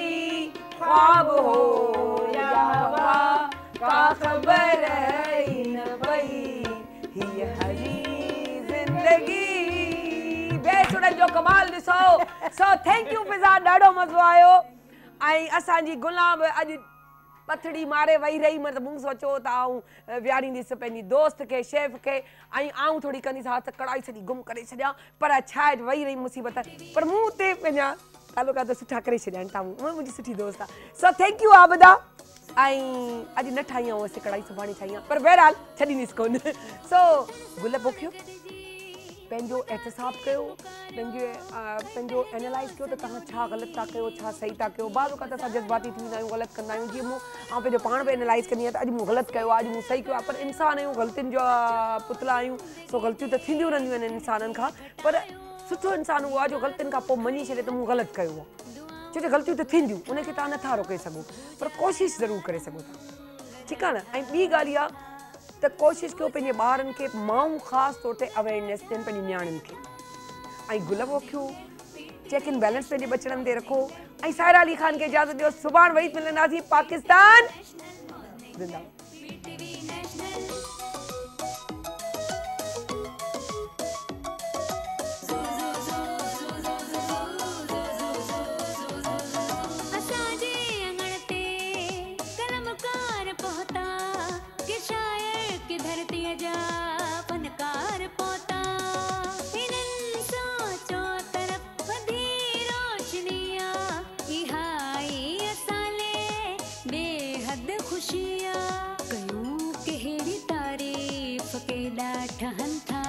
ख्वाब हो या हवा का ख़बर ही न पई ये हसी ज़िंदगी बेसुरन जो कमाल ॾिसो सो थैंक यू फिज़ा ॾाढो मज़ो आयो ऐं असांजी गुलाम अॼु पथड़ी मारे वही रही मतलब मूं सोचो त आऊं वियारींदीसि पंहिंजी दोस्त खे शेफ खे ऐं आऊं थोरी कंदीसि हथ कढ़ाई सॼी गुम करे छॾियां पर छा आहे वही रही मुसीबत पर मूं ते पंहिंजा तालुका त सुठा करे छॾिया आहिनि तव्हां मुंहिंजी सुठी दोस्त आहे सो थैंक यू आबदा ऐं अॼु न ठाही आहे वैसे कढ़ाई सुभाणे ठाही आहे पर बहरहाल छॾींदीसि कोन सो गुल पोखियो पंहिंजो एहतसाब कयो पंहिंजो एनालाइज़ कयो त तव्हां छा ग़लति था कयो छा सही था कयो बाज़ वक़्तु असां जज़्बाती थी वेंदा आहियूं ग़लति कंदा आहियूं जीअं मूं पंहिंजो पाण बि एनालाइज़ कंदी आहियां त अॼु मूं ग़लति कयो आहे अॼु मूं सही कयो आहे पर इंसान आहियूं ग़लतियुनि जो पुतला आहियूं सो ग़लतियूं त थींदियूं रहंदियूं आहिनि इंसाननि खां पर सुठो इंसानु उहो आहे जो ग़लतियुनि खां पोइ मञी छॾे त मूं ग़लति कयो आहे छो जो ग़लतियूं त थींदियूं उनखे तव्हां नथा रोके सघो पर कोशिशि ज़रूरु करे सघो था ठीकु आहे न ऐं ॿी ॻाल्हि इहा त कोशिशि कयो पंहिंजे ॿारनि खे माण्हू ख़ासि तौर ते अवेयरनेस ॾियनि पंहिंजी नियाणियुनि खे ऐं गुल पोखियो चेक इन बैलेंस पंहिंजे बचड़नि ते रखो ऐं सायरा अली ख़ान खे इजाज़त ॾियो सुभाणे वरी मिलंदासीं पाकिस्तान ज़िंदाबाद
खुशियाँ कयूं कहिड़ी तारीफ़ के ॾाढनि था